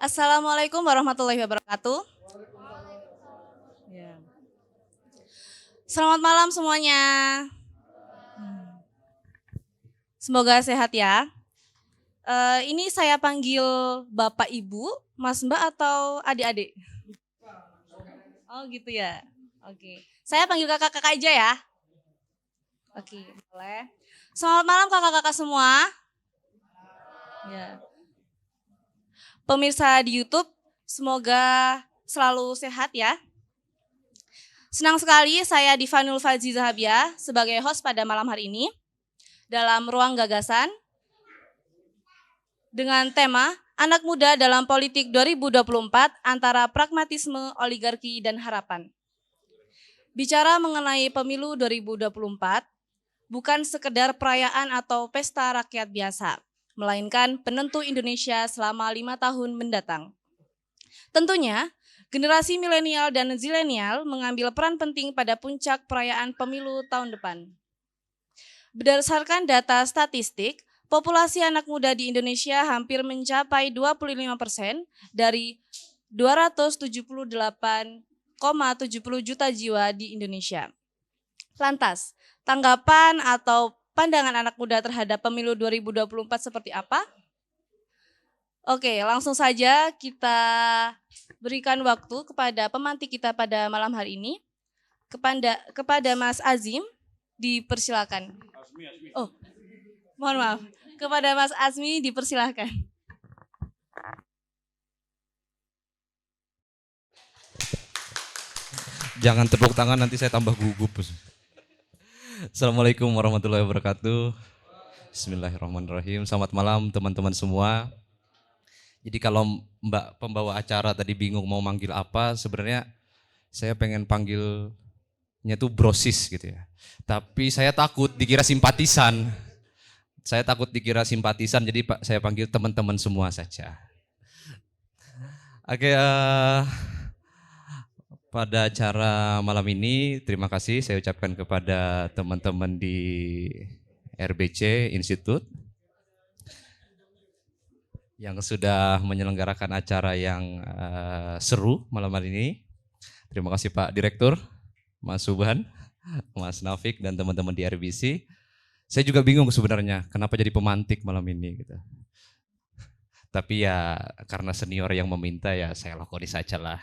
Assalamualaikum warahmatullahi wabarakatuh. Ya. Selamat malam semuanya. Semoga sehat ya. Ini saya panggil Bapak Ibu, Mas Mbak atau adik-adik? Oh gitu ya. Oke. Saya panggil kakak-kakak aja ya. Oke, boleh. Selamat malam kakak-kakak semua. Ya. Pemirsa di YouTube, semoga selalu sehat ya. Senang sekali saya Divanul Fadzi Zahabia sebagai host pada malam hari ini dalam Ruang Gagasan dengan tema Anak Muda dalam Politik 2024 antara Pragmatisme, Oligarki, dan Harapan. Bicara mengenai pemilu 2024 bukan sekedar perayaan atau pesta rakyat biasa, melainkan penentu Indonesia selama 5 tahun mendatang. Tentunya, generasi milenial dan zilenial mengambil peran penting pada puncak perayaan pemilu tahun depan. Berdasarkan data statistik, populasi anak muda di Indonesia hampir mencapai 25% dari 278,70 juta jiwa di Indonesia. Lantas, tanggapan atau pandangan anak muda terhadap pemilu 2024 seperti apa? Oke, langsung saja kita berikan waktu kepada pemantik kita pada malam hari ini. Kepada Mas Azim, dipersilakan. Oh, mohon maaf. Kepada Mas Azmi, dipersilakan. Jangan tepuk tangan, nanti saya tambah gugup. Assalamualaikum warahmatullahi wabarakatuh. Bismillahirrahmanirrahim. Selamat malam teman-teman semua. Jadi kalau Mbak pembawa acara tadi bingung mau manggil apa, sebenarnya saya pengen panggilnya tuh brosis gitu ya. Tapi saya takut dikira simpatisan. Jadi saya panggil teman-teman semua saja. Oke, pada acara malam ini terima kasih saya ucapkan kepada teman-teman di RBC Institute yang sudah menyelenggarakan acara yang seru malam hari ini. Terima kasih Pak Direktur, Mas Subhan, Mas Nafik, dan teman-teman di RBC. Saya juga bingung sebenarnya kenapa jadi pemantik malam ini gitu. Tapi ya karena senior yang meminta ya saya lakoni saja lah.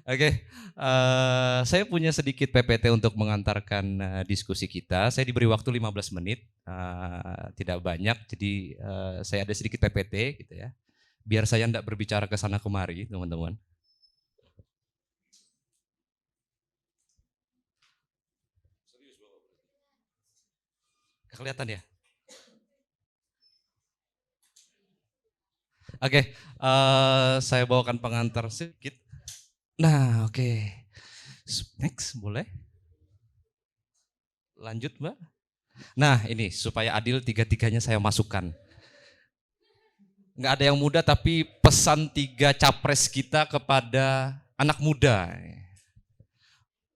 Oke, saya punya sedikit PPT untuk mengantarkan diskusi kita. Saya diberi waktu 15 menit, tidak banyak, jadi saya ada sedikit PPT gitu ya. Biar saya tidak berbicara ke sana kemari, teman-teman. Kelihatan ya? Oke, saya bawakan pengantar sedikit. Nah, oke. Next, boleh? Lanjut, Mbak. Nah, ini supaya adil tiga-tiganya saya masukkan. Nggak ada yang muda tapi pesan 3 capres kita kepada anak muda.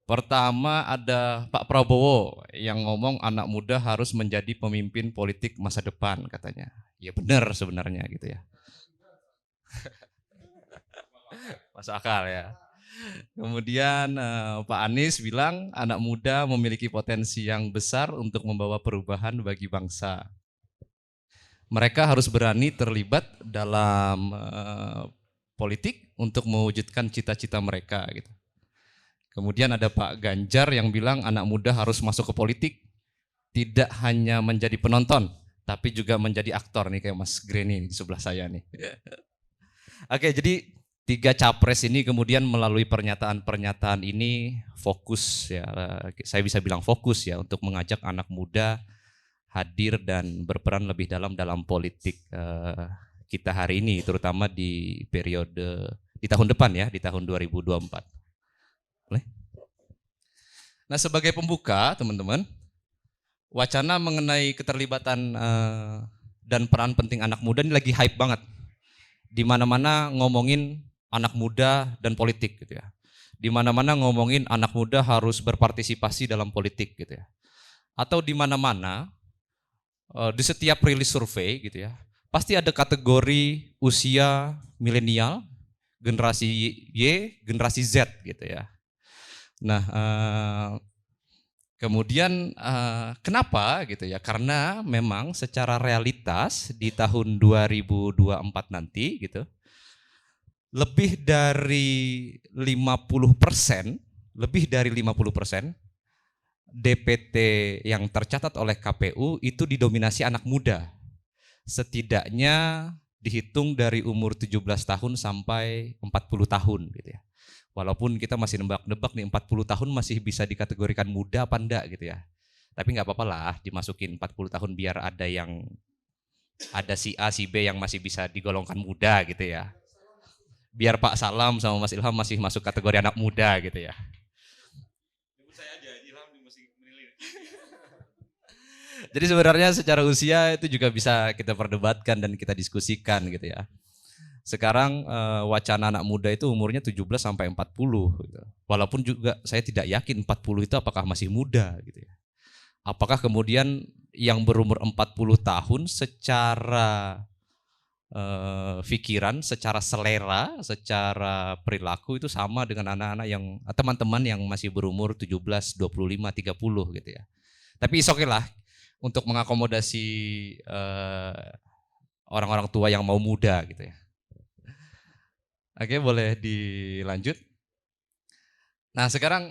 Pertama ada Pak Prabowo yang ngomong anak muda harus menjadi pemimpin politik masa depan katanya. Ya benar sebenarnya gitu ya. Masuk akal ya. Kemudian Pak Anies bilang anak muda memiliki potensi yang besar untuk membawa perubahan bagi bangsa. Mereka harus berani terlibat dalam politik untuk mewujudkan cita-cita mereka gitu. Kemudian ada Pak Ganjar yang bilang anak muda harus masuk ke politik, tidak hanya menjadi penonton, tapi juga menjadi aktor nih kayak Mas Greni di sebelah saya nih. Oke, jadi 3 capres ini kemudian melalui pernyataan-pernyataan ini fokus ya, saya bisa bilang fokus ya untuk mengajak anak muda hadir dan berperan lebih dalam politik kita hari ini, terutama di periode di tahun depan ya, di tahun 2024. Boleh? Nah, sebagai pembuka teman-teman, wacana mengenai keterlibatan dan peran penting anak muda ini lagi hype banget. Di mana-mana ngomongin anak muda dan politik gitu ya. Di mana-mana ngomongin anak muda harus berpartisipasi dalam politik gitu ya. Atau di mana-mana di setiap rilis survei gitu ya, pasti ada kategori usia milenial, generasi Y, generasi Z gitu ya. Nah, kemudian kenapa gitu ya? Karena memang secara realitas di tahun 2024 nanti gitu, lebih dari 50%, DPT yang tercatat oleh KPU itu didominasi anak muda. Setidaknya dihitung dari umur 17 tahun sampai 40 tahun gitu ya. Walaupun kita masih nebak-nebak nih 40 tahun masih bisa dikategorikan muda apa enggak gitu ya. Tapi nggak apa-apa lah dimasukin 40 tahun biar ada si A, si B yang masih bisa digolongkan muda gitu ya. Biar Pak Salam sama Mas Ilham masih masuk kategori anak muda gitu ya. Jadi sebenarnya secara usia itu juga bisa kita perdebatkan dan kita diskusikan gitu ya. Sekarang wacana anak muda itu umurnya 17 sampai 40 gitu. Walaupun juga saya tidak yakin 40 itu apakah masih muda gitu ya. Apakah kemudian yang berumur 40 tahun secara pikiran, secara selera, secara perilaku itu sama dengan anak-anak yang teman-teman yang masih berumur 17, 25, 30 gitu ya. Tapi oke lah untuk mengakomodasi orang-orang tua yang mau muda gitu ya. Oke, boleh dilanjut. Nah, sekarang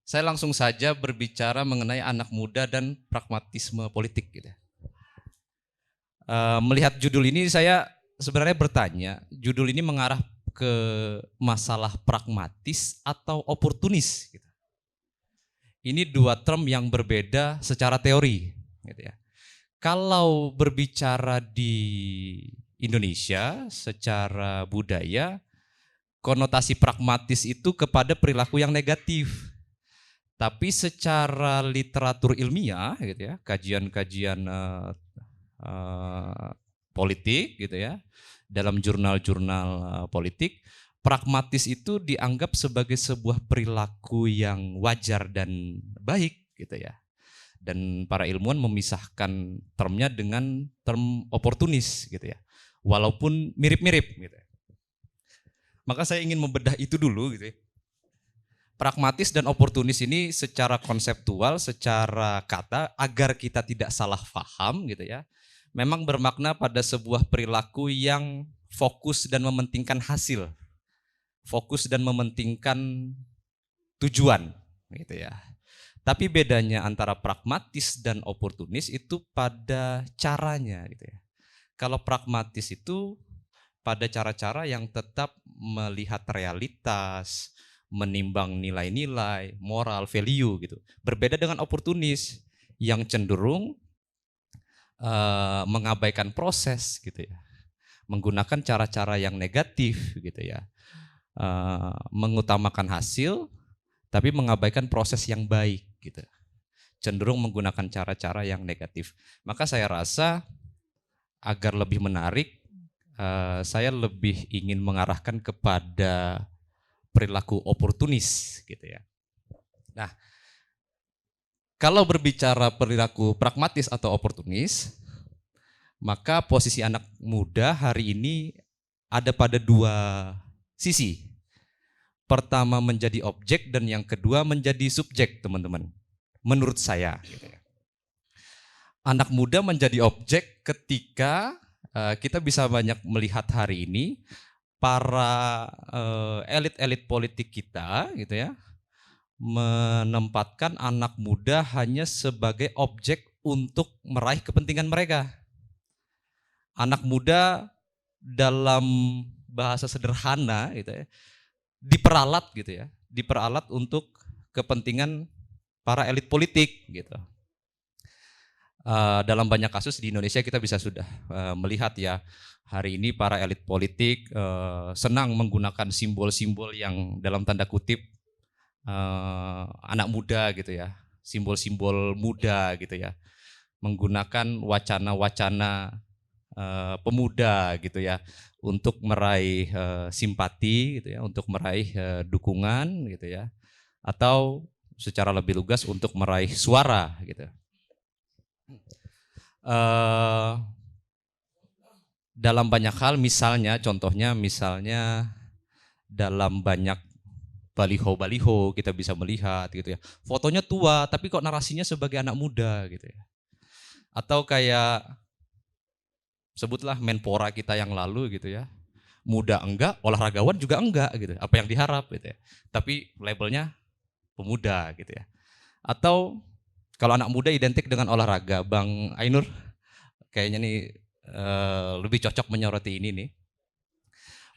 saya langsung saja berbicara mengenai anak muda dan pragmatisme politik gitu. Melihat judul ini saya sebenarnya bertanya, judul ini mengarah ke masalah pragmatis atau oportunis gitu. Ini dua term yang berbeda secara teori gitu ya. Kalau berbicara di Indonesia secara budaya, konotasi pragmatis itu kepada perilaku yang negatif. Tapi secara literatur ilmiah gitu ya, kajian-kajian politik gitu ya, dalam jurnal-jurnal politik, pragmatis itu dianggap sebagai sebuah perilaku yang wajar dan baik gitu ya. Dan para ilmuwan memisahkan termnya dengan term oportunis gitu ya. Walaupun mirip-mirip gitu. Maka saya ingin membedah itu dulu gitu ya. Pragmatis dan oportunis ini secara konseptual, secara kata agar kita tidak salah paham gitu ya. Memang bermakna pada sebuah perilaku yang fokus dan mementingkan hasil. Fokus dan mementingkan tujuan gitu ya. Tapi bedanya antara pragmatis dan oportunis itu pada caranya gitu ya. Kalau pragmatis itu pada cara-cara yang tetap melihat realitas, menimbang nilai-nilai, moral, value gitu. Berbeda dengan oportunis yang cenderung mengabaikan proses gitu ya. Menggunakan cara-cara yang negatif gitu ya. Mengutamakan hasil tapi mengabaikan proses yang baik gitu. Cenderung menggunakan cara-cara yang negatif. Maka saya rasa agar lebih menarik, saya lebih ingin mengarahkan kepada perilaku oportunis gitu ya. Nah, kalau berbicara perilaku pragmatis atau oportunis, maka posisi anak muda hari ini ada pada dua sisi. Pertama menjadi objek dan yang kedua menjadi subjek, teman-teman. Menurut saya. Gitu ya. Anak muda menjadi objek ketika kita bisa banyak melihat hari ini para elit-elit politik kita, gitu ya, menempatkan anak muda hanya sebagai objek untuk meraih kepentingan mereka. Anak muda dalam bahasa sederhana, gitu ya, diperalat gitu ya, diperalat untuk kepentingan para elit politik gitu. Dalam banyak kasus di Indonesia kita bisa sudah melihat ya, hari ini para elit politik senang menggunakan simbol-simbol yang dalam tanda kutip anak muda gitu ya, simbol-simbol muda gitu ya, menggunakan wacana-wacana pemuda gitu ya, untuk meraih simpati gitu ya, untuk meraih dukungan gitu ya, atau secara lebih lugas untuk meraih suara gitu. dalam banyak hal, misalnya dalam banyak baliho-baliho kita bisa melihat gitu ya. Fotonya tua tapi kok narasinya sebagai anak muda gitu ya. Atau kayak sebutlah Menpora kita yang lalu gitu ya. Muda enggak, olahragawan juga enggak gitu. Apa yang diharap gitu ya. Tapi labelnya pemuda gitu ya. Atau kalau anak muda identik dengan olahraga, Bang Ainur kayaknya nih lebih cocok menyoroti ini nih.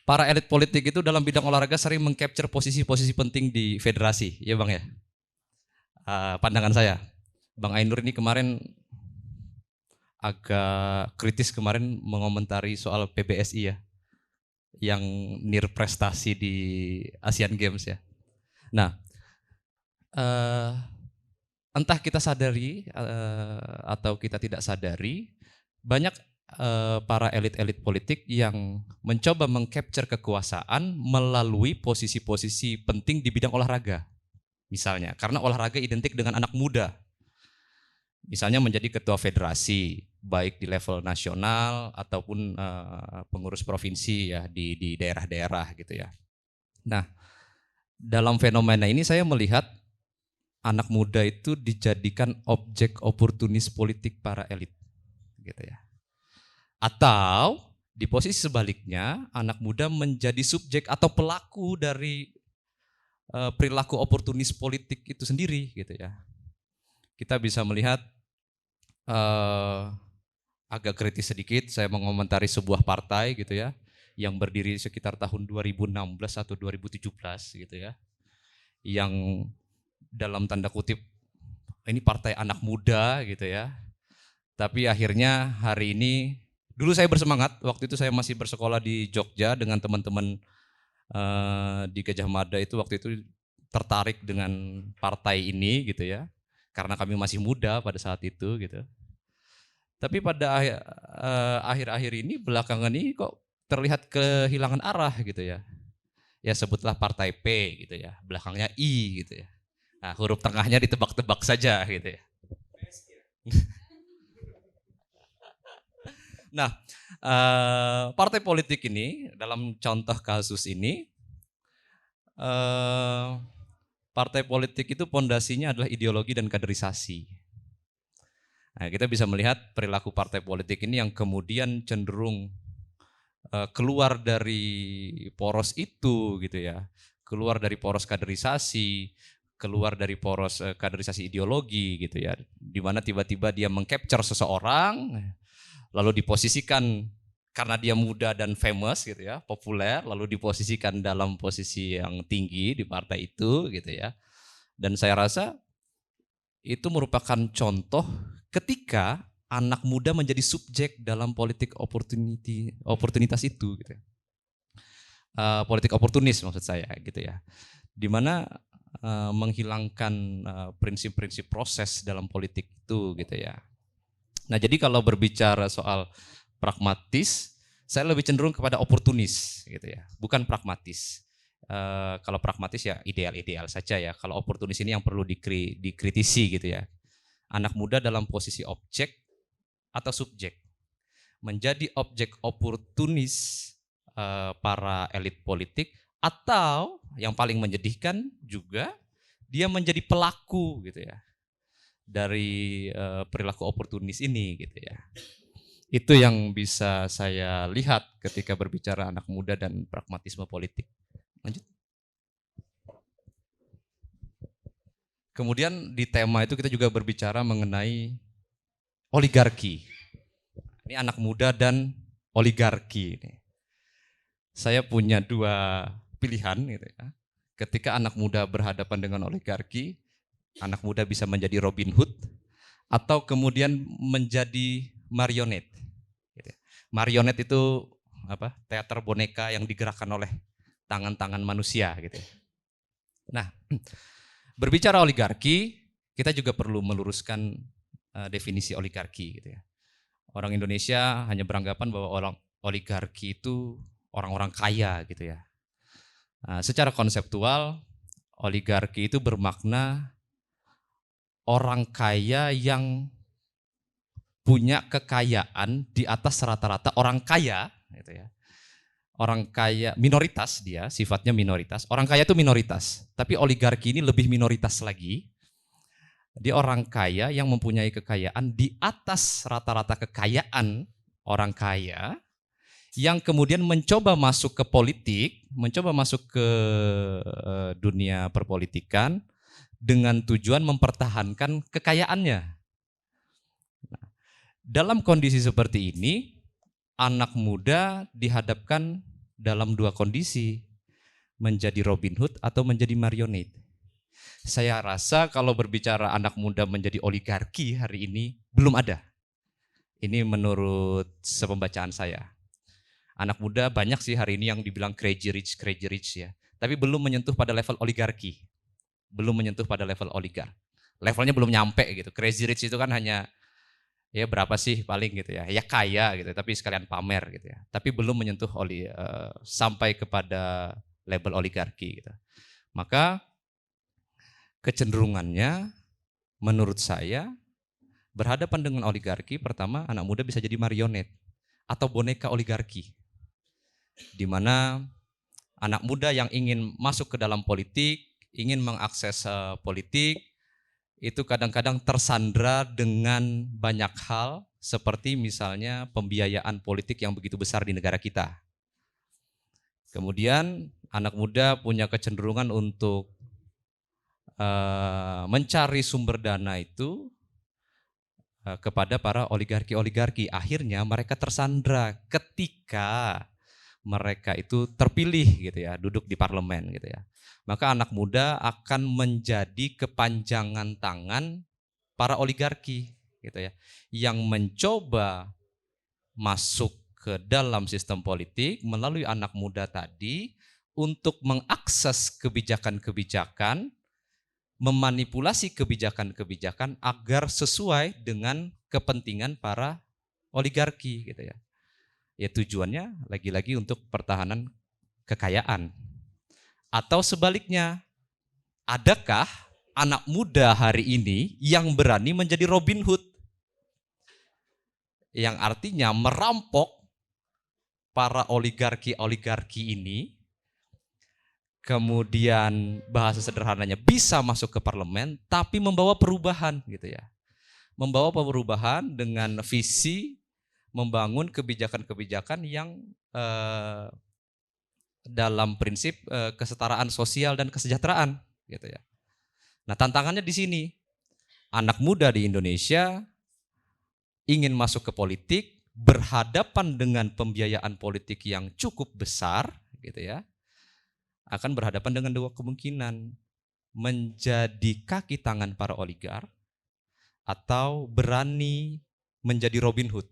Para elit politik itu dalam bidang olahraga sering mengcapture posisi-posisi penting di federasi, ya Bang ya. Pandangan saya, Bang Ainur ini kemarin agak kritis kemarin mengomentari soal PBSI ya, yang nirprestasi di Asian Games ya. Nah, entah kita sadari atau kita tidak sadari, banyak para elit-elit politik yang mencoba mengcapture kekuasaan melalui posisi-posisi penting di bidang olahraga. Misalnya, karena olahraga identik dengan anak muda. Misalnya menjadi ketua federasi, baik di level nasional ataupun pengurus provinsi ya di daerah-daerah gitu ya. Nah, dalam fenomena ini saya melihat anak muda itu dijadikan objek oportunis politik para elit gitu ya. Atau di posisi sebaliknya, anak muda menjadi subjek atau pelaku dari perilaku oportunis politik itu sendiri gitu ya. Kita bisa melihat agak kritis sedikit, saya mengomentari sebuah partai gitu ya, yang berdiri sekitar tahun 2016 atau 2017 gitu ya, yang dalam tanda kutip ini partai anak muda gitu ya, tapi akhirnya hari ini, dulu saya bersemangat, waktu itu saya masih bersekolah di Jogja dengan teman-teman di Gajah Mada itu waktu itu tertarik dengan partai ini gitu ya, karena kami masih muda pada saat itu gitu. Tapi pada akhir-akhir ini belakangan ini kok terlihat kehilangan arah gitu ya. Ya sebutlah partai P gitu ya, belakangnya I gitu ya. Nah, huruf tengahnya ditebak-tebak saja gitu ya. Nah, partai politik ini dalam contoh kasus ini, partai politik itu pondasinya adalah ideologi dan kaderisasi. Nah, kita bisa melihat perilaku partai politik ini yang kemudian cenderung keluar dari poros itu gitu ya, keluar dari poros kaderisasi, keluar dari poros kaderisasi ideologi gitu ya, di mana tiba-tiba dia mengcapture seseorang, lalu diposisikan karena dia muda dan famous gitu ya, populer, lalu diposisikan dalam posisi yang tinggi di partai itu gitu ya. Dan saya rasa itu merupakan contoh ketika anak muda menjadi subjek dalam politik oportunitas itu gitu. Politik oportunis maksud saya gitu ya. Di mana menghilangkan prinsip-prinsip proses dalam politik itu gitu ya. Nah, jadi kalau berbicara soal pragmatis, saya lebih cenderung kepada oportunis gitu ya, bukan pragmatis. Kalau pragmatis ya ideal-ideal saja ya. Kalau oportunis ini yang perlu dikritisi gitu ya. Anak muda dalam posisi objek atau subjek, menjadi objek oportunis para elit politik, atau yang paling menyedihkan juga dia menjadi pelaku gitu ya dari perilaku oportunis ini gitu ya. Itu yang bisa saya lihat ketika berbicara anak muda dan pragmatisme politik. Lanjut. Kemudian di tema itu kita juga berbicara mengenai oligarki. Ini anak muda dan oligarki. Saya punya dua pilihan gitu ya. Ketika anak muda berhadapan dengan oligarki, anak muda bisa menjadi Robin Hood atau kemudian menjadi marionet. Marionet itu apa? Teater boneka yang digerakkan oleh tangan-tangan manusia gitu. Nah, berbicara oligarki, kita juga perlu meluruskan definisi oligarki gitu ya. Orang Indonesia hanya beranggapan bahwa orang oligarki itu orang-orang kaya gitu ya. Secara konseptual, oligarki itu bermakna orang kaya yang punya kekayaan di atas rata-rata orang kaya, gitu ya. Orang kaya minoritas, dia sifatnya minoritas. Orang kaya itu minoritas, tapi oligarki ini lebih minoritas lagi. Dia orang kaya yang mempunyai kekayaan di atas rata-rata kekayaan orang kaya, yang kemudian mencoba masuk ke politik, mencoba masuk ke dunia perpolitikan dengan tujuan mempertahankan kekayaannya. Nah, dalam kondisi seperti ini, anak muda dihadapkan dalam dua kondisi, menjadi Robin Hood atau menjadi marionet. Saya rasa kalau berbicara anak muda menjadi oligarki hari ini, belum ada. Ini menurut sepembacaan saya. Anak muda banyak sih hari ini yang dibilang crazy rich ya. Tapi belum menyentuh pada level oligarki. Belum menyentuh pada level oligar. Levelnya belum nyampe gitu. Crazy rich itu kan hanya ya berapa sih paling gitu ya. Ya kaya gitu, tapi sekalian pamer gitu ya. Tapi belum menyentuh sampai kepada label oligarki gitu. Maka kecenderungannya menurut saya berhadapan dengan oligarki, pertama anak muda bisa jadi marionet atau boneka oligarki. Di mana anak muda yang ingin masuk ke dalam politik, ingin mengakses politik, itu kadang-kadang tersandra dengan banyak hal seperti misalnya pembiayaan politik yang begitu besar di negara kita. Kemudian anak muda punya kecenderungan untuk mencari sumber dana itu kepada para oligarki-oligarki. Akhirnya mereka tersandra ketika mereka itu terpilih gitu ya, duduk di parlemen gitu ya. Maka anak muda akan menjadi kepanjangan tangan para oligarki gitu ya, yang mencoba masuk ke dalam sistem politik melalui anak muda tadi untuk mengakses kebijakan-kebijakan, memanipulasi kebijakan-kebijakan agar sesuai dengan kepentingan para oligarki gitu ya. Ya tujuannya lagi-lagi untuk pertahanan kekayaan. Atau sebaliknya, adakah anak muda hari ini yang berani menjadi Robin Hood? Yang artinya merampok para oligarki-oligarki ini, kemudian bahasa sederhananya bisa masuk ke parlemen tapi membawa perubahan gitu ya. Membawa perubahan dengan visi membangun kebijakan-kebijakan yang dalam prinsip kesetaraan sosial dan kesejahteraan gitu ya. Nah, tantangannya di sini. Anak muda di Indonesia ingin masuk ke politik berhadapan dengan pembiayaan politik yang cukup besar gitu ya. Akan berhadapan dengan dua kemungkinan, menjadi kaki tangan para oligar atau berani menjadi Robin Hood,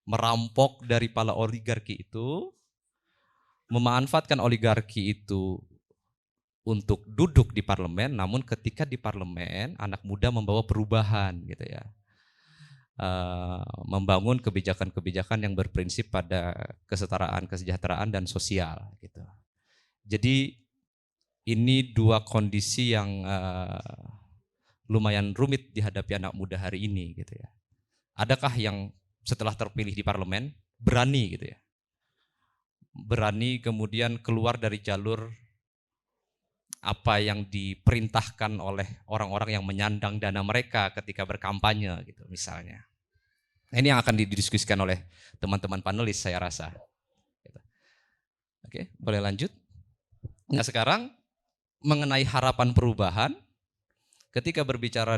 merampok dari para oligarki itu, memanfaatkan oligarki itu untuk duduk di parlemen, namun ketika di parlemen anak muda membawa perubahan gitu ya. Membangun kebijakan-kebijakan yang berprinsip pada kesetaraan, kesejahteraan dan sosial gitu. Jadi ini dua kondisi yang lumayan rumit dihadapi anak muda hari ini gitu ya. Adakah yang setelah terpilih di parlemen berani gitu ya, berani kemudian keluar dari jalur apa yang diperintahkan oleh orang-orang yang menyandang dana mereka ketika berkampanye gitu misalnya. Nah, ini yang akan didiskusikan oleh teman-teman panelis saya rasa. Oke, boleh lanjut? Nah, sekarang mengenai harapan perubahan, ketika berbicara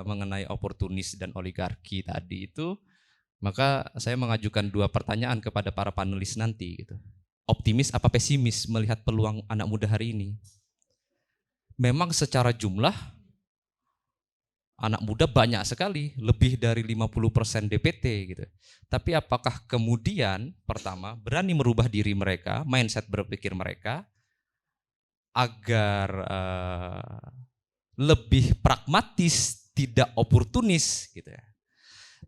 mengenai oportunis dan oligarki tadi itu, maka saya mengajukan dua pertanyaan kepada para panelis nanti gitu. Optimis apa pesimis melihat peluang anak muda hari ini? Memang secara jumlah anak muda banyak sekali, lebih dari 50% DPT gitu. Tapi apakah kemudian pertama berani merubah diri mereka, mindset berpikir mereka agar lebih pragmatis, tidak oportunis gitu ya.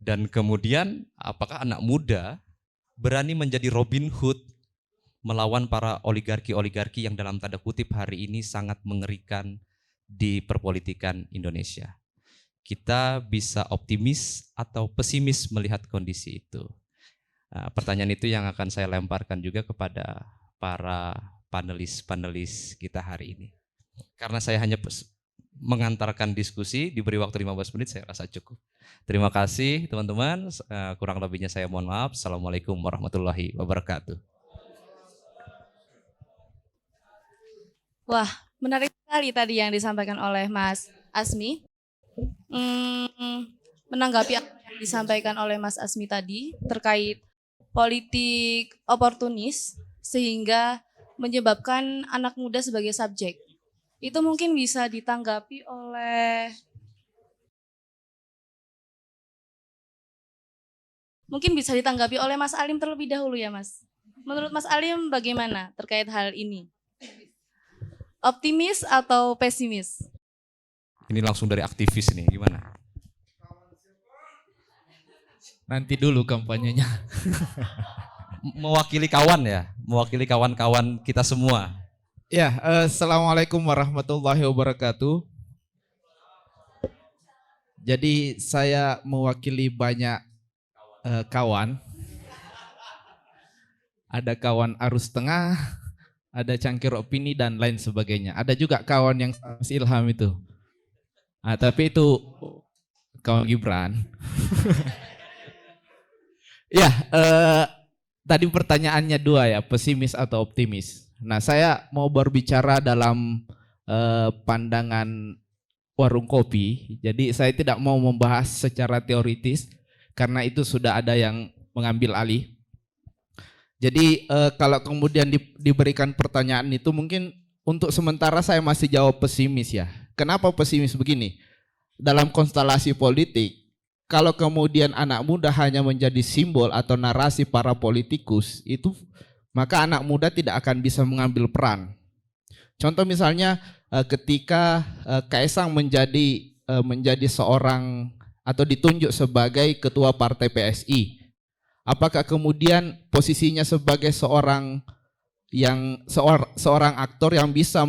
Dan kemudian apakah anak muda berani menjadi Robin Hood melawan para oligarki-oligarki yang dalam tanda kutip hari ini sangat mengerikan di perpolitikan Indonesia. kita bisa optimis atau pesimis melihat kondisi itu. Pertanyaan itu yang akan saya lemparkan juga kepada para panelis kita hari ini. Karena saya hanya mengantarkan diskusi, diberi waktu 15 menit, saya rasa cukup. Terima kasih teman-teman, kurang lebihnya saya mohon maaf. Assalamualaikum warahmatullahi wabarakatuh. Wah, menarik sekali tadi yang disampaikan oleh Mas Asmi. Menanggapi apa yang disampaikan oleh Mas Asmi tadi terkait politik oportunis sehingga menyebabkan anak muda sebagai subjek. Itu mungkin bisa ditanggapi oleh Mas Alim terlebih dahulu ya Mas. Menurut Mas Alim bagaimana terkait hal ini? Optimis atau pesimis? Ini langsung dari aktivis nih, gimana? Nanti dulu kampanyenya. Mewakili kawan ya, mewakili kawan-kawan kita semua. Ya, Assalamualaikum warahmatullahi wabarakatuh. Jadi saya mewakili banyak kawan. Ada kawan arus tengah, ada cangkir opini dan lain sebagainya. Ada juga kawan yang Mas Ilham itu. Tapi itu kawan Gibran. Ya, tadi pertanyaannya dua ya, pesimis atau optimis. Nah, saya mau berbicara dalam pandangan warung kopi. Jadi saya tidak mau membahas secara teoritis karena itu sudah ada yang mengambil alih. Jadi kalau kemudian diberikan pertanyaan itu mungkin untuk sementara saya masih jawab pesimis ya. Kenapa pesimis begini? Dalam konstelasi politik, kalau kemudian anak muda hanya menjadi simbol atau narasi para politikus, itu maka anak muda tidak akan bisa mengambil peran. Contoh misalnya ketika Kaisang menjadi seorang atau ditunjuk sebagai ketua partai PSI, apakah kemudian posisinya sebagai seorang aktor yang bisa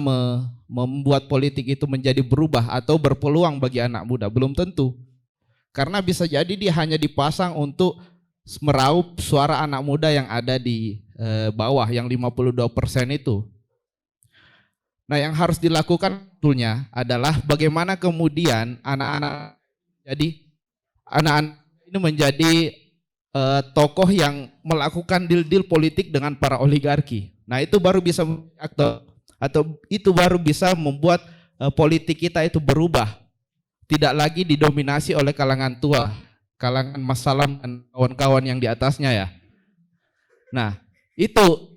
membuat politik itu menjadi berubah atau berpeluang bagi anak muda? Belum tentu. Karena bisa jadi dia hanya dipasang untuk meraup suara anak muda yang ada di bawah, yang 52% itu. Nah, yang harus dilakukan sebetulnya adalah bagaimana kemudian anak-anak ini menjadi tokoh yang melakukan deal-deal politik dengan para oligarki. Nah, itu baru bisa itu baru bisa membuat politik kita itu berubah. Tidak lagi didominasi oleh kalangan tua, kalangan Mas Salam dan kawan-kawan yang di atasnya ya. Nah, itu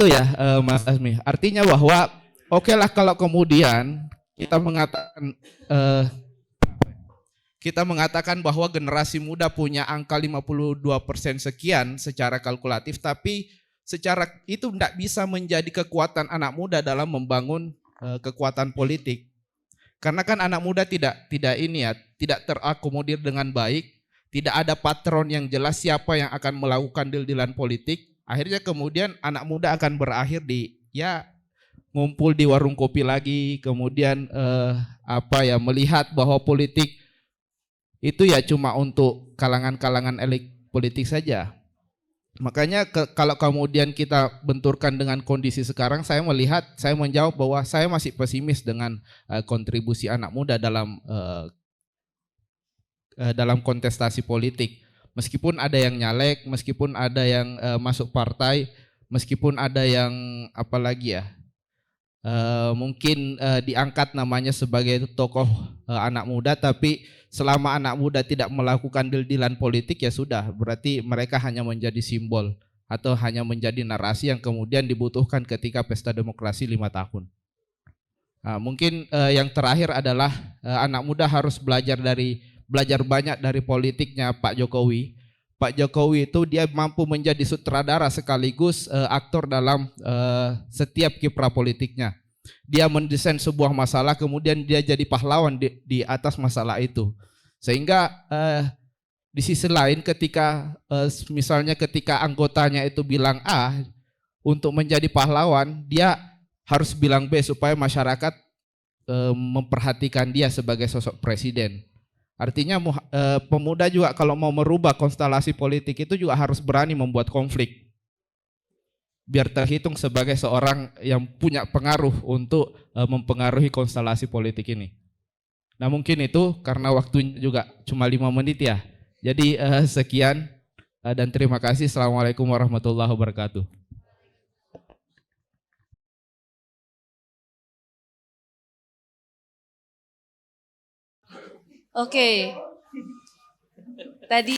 ya Mas Asmi. Artinya bahwa oke lah kalau kemudian kita mengatakan bahwa generasi muda punya angka 52% sekian secara kalkulatif, tapi secara itu tidak bisa menjadi kekuatan anak muda dalam membangun kekuatan politik. Karena kan anak muda tidak terakomodir dengan baik, tidak ada patron yang jelas siapa yang akan melakukan deal-dealan politik. Akhirnya kemudian anak muda akan berakhir di ngumpul di warung kopi lagi, kemudian melihat bahwa politik itu ya cuma untuk kalangan-kalangan elit politik saja. Makanya kalau kemudian kita benturkan dengan kondisi sekarang, saya menjawab bahwa saya masih pesimis dengan kontribusi anak muda dalam kontestasi politik. Meskipun ada yang nyalek, meskipun ada yang masuk partai, meskipun ada yang mungkin diangkat namanya sebagai tokoh anak muda, tapi selama anak muda tidak melakukan deal-dealan politik ya sudah, berarti mereka hanya menjadi simbol atau hanya menjadi narasi yang kemudian dibutuhkan ketika pesta demokrasi 5 tahun. Nah, mungkin yang terakhir adalah anak muda harus belajar banyak dari politiknya Pak Jokowi. Pak Jokowi itu dia mampu menjadi sutradara sekaligus aktor dalam setiap kiprah politiknya. Dia mendesain sebuah masalah, kemudian dia jadi pahlawan di atas masalah itu. Sehingga di sisi lain misalnya ketika anggotanya itu bilang A, untuk menjadi pahlawan dia harus bilang B supaya masyarakat memperhatikan dia sebagai sosok presiden. Artinya pemuda juga kalau mau merubah konstelasi politik itu juga harus berani membuat konflik. Biar terhitung sebagai seorang yang punya pengaruh untuk mempengaruhi konstelasi politik ini. Nah mungkin itu karena waktunya juga cuma 5 menit ya. Jadi sekian dan terima kasih. Assalamualaikum warahmatullahi wabarakatuh. Oke. Tadi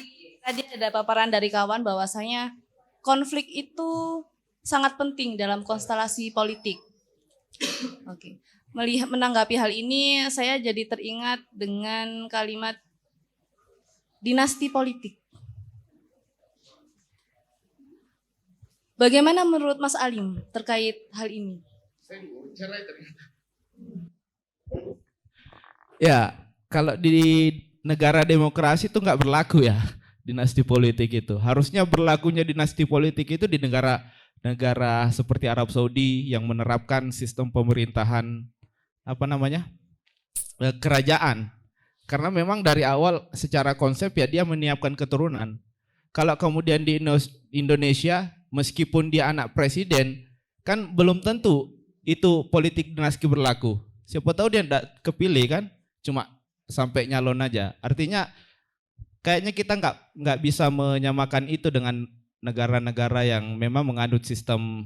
ada paparan dari kawan bahwasanya konflik itu sangat penting dalam konstelasi politik. Oke. Menanggapi hal ini, saya jadi teringat dengan kalimat dinasti politik. Bagaimana menurut Mas Alim terkait hal ini? Ya, kalau di negara demokrasi itu nggak berlaku ya dinasti politik itu. Harusnya berlakunya dinasti politik itu di negara seperti Arab Saudi yang menerapkan sistem pemerintahan kerajaan. Karena memang dari awal secara konsep ya dia menyiapkan keturunan. Kalau kemudian di Indonesia meskipun dia anak presiden kan belum tentu itu politik dinasti berlaku. Siapa tahu dia tidak kepilih kan, cuma sampai nyalon aja. Artinya kayaknya kita nggak bisa menyamakan itu dengan negara-negara yang memang menganut sistem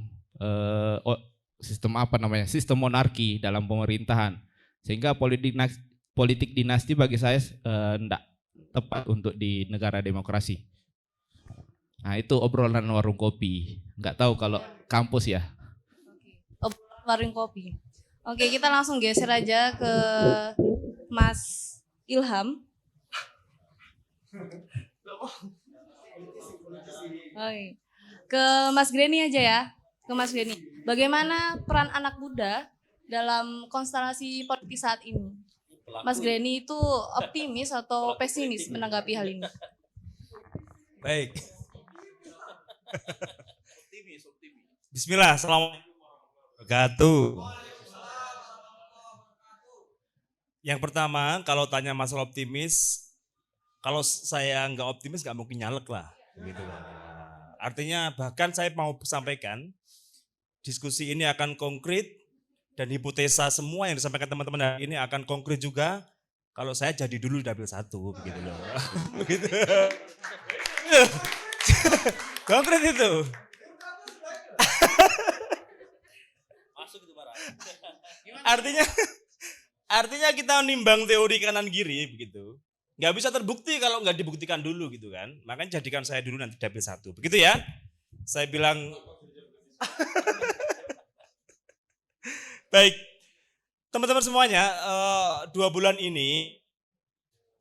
sistem monarki dalam pemerintahan, sehingga politik dinasti bagi saya tidak tepat untuk di negara demokrasi. Nah itu obrolan warung kopi, nggak tahu kalau kampus ya. Obrolan warung kopi. Oke, kita langsung geser aja ke Mas Ilham. Oke. Ke Mas Greni aja ya. Ke Mas Greni. Bagaimana peran anak muda dalam konstelasi politik saat ini? Mas Greni itu optimis atau pesimis menanggapi hal ini? Baik. Bismillah, assalamualaikum warahmatullahi wabarakatuh. Yang pertama, kalau tanya masalah optimis, kalau saya nggak optimis nggak mungkin nyalek lah. Gitu. Artinya bahkan saya mau sampaikan, diskusi ini akan konkret dan hipotesa semua yang disampaikan teman-teman hari ini akan konkret juga kalau saya jadi dulu dapil 1 begitu loh. Begitu. Konkret itu. Artinya kita nimbang teori kanan kiri begitu. Nggak bisa terbukti kalau nggak dibuktikan dulu gitu kan. Makanya jadikan saya dulu nanti dapil 1. Begitu ya. Saya bilang baik, teman-teman semuanya, 2 bulan ini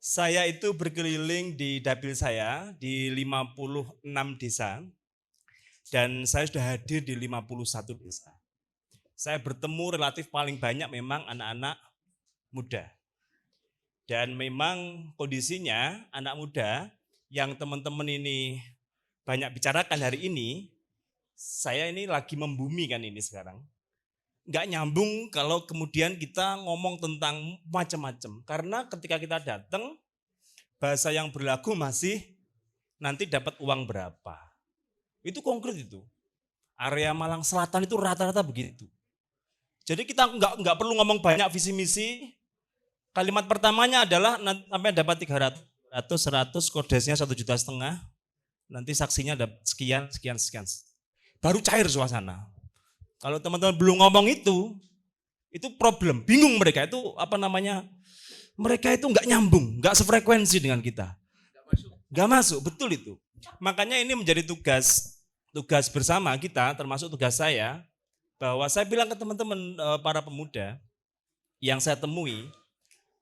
saya itu berkeliling di dapil saya di 56 desa dan saya sudah hadir di 51 desa. Saya bertemu relatif paling banyak memang anak-anak muda. Dan memang kondisinya anak muda yang teman-teman ini banyak bicarakan hari ini, saya ini lagi membumi kan ini sekarang. Nggak nyambung kalau kemudian kita ngomong tentang macam-macam. Karena ketika kita datang, bahasa yang berlaku masih nanti dapat uang berapa. Itu konkret itu. Area Malang Selatan itu rata-rata begitu. Jadi kita nggak perlu ngomong banyak visi misi. Kalimat pertamanya adalah sampai dapat 300, 100, kodesnya 1,5 juta. Nanti saksinya ada sekian. Baru cair suasana. Kalau teman-teman belum ngomong itu problem, bingung mereka itu mereka itu nggak nyambung, nggak sefrekuensi dengan kita. Nggak masuk, betul itu. Makanya ini menjadi tugas bersama kita, termasuk tugas saya, bahwa saya bilang ke teman-teman para pemuda yang saya temui,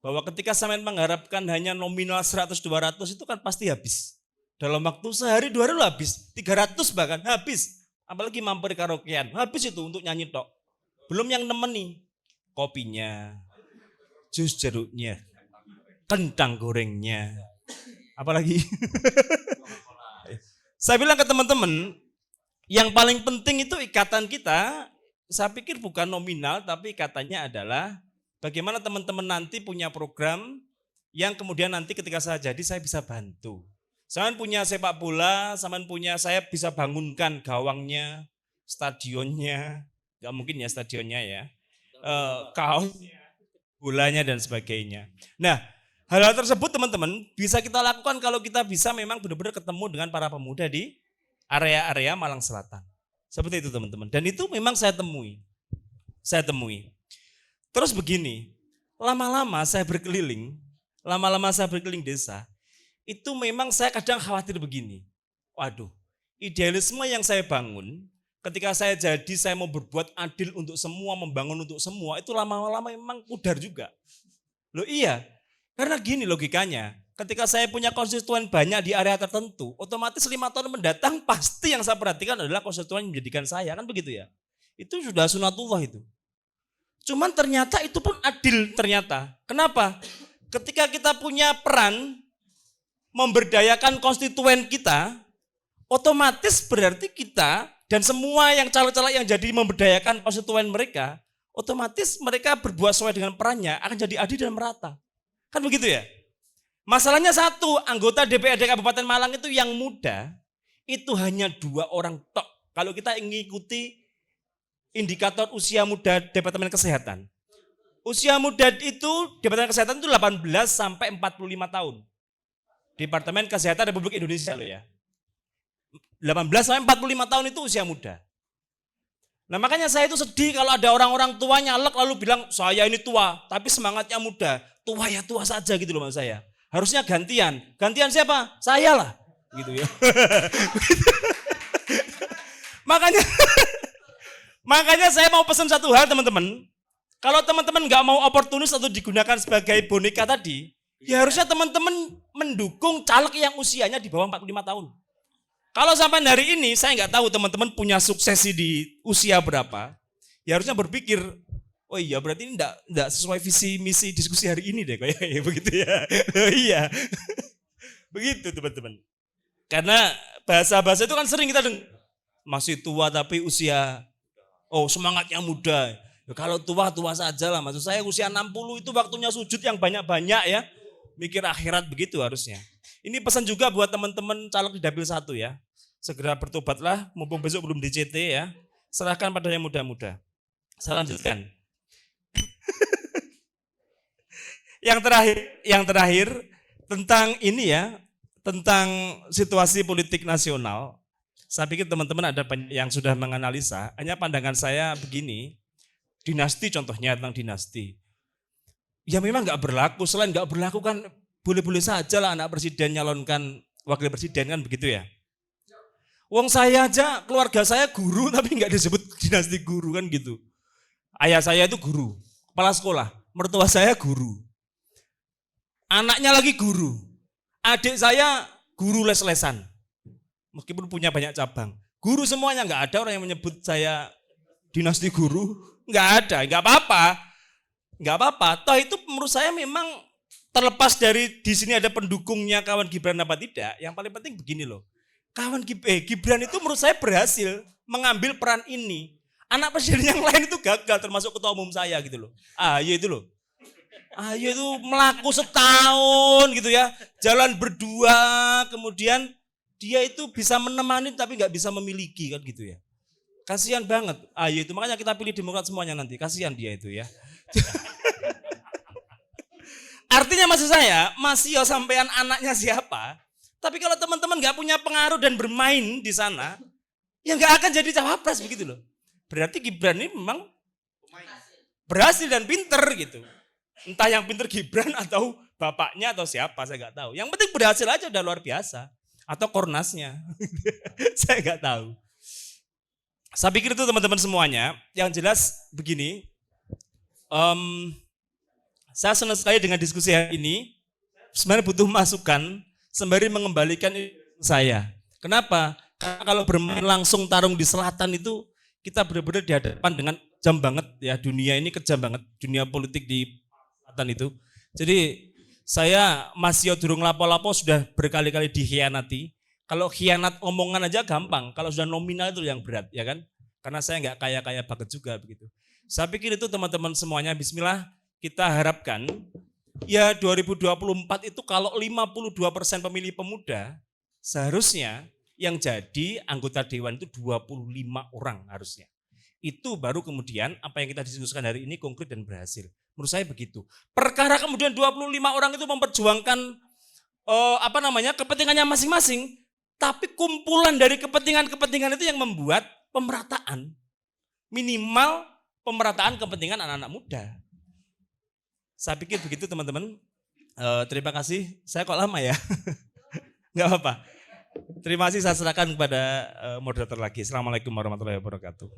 bahwa ketika sampean mengharapkan hanya nominal 100-200 itu kan pasti habis. Dalam waktu sehari 2 hari habis, 300 bahkan habis. Apalagi mampir karaokean, habis itu untuk nyanyi tok. Belum yang nemeni, kopinya, jus jeruknya, kentang gorengnya, apalagi. Saya bilang ke teman-teman, yang paling penting itu ikatan kita, saya pikir bukan nominal, tapi ikatannya adalah bagaimana teman-teman nanti punya program yang kemudian nanti ketika saya jadi saya bisa bantu. Saya punya sepak bola, saya bisa bangunkan gawangnya, stadionnya, nggak mungkin ya stadionnya ya, kaosnya, bolanya dan sebagainya. Nah, hal-hal tersebut teman-teman bisa kita lakukan kalau kita bisa memang benar-benar ketemu dengan para pemuda di area-area Malang Selatan. Seperti itu teman-teman. Dan itu memang saya temui. Terus begini, lama-lama saya berkeliling desa, itu memang saya kadang khawatir begini. Waduh, idealisme yang saya bangun, ketika saya jadi saya mau berbuat adil untuk semua, membangun untuk semua, itu lama-lama memang pudar juga. Loh iya, karena gini logikanya, ketika saya punya konstituen banyak di area tertentu, otomatis 5 tahun mendatang pasti yang saya perhatikan adalah konstituen yang menjadikan saya, kan begitu ya. Itu sudah sunatullah itu. Cuman ternyata itu pun adil ternyata. Kenapa? Ketika kita punya peran memberdayakan konstituen kita, otomatis berarti kita dan semua yang caleg-caleg yang jadi memberdayakan konstituen mereka, otomatis mereka berbuat sesuai dengan perannya akan jadi adil dan merata. Kan begitu ya? Masalahnya satu, anggota DPRD Kabupaten Malang itu yang muda, itu hanya 2 orang tok. Kalau kita ingin ikuti indikator usia muda Departemen Kesehatan. Usia muda itu, Departemen Kesehatan itu 18 sampai 45 tahun. Departemen Kesehatan Republik Indonesia loh ya. 18 sampai 45 tahun itu usia muda. Nah makanya saya itu sedih kalau ada orang-orang tua nyalek lalu bilang saya ini tua, tapi semangatnya muda. Tua ya tua saja gitu loh mas saya. Harusnya gantian. Gantian siapa? Saya lah. Gitu ya. Makanya saya mau pesan satu hal teman-teman. Kalau teman-teman nggak mau oportunis atau digunakan sebagai boneka tadi, ya harusnya teman-teman mendukung caleg yang usianya di bawah 45 tahun. Kalau sampai hari ini saya nggak tahu teman-teman punya suksesi di usia berapa, ya harusnya berpikir, oh iya berarti ini enggak sesuai visi misi diskusi hari ini deh kayaknya begitu ya. Iya. Begitu teman-teman. Karena bahasa-bahasa itu kan sering kita dengar, masih tua tapi usia semangatnya muda. Ya, kalau tua saja lah. Maksud saya usia 60 itu waktunya sujud yang banyak-banyak ya. Mikir akhirat begitu harusnya. Ini pesan juga buat teman-teman caleg di Dapil 1 ya. Segera bertobatlah, mumpung besok belum DCT ya. Serahkan pada yang muda-muda. Saya lanjutkan. Yang terakhir tentang ini ya, tentang situasi politik nasional. Saya pikir teman-teman ada yang sudah menganalisa, hanya pandangan saya begini, dinasti contohnya tentang dinasti. Ya memang nggak berlaku, selain nggak berlaku kan boleh-boleh saja lah anak presiden nyalonkan wakil presiden kan begitu ya. Wong saya aja, keluarga saya guru tapi nggak disebut dinasti guru kan gitu. Ayah saya itu guru, kepala sekolah, mertua saya guru. Anaknya lagi guru, adik saya guru les-lesan. Meskipun punya banyak cabang. Guru semuanya, nggak ada orang yang menyebut saya dinasti guru. Nggak ada, nggak apa-apa. Toh itu menurut saya memang terlepas dari di sini ada pendukungnya kawan Gibran apa tidak. Yang paling penting begini loh. Gibran itu menurut saya berhasil mengambil peran ini. Anak presiden yang lain itu gagal termasuk ketua umum saya gitu loh. AHY itu loh. AHY itu melaku setahun gitu ya. Jalan berdua kemudian dia itu bisa menemani tapi nggak bisa memiliki kan gitu ya. Kasihan banget AHY itu, makanya kita pilih Demokrat semuanya nanti. Kasihan dia itu ya. Artinya maksud saya, masih sampean anaknya siapa, tapi kalau teman-teman nggak punya pengaruh dan bermain di sana, ya nggak akan jadi cawapres begitu loh. Berarti Gibran ini memang berhasil dan pinter gitu. Entah yang pinter Gibran atau bapaknya atau siapa, saya nggak tahu. Yang penting berhasil aja udah luar biasa. Atau kornasnya, saya nggak tahu. Saya pikir itu teman-teman semuanya. Yang jelas begini, saya senang sekali dengan diskusi hari ini. Sebenarnya butuh masukan sembari mengembalikan saya. Kenapa? Karena kalau bermain langsung tarung di selatan itu kita benar-benar dihadapkan dengan kejam banget ya, dunia ini kejam banget, dunia politik di selatan itu. Jadi saya masih durung lapo-lapo sudah berkali-kali dikhianati. Kalau khianat omongan aja gampang, kalau sudah nominal itu yang berat ya kan. Karena saya nggak kaya-kaya banget juga begitu. Saya pikir itu teman-teman semuanya, bismillah kita harapkan Ya 2024 itu kalau 52% pemilih pemuda, seharusnya yang jadi anggota dewan itu 25 orang harusnya. Itu baru kemudian apa yang kita diskusikan hari ini konkret dan berhasil. Menurut saya begitu. Perkara kemudian 25 orang itu memperjuangkan kepentingannya masing-masing, tapi kumpulan dari kepentingan-kepentingan itu yang membuat pemerataan. Minimal pemerataan kepentingan anak-anak muda. Saya pikir begitu teman-teman. Terima kasih. Saya kok lama ya? Enggak apa-apa. Terima kasih, saya serahkan kepada moderator lagi. Assalamualaikum warahmatullahi wabarakatuh.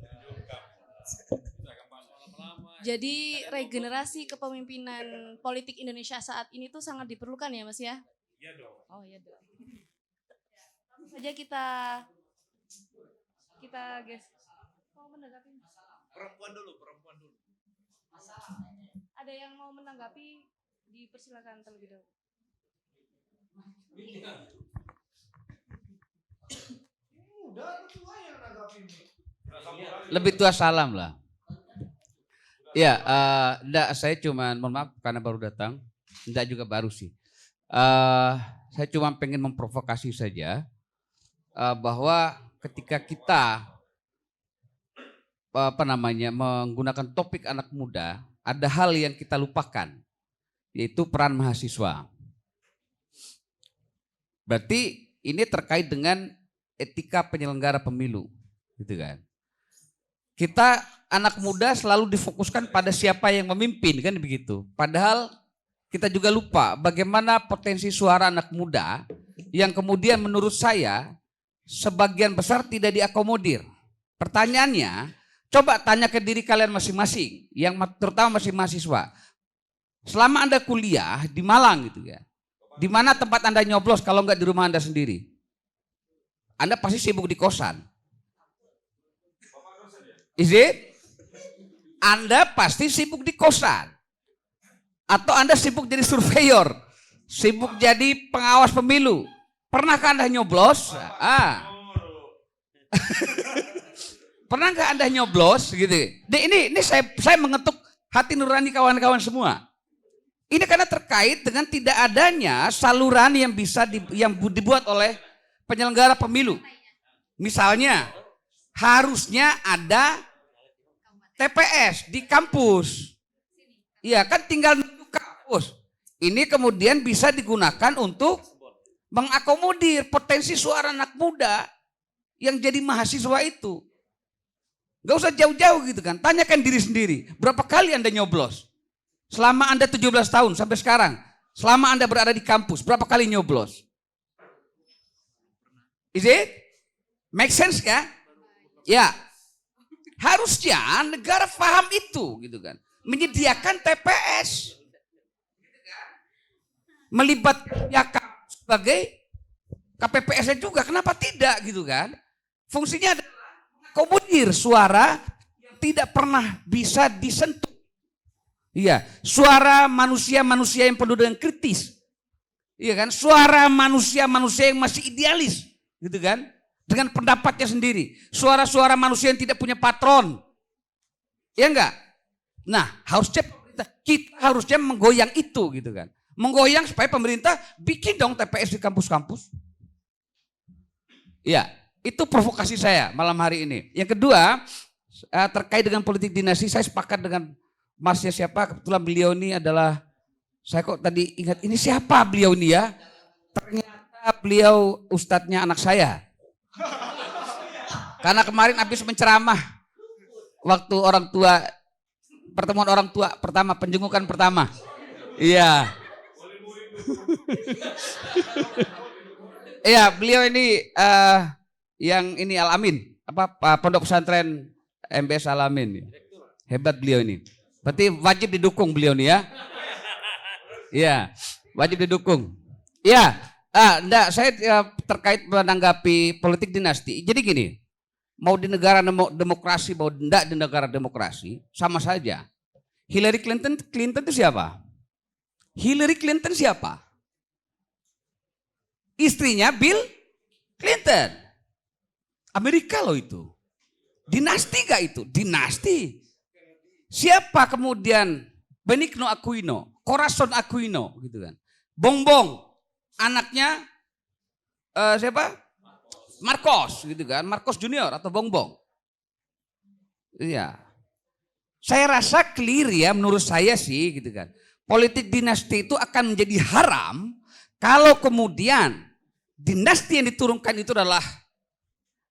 Jadi regenerasi kepemimpinan politik Indonesia saat ini tuh sangat diperlukan ya Mas ya? Iya dong. Oh iya dong. Langsung saja kita guys. Mau menanggapi? Perempuan dulu. Ada yang mau menanggapi? Dipersilakan terlebih dahulu. Lebih tua salam lah. Ya, enggak, saya cuma, mohon maaf karena baru datang, enggak juga baru sih. Saya cuma pengen memprovokasi saja bahwa ketika kita menggunakan topik anak muda, ada hal yang kita lupakan, yaitu peran mahasiswa. Berarti ini terkait dengan etika penyelenggara pemilu, gitu kan? Kita anak muda selalu difokuskan pada siapa yang memimpin, kan begitu. Padahal kita juga lupa bagaimana potensi suara anak muda yang kemudian menurut saya sebagian besar tidak diakomodir. Pertanyaannya, coba tanya ke diri kalian masing-masing, yang terutama masih mahasiswa. Selama Anda kuliah di Malang gitu ya, di mana tempat Anda nyoblos kalau nggak di rumah Anda sendiri? Anda pasti sibuk di kosan. Is it? Anda pasti sibuk di kosan. Atau Anda sibuk jadi surveyor, sibuk jadi pengawas pemilu. Pernahkah Anda nyoblos? Pernah nggak Anda nyoblos gitu? Ini saya mengetuk hati nurani kawan-kawan semua. Ini karena terkait dengan tidak adanya saluran yang bisa yang dibuat oleh penyelenggara pemilu. Misalnya harusnya ada TPS di kampus. Iya kan, tinggal nunggu kampus. Ini kemudian bisa digunakan untuk mengakomodir potensi suara anak muda yang jadi mahasiswa itu. Gak usah jauh-jauh gitu kan. Tanyakan diri sendiri, berapa kali Anda nyoblos? Selama Anda 17 tahun sampai sekarang, selama Anda berada di kampus, berapa kali nyoblos? Is it? Make sense kan? Ya. Harusnya negara paham itu gitu kan. Menyediakan TPS. Melibatkan ya sebagai KPPS juga, kenapa tidak gitu kan? Fungsinya adalah mengakomodir suara yang tidak pernah bisa disentuh. Iya, suara manusia-manusia yang penuh dengan kritis. Iya kan? Suara manusia-manusia yang masih idealis, gitu kan? Dengan pendapatnya sendiri. Suara-suara manusia yang tidak punya patron. Ya enggak? Nah, kita harusnya menggoyang itu gitu kan. Menggoyang supaya pemerintah bikin dong TPS di kampus-kampus. Ya, itu provokasi saya malam hari ini. Yang kedua, terkait dengan politik dinasti, saya sepakat dengan Masnya siapa, kebetulan beliau ini adalah, saya kok tadi ingat ini siapa beliau ini ya. Ternyata beliau ustadznya anak saya. Karena kemarin habis menceramah waktu orang tua, pertemuan orang tua pertama, penjengukan pertama. Iya. Iya, beliau ini yang ini Al-Amin, Pondok Pesantren MBS Al-Amin. Hebat beliau ini. Berarti wajib didukung beliau nih ya. Iya, wajib didukung. Iya. Enggak, saya terkait menanggapi politik dinasti. Jadi gini, mau di negara demokrasi, mau enggak di negara demokrasi, sama saja. Hillary Clinton itu siapa? Hillary Clinton siapa? Istrinya Bill Clinton. Amerika loh itu. Dinasti gak itu? Dinasti. Siapa kemudian Benigno Aquino? Corazon Aquino gitu kan. Bongbong anaknya siapa? Marcos gitu kan, Marcos Junior atau Bongbong. Iya. Saya rasa clear ya menurut saya sih gitu kan. Politik dinasti itu akan menjadi haram kalau kemudian dinasti yang diturunkan itu adalah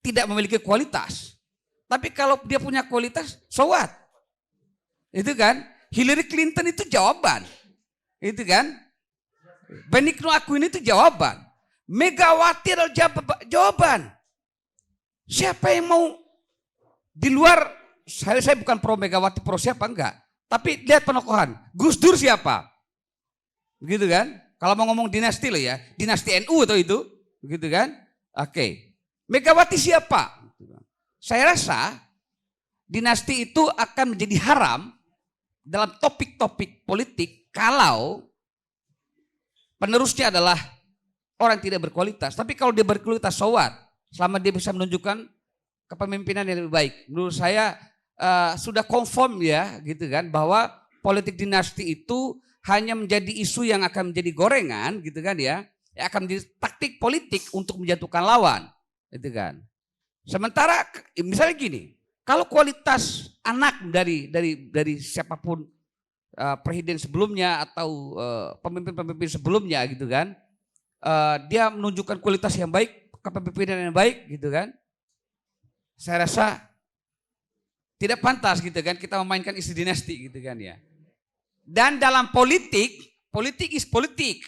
tidak memiliki kualitas. Tapi kalau dia punya kualitas, so what? Itu kan, Hillary Clinton itu jawaban. Itu kan, Benigno Aquino itu jawaban. Megawati adalah jawaban. Siapa yang mau di luar, saya bukan pro Megawati, pro siapa enggak. Tapi lihat penokohan, Gus Dur siapa? Begitu kan? Kalau mau ngomong dinasti loh ya, dinasti NU atau itu, begitu kan? Oke. Megawati siapa? Saya rasa dinasti itu akan menjadi haram dalam topik-topik politik kalau penerusnya adalah orang yang tidak berkualitas. Tapi kalau dia berkualitas, so what? Selama dia bisa menunjukkan kepemimpinan yang lebih baik. Menurut saya sudah confirm ya gitu kan, bahwa politik dinasti itu hanya menjadi isu yang akan menjadi gorengan gitu kan ya, yang akan menjadi taktik politik untuk menjatuhkan lawan gitu kan. Sementara misalnya gini, kalau kualitas anak dari siapapun presiden sebelumnya atau pemimpin-pemimpin sebelumnya gitu kan, dia menunjukkan kualitas yang baik, kepemimpinan yang baik gitu kan, saya rasa tidak pantas gitu kan kita memainkan isu dinasti gitu kan ya. Dan dalam politik is politik.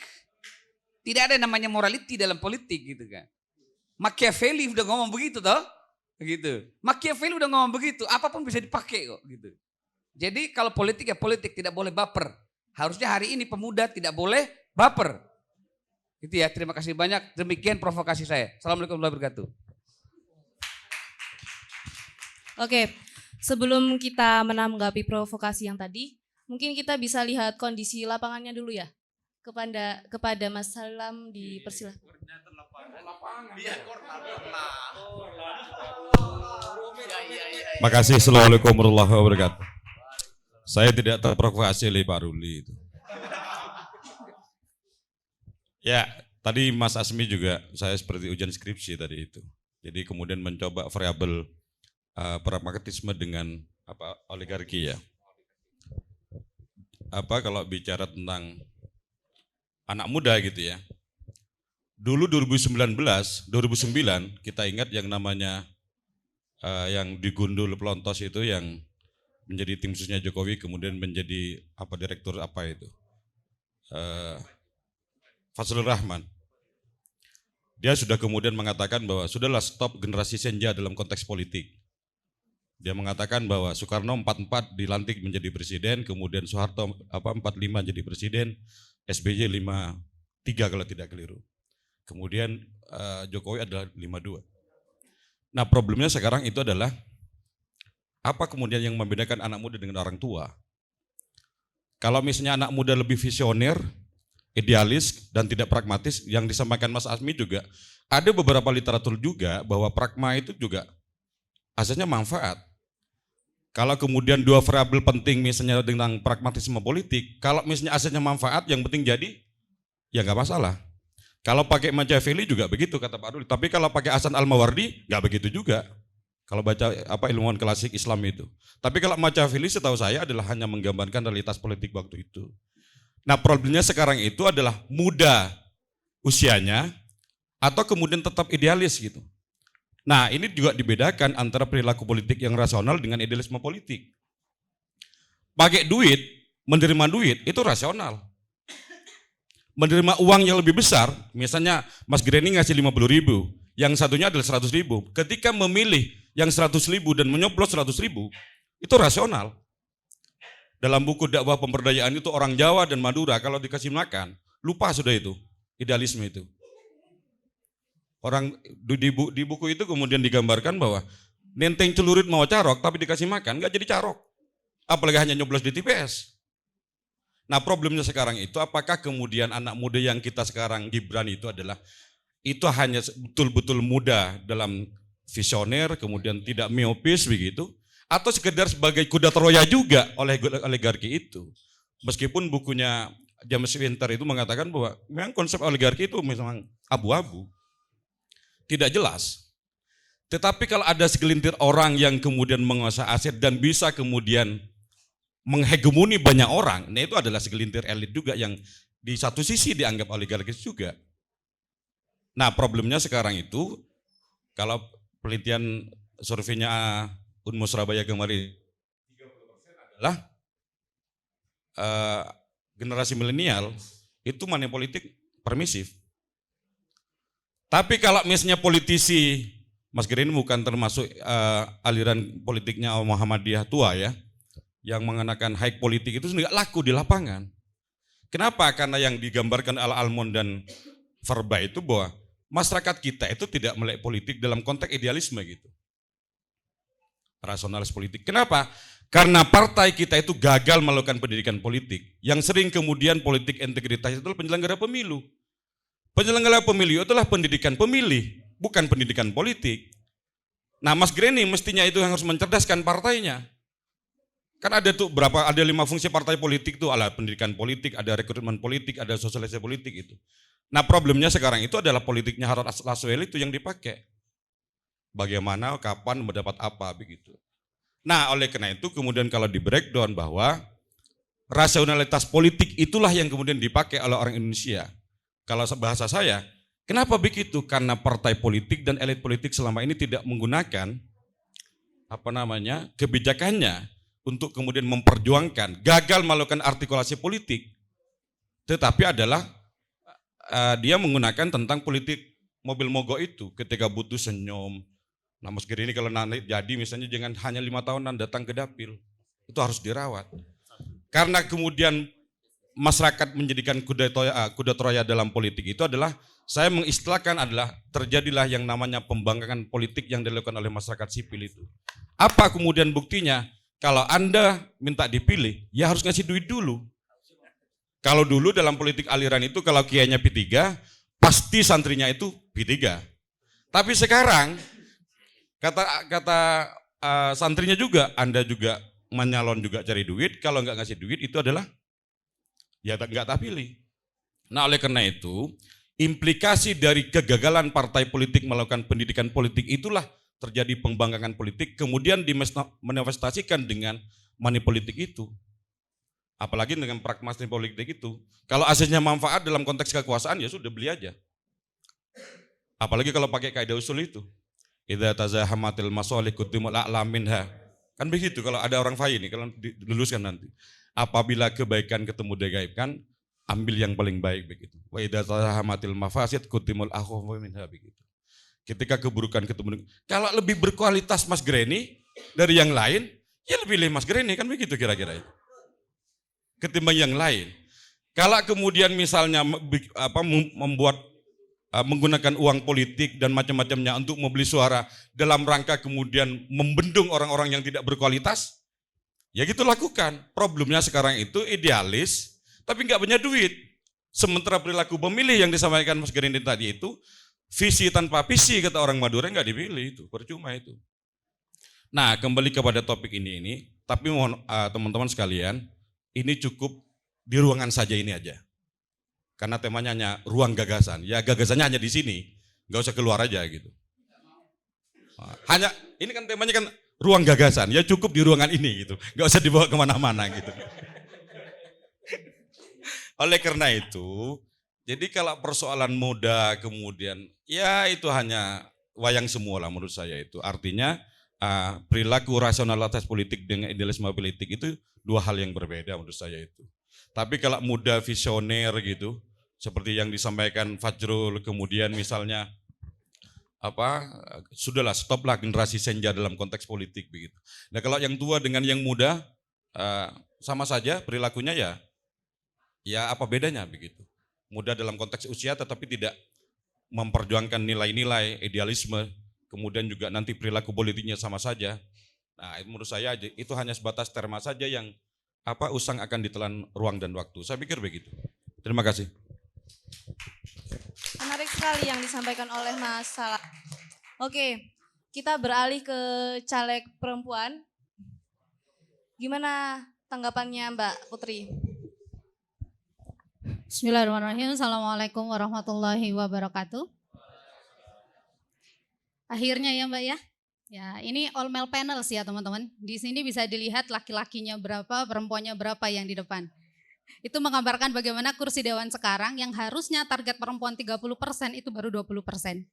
Tidak ada yang namanya morality dalam politik gitu kan. Machiavelli udah ngomong begitu toh, gitu. Machiavelli udah ngomong begitu, apapun bisa dipakai kok, gitu. Jadi kalau politik ya politik, tidak boleh baper. Harusnya hari ini pemuda tidak boleh baper. Gitu ya. Terima kasih banyak. Demikian provokasi saya. Assalamualaikum warahmatullahi wabarakatuh. Oke, sebelum kita menanggapi provokasi yang tadi, mungkin kita bisa lihat kondisi lapangannya dulu ya. Kepada Mas Salam dipersilahkan. Makasih. Assalamualaikum warahmatullahi wabarakatuh. Saya tidak terprovokasi oleh Pak Ruli itu. Ya, tadi Mas Asmi juga saya seperti ujian skripsi tadi itu. Jadi kemudian mencoba variabel pragmatisme dengan oligarki ya. Kalau bicara tentang anak muda gitu ya. Dulu 2009 kita ingat yang namanya yang digundul pelontos itu yang menjadi tim susnya Jokowi kemudian menjadi direktur itu. Fazlur Rahman. Dia sudah kemudian mengatakan bahwa sudahlah stop generasi senja dalam konteks politik. Dia mengatakan bahwa Soekarno 44 dilantik menjadi presiden, kemudian Soeharto 45 jadi presiden, SBY 53 kalau tidak keliru. Kemudian Jokowi adalah 52. Nah problemnya sekarang itu adalah apa kemudian yang membedakan anak muda dengan orang tua? Kalau misalnya anak muda lebih visioner, idealis dan tidak pragmatis, yang disampaikan Mas Asmi juga, ada beberapa literatur juga bahwa pragma itu juga asasnya manfaat. Kalau kemudian dua variabel penting misalnya tentang pragmatisme politik, kalau misalnya asasnya manfaat yang penting jadi, ya nggak masalah. Kalau pakai Machiavelli juga begitu kata Pak Ruli, tapi kalau pakai Hasan Al-Mawardi nggak begitu juga. Kalau baca ilmuwan klasik Islam itu. Tapi kalau Machiavelli setahu saya adalah hanya menggambarkan realitas politik waktu itu. Nah problemnya sekarang itu adalah muda usianya atau kemudian tetap idealis gitu. Nah ini juga dibedakan antara perilaku politik yang rasional dengan idealisme politik. Pakai duit, menerima duit itu rasional. Menerima uang yang lebih besar, misalnya Mas Greni ngasih 50.000, yang satunya adalah 100.000. Ketika memilih yang 100.000 dan menyoblos 100.000, itu rasional. Dalam buku dakwah pemberdayaan itu orang Jawa dan Madura kalau dikasih makan, lupa sudah itu, idealisme itu. Orang di buku itu kemudian digambarkan bahwa nenteng celurit mau carok tapi dikasih makan nggak jadi carok. Apalagi hanya nyoblos di TPS. Nah problemnya sekarang itu apakah kemudian anak muda yang kita sekarang Gibran itu adalah itu hanya betul-betul muda dalam visioner kemudian tidak miopis begitu atau sekedar sebagai kuda Troya juga oleh oligarki itu. Meskipun bukunya James Winter itu mengatakan bahwa memang konsep oligarki itu memang abu-abu, tidak jelas. Tetapi kalau ada segelintir orang yang kemudian menguasai aset dan bisa kemudian menghegemoni banyak orang, nah itu adalah segelintir elit juga yang di satu sisi dianggap oligarkis juga. Nah problemnya sekarang itu, kalau penelitian surveinya Unmus Surabaya kemarin, 30% adalah generasi milenial itu money politik permisif. Tapi kalau misalnya politisi, Mas Giri ini bukan termasuk aliran politiknya Muhammadiyah tua ya, yang mengenakan high politik itu nggak laku di lapangan. Kenapa? Karena yang digambarkan Al-Almond dan Verba itu bahwa masyarakat kita itu tidak melihat politik dalam konteks idealisme gitu. Rasionalis politik. Kenapa? Karena partai kita itu gagal melakukan pendidikan politik. Yang sering kemudian politik integritas itu adalah penyelenggara pemilu. Penyelenggara pemilu itulah pendidikan pemilih, bukan pendidikan politik. Nah Mas Greni mestinya itu yang harus mencerdaskan partainya. Kan ada tuh ada 5 fungsi partai politik tuh, ada pendidikan politik, ada rekrutmen politik, ada sosialisasi politik itu. Nah problemnya sekarang itu adalah politiknya Harold Laswell itu yang dipakai. Bagaimana, kapan, mendapat apa begitu. Nah oleh karena itu kemudian kalau di breakdown bahwa rasionalitas politik itulah yang kemudian dipakai oleh orang Indonesia. Kalau bahasa saya, kenapa begitu? Karena partai politik dan elit politik selama ini tidak menggunakan kebijakannya untuk kemudian memperjuangkan, gagal melakukan artikulasi politik, tetapi adalah dia menggunakan tentang politik mobil mogok itu, ketika butuh senyum. Nah Mas Giri ini kalau nanti jadi misalnya jangan hanya 5 tahunan datang ke dapil, itu harus dirawat. Karena kemudian masyarakat menjadikan kuda troya dalam politik itu adalah, saya mengistilahkan adalah terjadilah yang namanya pembangkangan politik yang dilakukan oleh masyarakat sipil itu. Apa kemudian buktinya? Kalau Anda minta dipilih, ya harus ngasih duit dulu. Kalau dulu dalam politik aliran itu kalau kiainya P3, pasti santrinya itu P3. Tapi sekarang, kata santrinya juga, Anda juga menyalon juga cari duit, kalau nggak ngasih duit itu adalah, ya nggak tak pilih. Nah oleh karena itu, implikasi dari kegagalan partai politik melakukan pendidikan politik itulah terjadi pembangkangan politik, kemudian dimanifestasikan dengan money politik itu. Apalagi dengan pragmatisme politik itu. Kalau asasnya manfaat dalam konteks kekuasaan, ya sudah beli aja. Apalagi kalau pakai kaidah usul itu. Idza tazahamatil masalih qudimul a'la minha. Kan begitu kalau ada orang fai ini, kalau diluluskan nanti. Apabila kebaikan ketemu digaibkan, ambil yang paling baik begitu. Wa idza tazahamatil mafasid qudimul akhwafu minha begitu. Ketika keburukan ketemu, kalau lebih berkualitas Mas Greni dari yang lain, ya lebih pilih Mas Greni, kan begitu kira-kira itu. Ketimbang yang lain. Kalau kemudian misalnya menggunakan uang politik dan macam-macamnya untuk membeli suara dalam rangka kemudian membendung orang-orang yang tidak berkualitas, ya gitu lakukan. Problemnya sekarang itu idealis, tapi nggak punya duit. Sementara perilaku pemilih yang disampaikan Mas Greni tadi itu, visi tanpa visi kata orang Madura nggak dipilih, itu percuma itu. Nah kembali kepada topik ini, tapi mohon teman-teman sekalian, ini cukup di ruangan saja ini aja. Karena temanya hanya ruang gagasan, ya gagasannya hanya di sini, nggak usah keluar aja gitu. Hanya ini kan temanya kan ruang gagasan, ya cukup di ruangan ini gitu, nggak usah dibawa kemana-mana gitu. Oleh karena itu, jadi kalau persoalan moda kemudian, ya itu hanya wayang semua lah menurut saya itu. Artinya perilaku rasionalitas politik dengan idealisme politik itu dua hal yang berbeda menurut saya itu. Tapi kalau muda visioner gitu, seperti yang disampaikan Fajrul, kemudian misalnya sudahlah stoplah generasi senja dalam konteks politik begitu. Nah kalau yang tua dengan yang muda sama saja perilakunya ya apa bedanya begitu. Muda dalam konteks usia tetapi tidak memperjuangkan nilai-nilai idealisme, kemudian juga nanti perilaku politiknya sama saja. Nah menurut saya itu hanya sebatas terma saja yang usang akan ditelan ruang dan waktu. Saya pikir begitu. Terima kasih. Menarik sekali yang disampaikan oleh Mas Salah. Oke, kita beralih ke caleg perempuan. Gimana tanggapannya Mbak Putri? Bismillahirrahmanirrahim. Assalamualaikum warahmatullahi wabarakatuh. Akhirnya ya Mbak ya. Ya, ini all male panels ya teman-teman. Di sini bisa dilihat laki-lakinya berapa, perempuannya berapa yang di depan. Itu menggambarkan bagaimana kursi dewan sekarang yang harusnya target perempuan 30% itu baru 20%.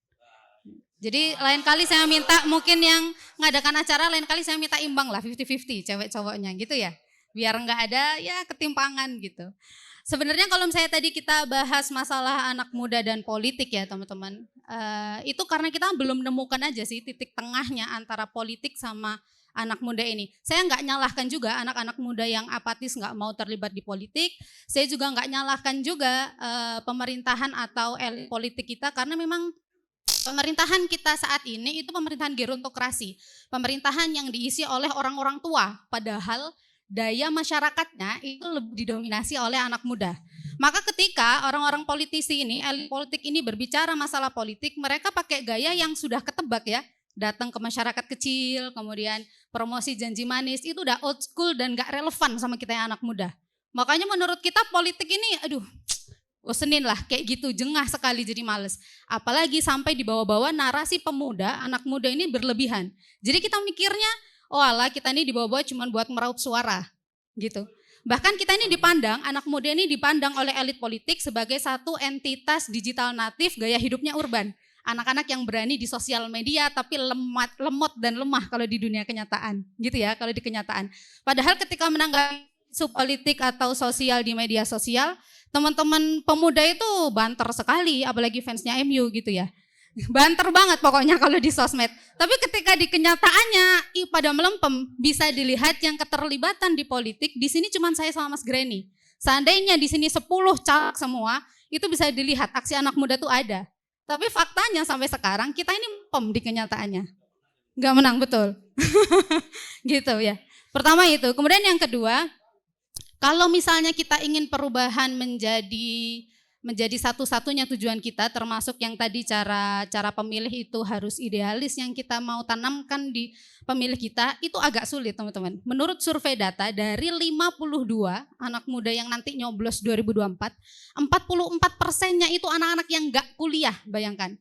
Jadi lain kali saya minta, mungkin yang ngadakan acara lain kali saya minta imbang lah 50-50 cewek cowoknya gitu ya. Biar enggak ada ya ketimpangan gitu. Sebenarnya kalau misalnya tadi kita bahas masalah anak muda dan politik ya teman-teman, itu karena kita belum menemukan aja sih titik tengahnya antara politik sama anak muda ini. Saya nggak nyalahkan juga anak-anak muda yang apatis nggak mau terlibat di politik. Saya juga nggak nyalahkan juga pemerintahan atau elit politik kita karena memang pemerintahan kita saat ini itu pemerintahan gerontokrasi. Pemerintahan yang diisi oleh orang-orang tua, padahal daya masyarakatnya itu lebih didominasi oleh anak muda. Maka ketika orang-orang politisi ini, elit politik ini berbicara masalah politik, mereka pakai gaya yang sudah ketebak ya. Datang ke masyarakat kecil, kemudian promosi janji manis, itu udah old school dan gak relevan sama kita yang anak muda. Makanya menurut kita politik ini, bosenin lah, kayak gitu, jengah sekali jadi males. Apalagi sampai dibawa-bawa narasi pemuda, anak muda ini berlebihan. Jadi kita mikirnya, oh alah kita ini dibawa-bawa cuma buat meraup suara gitu. Bahkan kita ini dipandang, anak muda ini dipandang oleh elit politik sebagai satu entitas digital natif gaya hidupnya urban. Anak-anak yang berani di sosial media tapi lemot dan lemah kalau di dunia kenyataan gitu ya, kalau di kenyataan. Padahal ketika menanggapi isu politik atau sosial di media sosial, teman-teman pemuda itu banter sekali, apalagi fansnya MU gitu ya. Banter banget pokoknya kalau di sosmed. Tapi ketika di kenyataannya pada melempem, bisa dilihat yang keterlibatan di politik di sini cuma saya sama Mas Greni. Seandainya di sini 10 caleg semua, itu bisa dilihat aksi anak muda tuh ada. Tapi faktanya sampai sekarang kita ini melempem di kenyataannya. Nggak menang betul. Gitu ya. Pertama itu. Kemudian yang kedua, kalau misalnya kita ingin perubahan menjadi satu-satunya tujuan kita, termasuk yang tadi cara pemilih itu harus idealis yang kita mau tanamkan di pemilih kita, itu agak sulit teman-teman. Menurut survei data dari 52 anak muda yang nanti nyoblos 2024, 44%-nya itu anak-anak yang gak kuliah, bayangkan.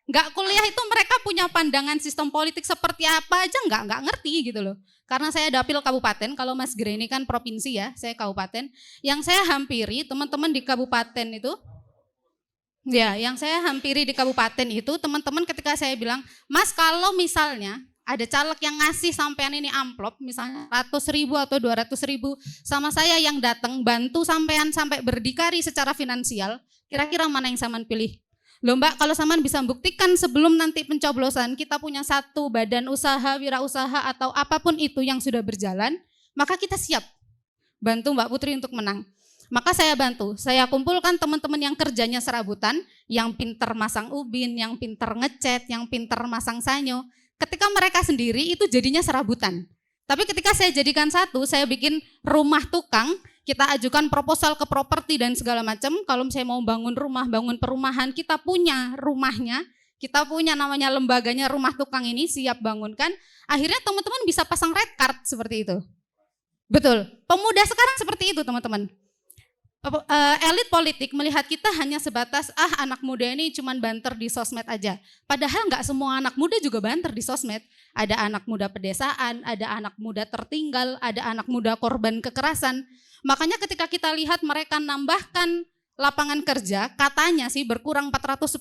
Gak kuliah itu mereka punya pandangan sistem politik seperti apa aja nggak ngerti gitu loh. Karena saya dapil kabupaten, kalau Mas Gre ini kan provinsi ya, saya kabupaten. Yang saya hampiri teman-teman di kabupaten itu, ya yang saya hampiri di kabupaten itu teman-teman ketika saya bilang, Mas kalau misalnya ada caleg yang ngasih sampean ini amplop, misalnya 100.000 atau 200.000 sama saya yang datang bantu sampean sampai berdikari secara finansial, kira-kira mana yang sampean pilih? Loh Mbak, kalau Saman bisa buktikan sebelum nanti pencoblosan kita punya satu badan usaha, wirausaha atau apapun itu yang sudah berjalan, maka kita siap bantu Mbak Putri untuk menang. Maka saya bantu, saya kumpulkan teman-teman yang kerjanya serabutan, yang pinter masang ubin, yang pinter ngecat, yang pinter masang sanyo. Ketika mereka sendiri itu jadinya serabutan. Tapi ketika saya jadikan satu, saya bikin rumah tukang, kita ajukan proposal ke properti dan segala macam. Kalau misalnya mau bangun rumah, bangun perumahan, kita punya rumahnya, kita punya namanya lembaganya rumah tukang ini siap bangunkan. Akhirnya teman-teman bisa pasang red card seperti itu. Betul, pemuda sekarang seperti itu teman-teman. Elit politik melihat kita hanya sebatas anak muda ini cuman banter di sosmed aja. Padahal nggak semua anak muda juga banter di sosmed. Ada anak muda pedesaan, ada anak muda tertinggal, ada anak muda korban kekerasan. Makanya ketika kita lihat mereka nambahkan lapangan kerja, katanya sih berkurang 410.000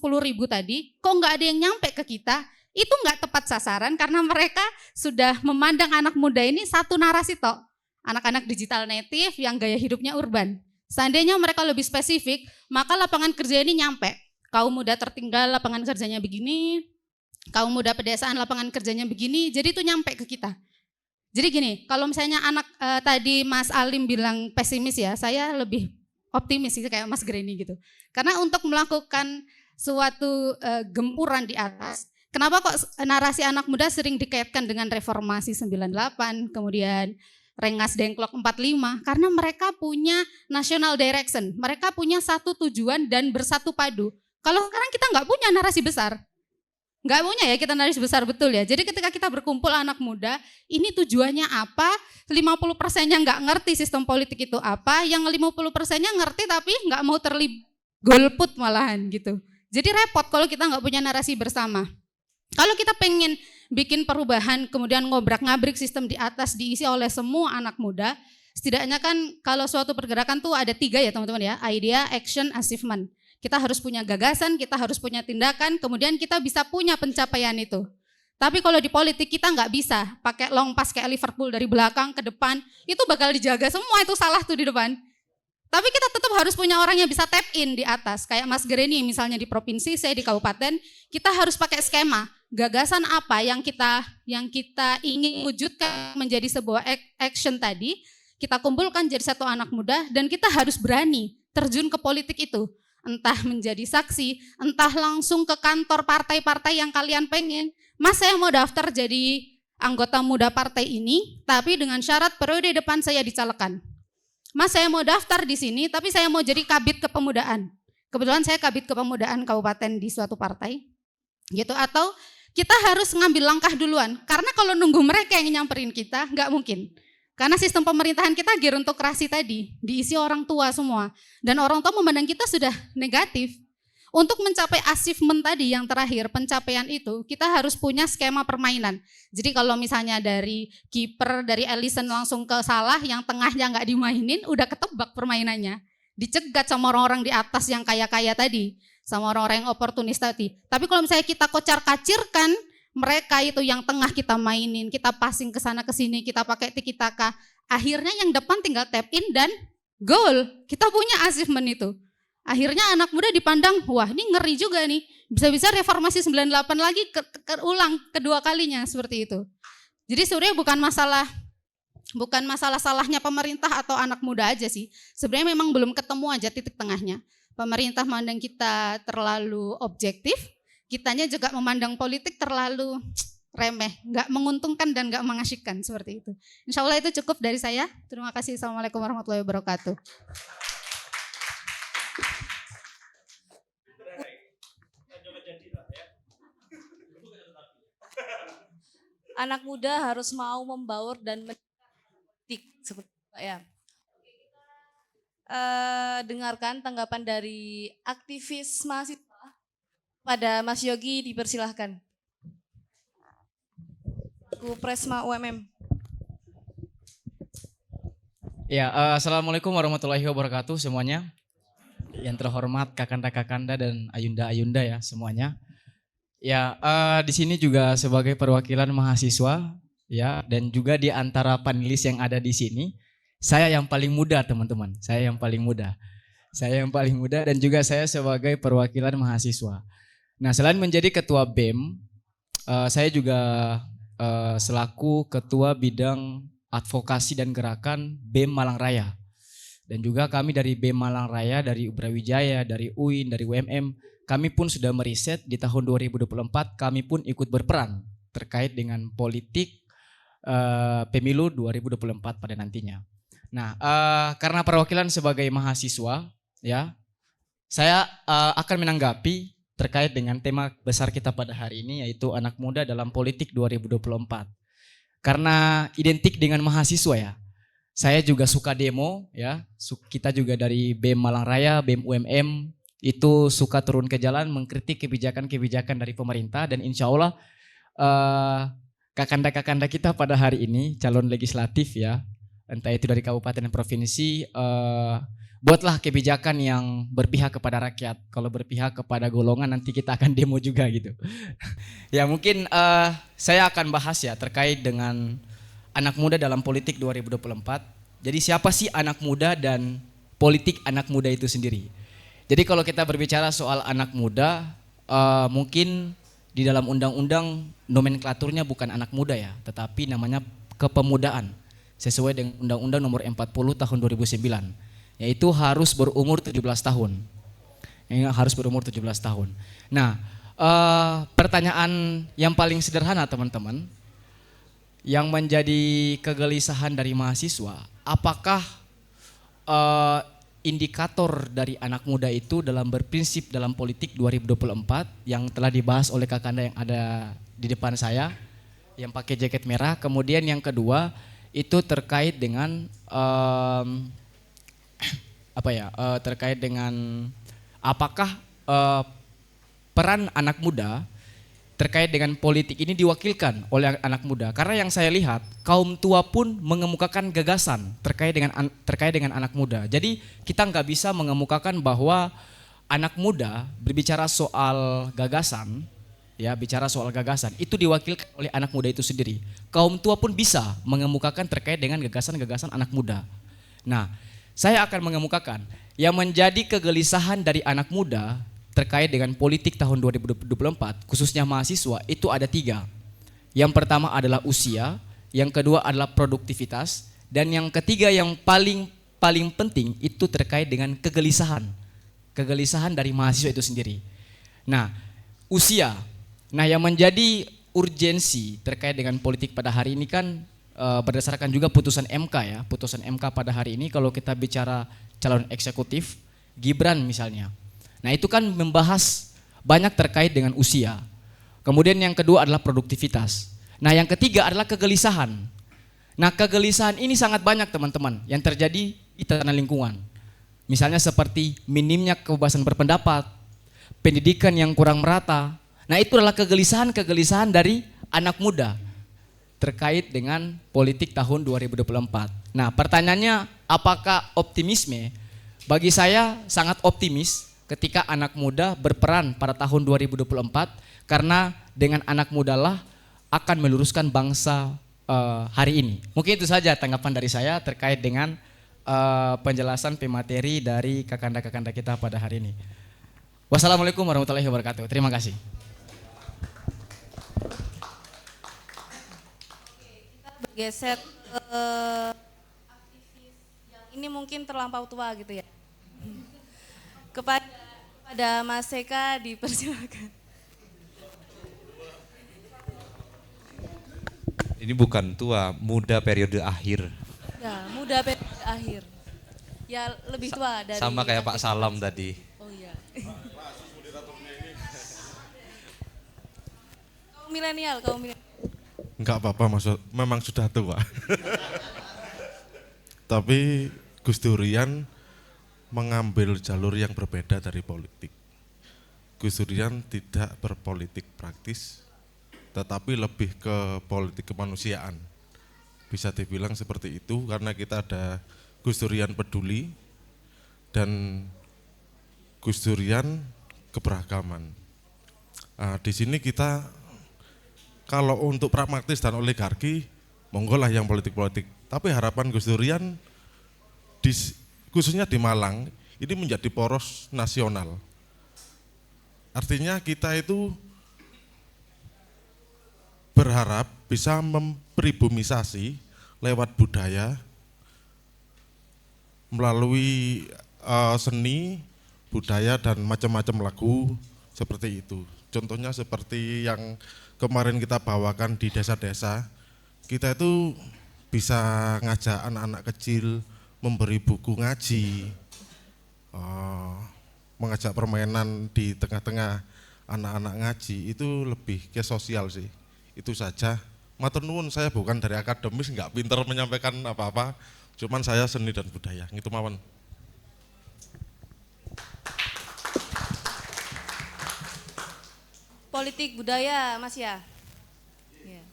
tadi, kok nggak ada yang nyampe ke kita, itu nggak tepat sasaran karena mereka sudah memandang anak muda ini satu narasi tok. Anak-anak digital native yang gaya hidupnya urban. Seandainya mereka lebih spesifik, maka lapangan kerja ini nyampe. Kaum muda tertinggal lapangan kerjanya begini, kaum muda pedesaan lapangan kerjanya begini, jadi itu nyampe ke kita. Jadi gini, kalau misalnya anak tadi Mas Alim bilang pesimis ya, saya lebih optimis sih kayak Mas Greni gitu. Karena untuk melakukan suatu gempuran di atas, kenapa kok narasi anak muda sering dikaitkan dengan reformasi 98, kemudian Rengas Dengklok 45, karena mereka punya national direction, mereka punya satu tujuan dan bersatu padu. Kalau sekarang kita nggak punya narasi besar, Nggak punya ya kita naris besar betul ya. Jadi ketika kita berkumpul anak muda, ini tujuannya apa? 50%-nya nggak ngerti sistem politik itu apa, yang 50%-nya ngerti tapi nggak mau terlibat golput malahan gitu. Jadi repot kalau kita nggak punya narasi bersama. Kalau kita pengen bikin perubahan, kemudian ngobrak-ngabrik sistem di atas diisi oleh semua anak muda, setidaknya kan kalau suatu pergerakan tuh ada 3 ya teman-teman ya, idea, action, achievement. Kita harus punya gagasan, kita harus punya tindakan, kemudian kita bisa punya pencapaian itu. Tapi kalau di politik kita nggak bisa pakai long pass kayak Liverpool dari belakang ke depan, itu bakal dijaga semua, itu salah tuh di depan. Tapi kita tetap harus punya orang yang bisa tap in di atas. Kayak Mas Greni misalnya di provinsi, saya di kabupaten, kita harus pakai skema. Gagasan apa yang kita ingin wujudkan menjadi sebuah action tadi, kita kumpulkan jadi satu anak muda dan kita harus berani terjun ke politik itu. Entah menjadi saksi, entah langsung ke kantor partai-partai yang kalian pengen. Mas, saya mau daftar jadi anggota muda partai ini, tapi dengan syarat periode depan saya dicalekan. Mas, saya mau daftar di sini, tapi saya mau jadi kabid kepemudaan. Kebetulan saya kabid kepemudaan kabupaten di suatu partai, gitu. Atau kita harus ngambil langkah duluan, karena kalau nunggu mereka yang nyamperin kita, nggak mungkin. Karena sistem pemerintahan kita gerontokrasi tadi, diisi orang tua semua. Dan orang tua memandang kita sudah negatif. Untuk mencapai achievement tadi yang terakhir, pencapaian itu, kita harus punya skema permainan. Jadi kalau misalnya dari kiper, dari Ellison langsung ke Salah, yang tengahnya nggak dimainin, udah ketebak permainannya. Dicegat sama orang-orang di atas yang kaya-kaya tadi, sama orang-orang yang oportunis tadi. Tapi kalau misalnya kita kocar-kacirkan, mereka itu yang tengah kita mainin, kita passing ke sana ke sini, kita pakai tiki-taka, akhirnya yang depan tinggal tap in dan gol. Kita punya achievement itu. Akhirnya anak muda dipandang, wah ini ngeri juga nih, bisa-bisa reformasi 98 lagi ulang kedua kalinya seperti itu. Jadi sebenarnya bukan masalah salahnya pemerintah atau anak muda aja sih. Sebenarnya memang belum ketemu aja titik tengahnya. Pemerintah memandang kita terlalu objektif, kitanya juga memandang politik terlalu remeh, nggak menguntungkan dan nggak mengasyikkan seperti itu. Insya Allah itu cukup dari saya. Terima kasih. Assalamualaikum warahmatullahi wabarakatuh. Anak muda harus mau membaur dan mendidik seperti itu ya. Dengarkan tanggapan dari aktivis mahasiswa pada Mas Yogi, dipersilahkan. Aku Presma UMM. Ya, assalamualaikum warahmatullahi wabarakatuh semuanya. Yang terhormat kakanda-kakanda dan ayunda-ayunda ya semuanya. Ya, di sini juga sebagai perwakilan mahasiswa ya, dan juga di antara panelis yang ada di sini, saya yang paling muda teman-teman. Saya yang paling muda dan juga saya sebagai perwakilan mahasiswa. Nah, selain menjadi ketua BEM, saya juga selaku ketua bidang advokasi dan gerakan BEM Malang Raya. Dan juga kami dari BEM Malang Raya, dari Brawijaya, dari UIN, dari UMM, kami pun sudah meriset di tahun 2024, kami pun ikut berperan terkait dengan politik pemilu 2024 pada nantinya. Nah, karena perwakilan sebagai mahasiswa, ya, saya akan menanggapi terkait dengan tema besar kita pada hari ini, yaitu anak muda dalam politik 2024. Karena identik dengan mahasiswa ya, saya juga suka demo ya, kita juga dari BEM Malang Raya, BEM UMM, itu suka turun ke jalan mengkritik kebijakan-kebijakan dari pemerintah, dan insya Allah kakanda-kakanda kita pada hari ini calon legislatif ya, entah itu dari kabupaten dan provinsi, buatlah kebijakan yang berpihak kepada rakyat. Kalau berpihak kepada golongan nanti kita akan demo juga gitu. Ya mungkin saya akan bahas ya terkait dengan anak muda dalam politik 2024. Jadi siapa sih anak muda dan politik anak muda itu sendiri? Jadi kalau kita berbicara soal anak muda, mungkin di dalam undang-undang nomenklaturnya bukan anak muda ya, tetapi namanya kepemudaan. Sesuai dengan Undang-Undang Nomor 40 Tahun 2009, yaitu harus berumur 17 tahun. Harus berumur 17 tahun. Nah, pertanyaan yang paling sederhana teman-teman, yang menjadi kegelisahan dari mahasiswa, apakah indikator dari anak muda itu dalam berprinsip dalam politik 2024 yang telah dibahas oleh Kakanda yang ada di depan saya, yang pakai jaket merah. Kemudian yang kedua itu terkait dengan terkait dengan apakah peran anak muda terkait dengan politik ini diwakilkan oleh anak muda. Karena yang saya lihat kaum tua pun mengemukakan gagasan terkait dengan anak muda. Jadi kita nggak bisa mengemukakan bahwa anak muda berbicara soal gagasan, ya bicara soal gagasan itu diwakilkan oleh anak muda itu sendiri. Kaum tua pun bisa mengemukakan terkait dengan gagasan-gagasan anak muda. Nah, saya akan mengemukakan yang menjadi kegelisahan dari anak muda terkait dengan politik tahun 2024, khususnya mahasiswa, itu ada 3. Yang pertama adalah usia, yang kedua adalah produktivitas, dan yang ketiga yang paling penting itu terkait dengan kegelisahan dari mahasiswa itu sendiri. Nah, usia. Nah, yang menjadi urgensi terkait dengan politik pada hari ini kan berdasarkan juga putusan MK ya, putusan MK pada hari ini kalau kita bicara calon eksekutif, Gibran misalnya. Nah itu kan membahas banyak terkait dengan usia. Kemudian yang kedua adalah produktivitas. Nah yang ketiga adalah kegelisahan. Nah kegelisahan ini sangat banyak teman-teman yang terjadi di tanah lingkungan. Misalnya seperti minimnya kebebasan berpendapat, pendidikan yang kurang merata. Nah itu adalah kegelisahan dari anak muda terkait dengan politik tahun 2024. Nah pertanyaannya apakah optimisme? Bagi saya sangat optimis ketika anak muda berperan pada tahun 2024 karena dengan anak muda lah akan meluruskan bangsa hari ini. Mungkin itu saja tanggapan dari saya terkait dengan penjelasan pemateri dari kakanda-kakanda kita pada hari ini. Wassalamualaikum warahmatullahi wabarakatuh. Terima kasih. Kita bergeser ke aktivis yang ini mungkin terlampau tua gitu ya. Kepada Mas Seka dipersilakan. Ini bukan tua, muda periode akhir. Ya, muda periode akhir. Ya lebih tua dari. Sama kayak Pak Salam tadi. Oh iya. Kaum milenial. Enggak apa-apa, memang sudah tua. Tapi Gus Durian mengambil jalur yang berbeda dari politik. Gus Durian tidak berpolitik praktis, tetapi lebih ke politik kemanusiaan. Bisa dibilang seperti itu karena kita ada Gus Durian peduli dan Gus Durian keberagaman. Nah, di sini kita kalau untuk pragmatis dan oligarki, monggo lah yang politik-politik. Tapi harapan Gus Durian khususnya di Malang ini menjadi poros nasional. Artinya kita itu berharap bisa mempribumisasi lewat budaya melalui seni, budaya dan macam-macam lagu seperti itu. Contohnya seperti yang kemarin kita bawakan di desa-desa, kita itu bisa ngajak anak-anak kecil memberi buku ngaji, mengajak permainan di tengah-tengah anak-anak ngaji, itu lebih ke sosial sih. Itu saja. Matur nuwun, saya bukan dari akademis, nggak pinter menyampaikan apa-apa, cuman saya seni dan budaya, gitu mawon. Politik budaya, Mas ya. Iya.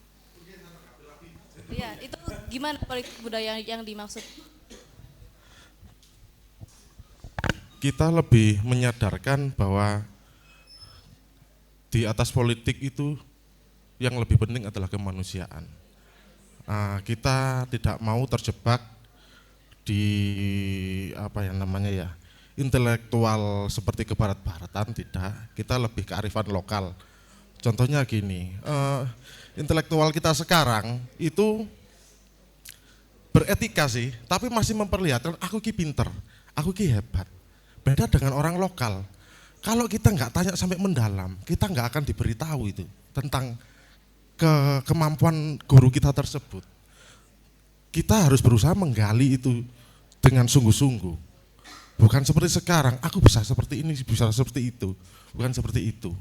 Iya, itu gimana politik budaya yang dimaksud? Kita lebih menyadarkan bahwa di atas politik itu yang lebih penting adalah kemanusiaan. Kita tidak mau terjebak di intelektual seperti kebarat-baratan, tidak. Kita lebih kearifan lokal. Contohnya gini, intelektual kita sekarang itu beretika sih, tapi masih memperlihatkan aku ki pinter, aku ki hebat. Beda dengan orang lokal. Kalau kita nggak tanya sampai mendalam, kita nggak akan diberitahu itu tentang kemampuan guru kita tersebut. Kita harus berusaha menggali itu dengan sungguh-sungguh. Bukan seperti sekarang, aku bisa seperti ini, bisa seperti itu. Bukan seperti itu.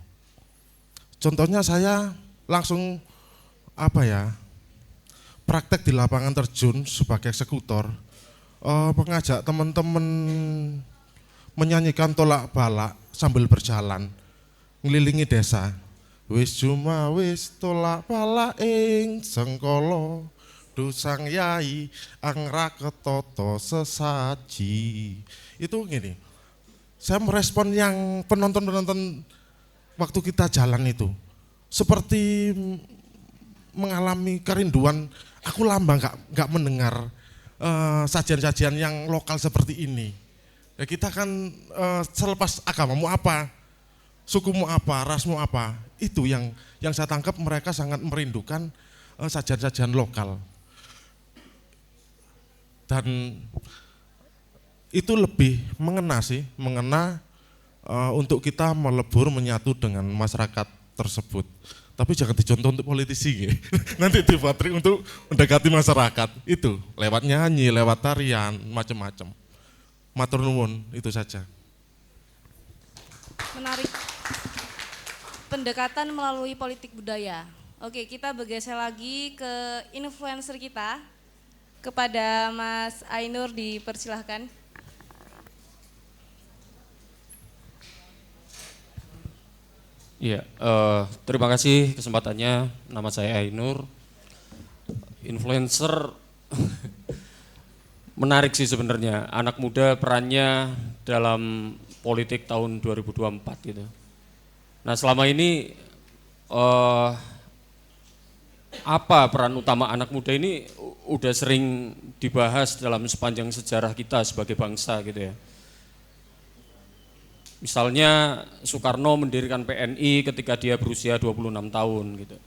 Contohnya saya langsung praktek di lapangan terjun sebagai eksekutor, mengajak teman-teman menyanyikan tolak balak sambil berjalan, ngelilingi desa. Wis cuma wis tolak balak ing sengkolo, dusang yai angra ketoto sesaji. Itu gini, saya merespon yang penonton-penonton waktu kita jalan itu, seperti mengalami kerinduan. Aku lama nggak mendengar sajian-sajian yang lokal seperti ini. Ya kita kan selepas agamamu apa, sukumu apa, rasmu apa, itu yang saya tangkap mereka sangat merindukan sajian-sajian lokal. Dan itu lebih mengena untuk kita melebur menyatu dengan masyarakat tersebut. Tapi jangan dicontoh untuk politisi, nanti dibatrik untuk mendekati masyarakat. Itu lewat nyanyi, lewat tarian, macam-macam. Matur nuwun, itu saja. Menarik. Pendekatan melalui politik budaya. Oke, kita bergeser lagi ke influencer kita. Kepada Mas Ainur dipersilahkan. Iya, terima kasih kesempatannya. Nama saya Ainur. Influencer menarik sih sebenarnya. Anak muda perannya dalam politik tahun 2024 gitu. Nah selama ini apa peran utama anak muda ini udah sering dibahas dalam sepanjang sejarah kita sebagai bangsa gitu ya. Misalnya Soekarno mendirikan PNI ketika dia berusia 26 tahun gitu.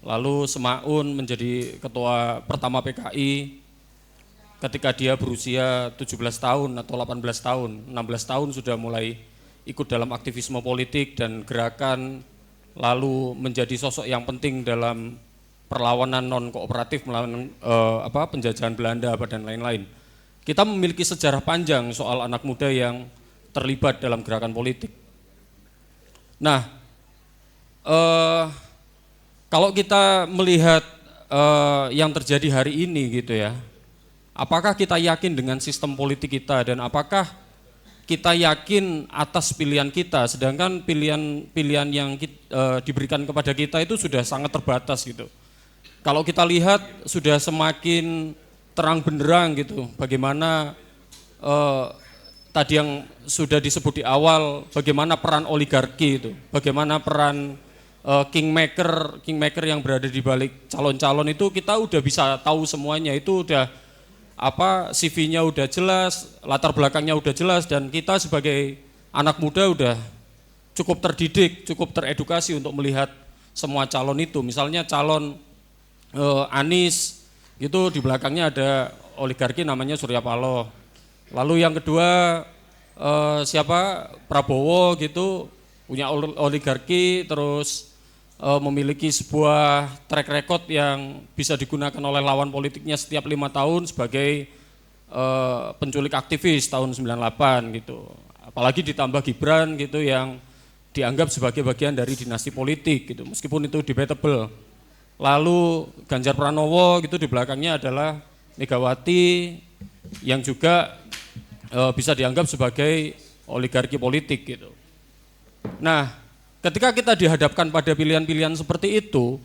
Lalu Semaun menjadi ketua pertama PKI ketika dia berusia 17 tahun atau 18 tahun. 16 tahun sudah mulai ikut dalam aktivisme politik dan gerakan, lalu menjadi sosok yang penting dalam perlawanan non kooperatif melawan penjajahan Belanda dan lain-lain. Kita memiliki sejarah panjang soal anak muda yang terlibat dalam gerakan politik. Nah, kalau kita melihat yang terjadi hari ini gitu ya, apakah kita yakin dengan sistem politik kita dan apakah kita yakin atas pilihan kita, sedangkan pilihan yang diberikan kepada kita itu sudah sangat terbatas gitu. Kalau kita lihat sudah semakin terang benderang gitu, bagaimana tadi yang sudah disebut di awal, bagaimana peran oligarki itu, bagaimana peran kingmaker yang berada di balik calon-calon itu kita udah bisa tahu semuanya, itu udah CV-nya udah jelas, latar belakangnya udah jelas, dan kita sebagai anak muda udah cukup terdidik, cukup teredukasi untuk melihat semua calon itu. Misalnya calon Anies gitu di belakangnya ada oligarki namanya Surya Paloh. Lalu yang kedua Prabowo gitu punya oligarki, terus memiliki sebuah track record yang bisa digunakan oleh lawan politiknya setiap 5 tahun sebagai penculik aktivis tahun 98 gitu. Apalagi ditambah Gibran gitu yang dianggap sebagai bagian dari dinasti politik gitu, meskipun itu debatable. Lalu Ganjar Pranowo gitu di belakangnya adalah Megawati yang juga bisa dianggap sebagai oligarki politik gitu. Nah, ketika kita dihadapkan pada pilihan-pilihan seperti itu,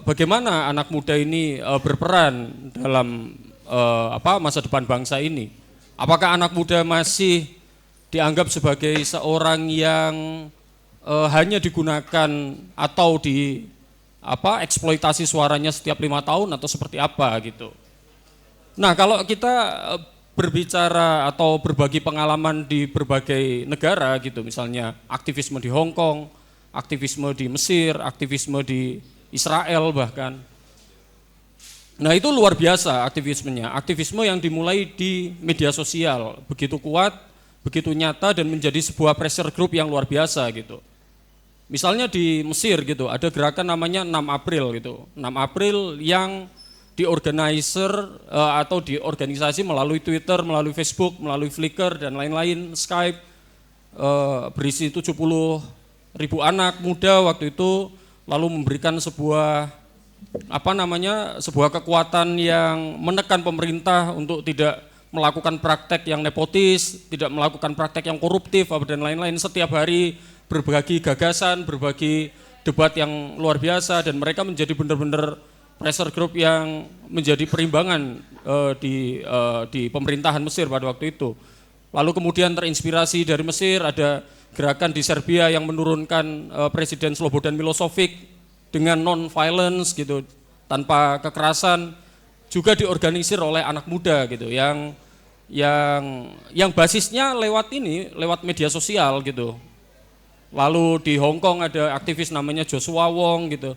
bagaimana anak muda ini berperan dalam masa depan bangsa ini? Apakah anak muda masih dianggap sebagai seorang yang hanya digunakan atau eksploitasi suaranya setiap 5 tahun atau seperti apa gitu? Nah, kalau kita berbicara atau berbagi pengalaman di berbagai negara gitu, misalnya aktivisme di Hong Kong, aktivisme di Mesir, aktivisme di Israel bahkan. Nah itu luar biasa aktivismenya, aktivisme yang dimulai di media sosial, begitu kuat, begitu nyata dan menjadi sebuah pressure group yang luar biasa gitu. Misalnya di Mesir gitu, ada gerakan namanya 6 April gitu, 6 April yang di organizer atau di organisasi melalui Twitter, melalui Facebook, melalui Flickr dan lain-lain, Skype, berisi 70.000 anak muda waktu itu, lalu memberikan sebuah sebuah kekuatan yang menekan pemerintah untuk tidak melakukan praktek yang nepotis, tidak melakukan praktek yang koruptif dan lain-lain. Setiap hari berbagi gagasan, berbagi debat yang luar biasa, dan mereka menjadi benar-benar pressure group yang menjadi perimbangan di pemerintahan Mesir pada waktu itu. Lalu kemudian terinspirasi dari Mesir, ada gerakan di Serbia yang menurunkan Presiden Slobodan Milošević dengan non-violence gitu, tanpa kekerasan, juga diorganisir oleh anak muda gitu, yang basisnya lewat media sosial gitu. Lalu di Hong Kong ada aktivis namanya Joshua Wong gitu.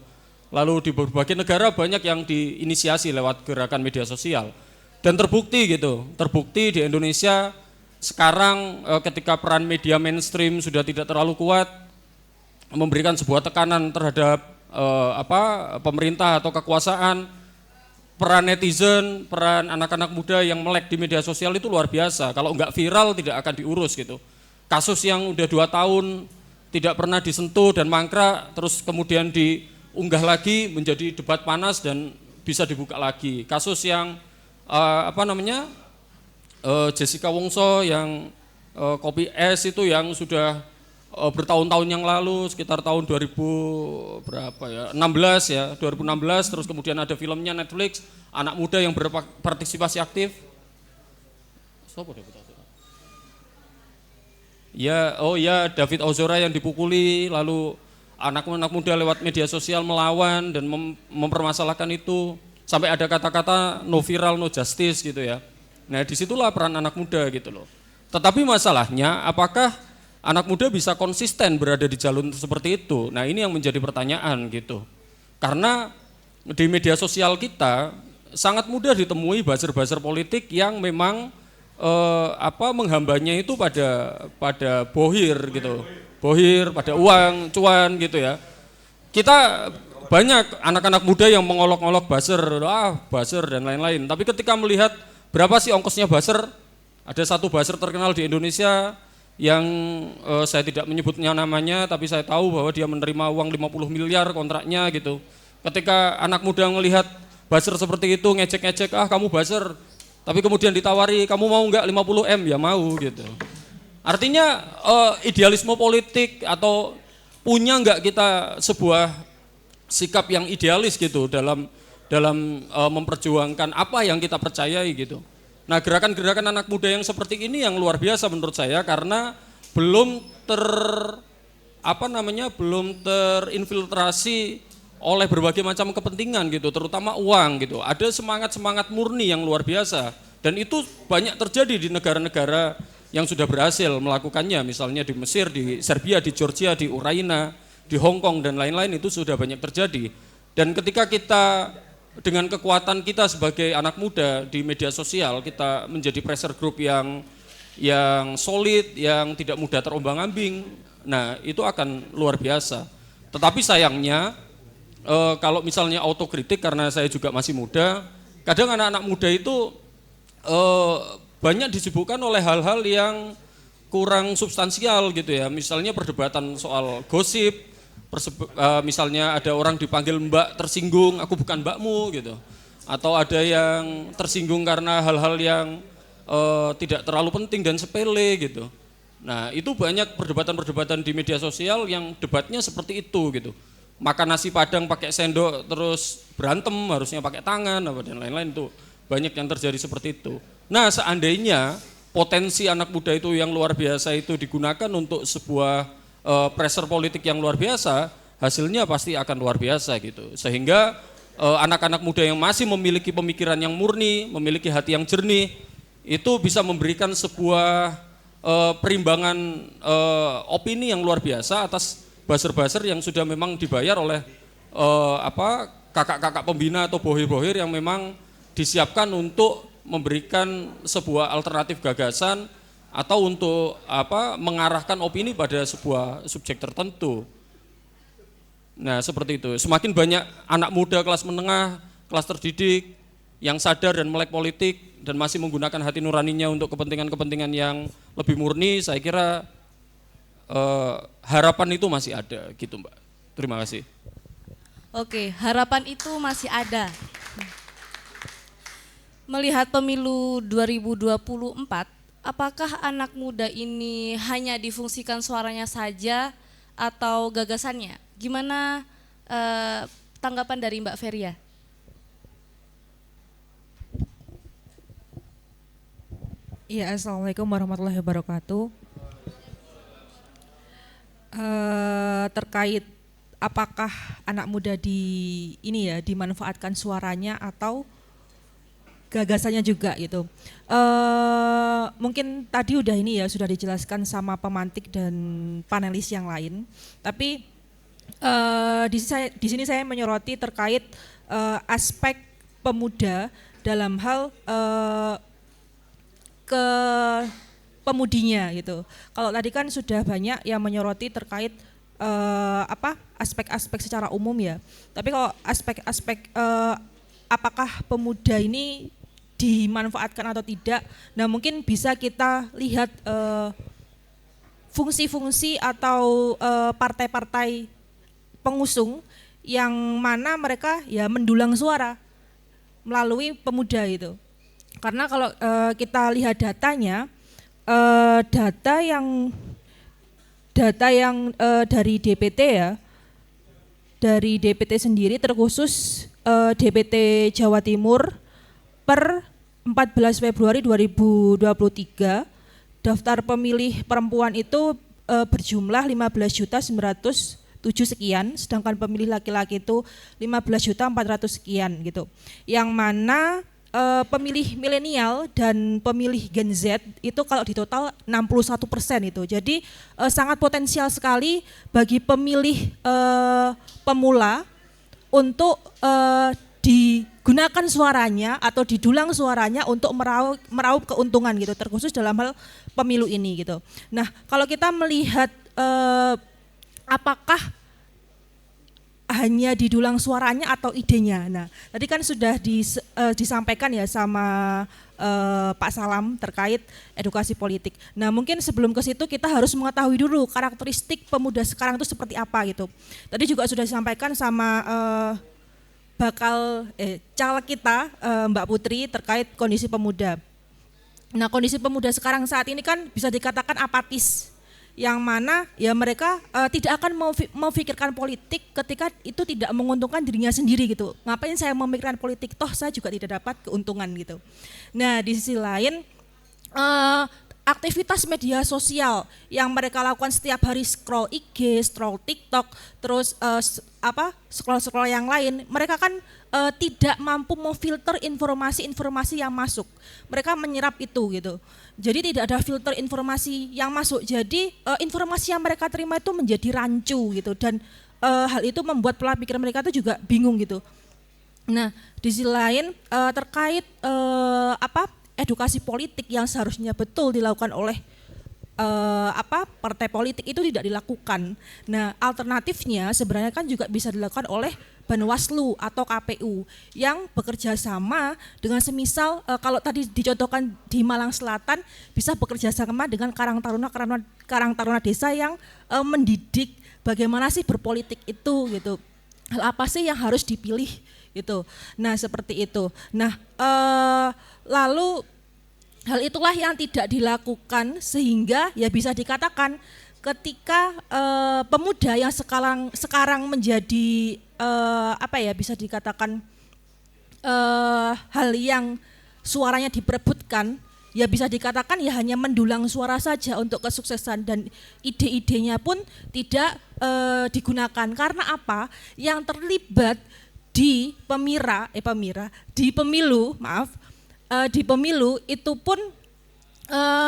Lalu di berbagai negara banyak yang diinisiasi lewat gerakan media sosial. Dan terbukti di Indonesia sekarang ketika peran media mainstream sudah tidak terlalu kuat, memberikan sebuah tekanan terhadap pemerintah atau kekuasaan, peran netizen, peran anak-anak muda yang melek di media sosial itu luar biasa. Kalau nggak viral tidak akan diurus gitu. Kasus yang udah 2 tahun tidak pernah disentuh dan mangkrak, terus kemudian diunggah lagi menjadi debat panas dan bisa dibuka lagi. Kasus yang Jessica Wongso yang Kopi Es itu yang sudah bertahun-tahun yang lalu, sekitar tahun 2016 terus kemudian ada filmnya Netflix, anak muda yang berpartisipasi aktif. David Ozora yang dipukuli, lalu anak-anak muda lewat media sosial melawan dan mempermasalahkan itu, sampai ada kata-kata no viral no justice gitu ya. Nah disitulah peran anak muda gitu loh. Tetapi masalahnya apakah anak muda bisa konsisten berada di jalur seperti itu? Nah ini yang menjadi pertanyaan gitu. Karena di media sosial kita sangat mudah ditemui buzzer-buzzer politik yang memang menghambanya itu pada bohir gitu. Bohir, pada uang, cuan gitu ya. Kita banyak anak-anak muda yang mengolok-olok buzzer dan lain-lain. Tapi ketika melihat berapa sih ongkosnya buzzer? Ada satu buzzer terkenal di Indonesia yang saya tidak menyebutnya namanya, tapi saya tahu bahwa dia menerima uang 50 miliar kontraknya gitu. Ketika anak muda melihat buzzer seperti itu, ngecek-ngecek, kamu buzzer, tapi kemudian ditawari, kamu mau nggak 50 M? Ya mau gitu. Artinya idealisme politik atau punya nggak kita sebuah sikap yang idealis gitu dalam memperjuangkan apa yang kita percayai gitu. Nah gerakan-gerakan anak muda yang seperti ini yang luar biasa menurut saya, karena belum terinfiltrasi oleh berbagai macam kepentingan gitu, terutama uang gitu. Ada semangat murni yang luar biasa, dan itu banyak terjadi di negara-negara yang sudah berhasil melakukannya, misalnya di Mesir, di Serbia, di Georgia, di Ukraina, di Hong Kong dan lain-lain, itu sudah banyak terjadi. Dan ketika kita dengan kekuatan kita sebagai anak muda di media sosial, kita menjadi pressure group yang solid, yang tidak mudah terombang-ambing. Nah, itu akan luar biasa. Tetapi sayangnya kalau misalnya autokritik, karena saya juga masih muda, kadang anak-anak muda itu banyak disibukkan oleh hal-hal yang kurang substansial gitu ya. Misalnya perdebatan soal gosip, misalnya ada orang dipanggil mbak tersinggung, aku bukan mbakmu gitu. Atau ada yang tersinggung karena hal-hal yang tidak terlalu penting dan sepele gitu. Nah itu banyak perdebatan-perdebatan di media sosial yang debatnya seperti itu gitu. Makan nasi padang pakai sendok terus berantem harusnya pakai tangan dan lain-lain, itu banyak yang terjadi seperti itu. Nah seandainya potensi anak muda itu yang luar biasa itu digunakan untuk sebuah pressure politik yang luar biasa, hasilnya pasti akan luar biasa gitu. Sehingga anak-anak muda yang masih memiliki pemikiran yang murni, memiliki hati yang jernih, itu bisa memberikan sebuah perimbangan opini yang luar biasa atas buzzer-buzzer yang sudah memang dibayar oleh kakak-kakak pembina atau bohir-bohir yang memang disiapkan untuk memberikan sebuah alternatif gagasan atau untuk mengarahkan opini pada sebuah subjek tertentu. Nah seperti itu, semakin banyak anak muda kelas menengah, kelas terdidik yang sadar dan melek politik dan masih menggunakan hati nuraninya untuk kepentingan-kepentingan yang lebih murni, saya kira harapan itu masih ada gitu Mbak. Terima kasih. Oke, harapan itu masih ada. Melihat pemilu 2024, apakah anak muda ini hanya difungsikan suaranya saja atau gagasannya? Gimana tanggapan dari Mbak Feria? Iya, Assalamualaikum warahmatullahi wabarakatuh. Terkait apakah anak muda dimanfaatkan suaranya atau gagasannya juga gitu. Mungkin tadi sudah dijelaskan sama pemantik dan panelis yang lain. Tapi di sini saya menyoroti terkait aspek pemuda dalam hal ke pemudinya gitu. Kalau tadi kan sudah banyak yang menyoroti terkait aspek-aspek secara umum ya. Tapi kalau aspek-aspek apakah pemuda ini dimanfaatkan atau tidak, nah mungkin bisa kita lihat fungsi-fungsi atau partai-partai pengusung yang mana mereka ya mendulang suara melalui pemuda itu. Karena kalau kita lihat datanya, data yang dari DPT ya, dari DPT sendiri terkhusus DPT Jawa Timur per 14 Februari 2023, daftar pemilih perempuan itu berjumlah 15.907 sekian, sedangkan pemilih laki-laki itu 15.400 sekian gitu. Yang mana pemilih milenial dan pemilih Gen Z itu kalau di total 61% itu. Jadi sangat potensial sekali bagi pemilih pemula untuk digunakan suaranya atau didulang suaranya untuk meraup keuntungan gitu, terkhusus dalam hal pemilu ini gitu. Nah, kalau kita melihat apakah hanya didulang suaranya atau idenya. Nah, tadi kan sudah disampaikan ya sama Pak Salam terkait edukasi politik. Nah, mungkin sebelum ke situ kita harus mengetahui dulu karakteristik pemuda sekarang itu seperti apa gitu. Tadi juga sudah disampaikan sama caleg kita Mbak Putri terkait kondisi pemuda. Nah, kondisi pemuda sekarang saat ini kan bisa dikatakan apatis, yang mana ya mereka tidak akan memikirkan politik ketika itu tidak menguntungkan dirinya sendiri gitu. Ngapain saya memikirkan politik, toh saya juga tidak dapat keuntungan gitu. Nah, di sisi lain aktivitas media sosial yang mereka lakukan setiap hari, scroll IG, scroll TikTok, terus scroll yang lain, mereka kan tidak mampu memfilter informasi-informasi yang masuk. Mereka menyerap itu gitu. Jadi tidak ada filter informasi yang masuk. Jadi informasi yang mereka terima itu menjadi rancu gitu, dan hal itu membuat pola pikir mereka itu juga bingung gitu. Nah, di sisi lain terkait edukasi politik yang seharusnya betul dilakukan oleh partai politik itu tidak dilakukan. Nah, alternatifnya sebenarnya kan juga bisa dilakukan oleh Bawaslu atau KPU yang bekerja sama dengan semisal kalau tadi dicontohkan di Malang Selatan bisa bekerja sama dengan Karang Taruna Desa yang mendidik bagaimana sih berpolitik itu gitu. Hal apa sih yang harus dipilih gitu. Nah, seperti itu. Nah, lalu hal itulah yang tidak dilakukan sehingga ya bisa dikatakan ketika pemuda yang sekarang menjadi bisa dikatakan hal yang suaranya diperebutkan, ya bisa dikatakan ya hanya mendulang suara saja untuk kesuksesan, dan ide-idenya pun tidak digunakan. Karena apa? Yang terlibat di pemilu itu pun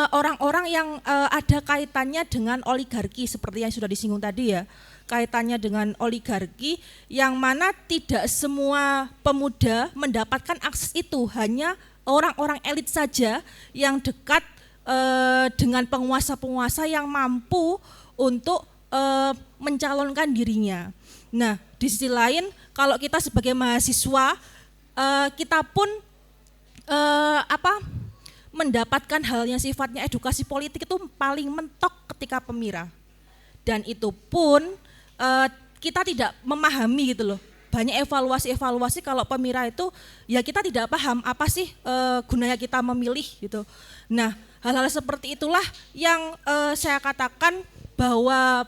orang-orang yang ada kaitannya dengan oligarki seperti yang sudah disinggung tadi ya, kaitannya dengan oligarki, yang mana tidak semua pemuda mendapatkan akses itu, hanya orang-orang elit saja yang dekat dengan penguasa-penguasa yang mampu untuk mencalonkan dirinya. Nah, di sisi lain kalau kita sebagai mahasiswa kita pun mendapatkan hal yang sifatnya edukasi politik itu paling mentok ketika pemira. Dan itu pun kita tidak memahami gitu loh. Banyak evaluasi kalau pemira itu ya kita tidak paham apa sih gunanya kita memilih gitu. Nah, hal-hal seperti itulah yang saya katakan bahwa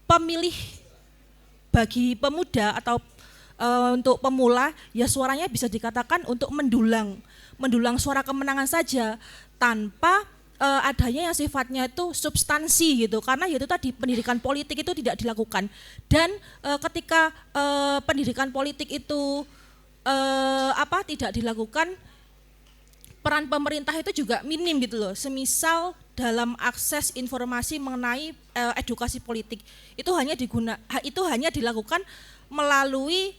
pemilih bagi pemuda atau untuk pemula ya suaranya bisa dikatakan untuk mendulang suara kemenangan saja tanpa adanya yang sifatnya itu substansi gitu, karena yaitu tadi pendidikan politik itu tidak dilakukan. Dan ketika pendidikan politik itu tidak dilakukan, peran pemerintah itu juga minim gitu loh. Semisal dalam akses informasi mengenai edukasi politik itu hanya dilakukan melalui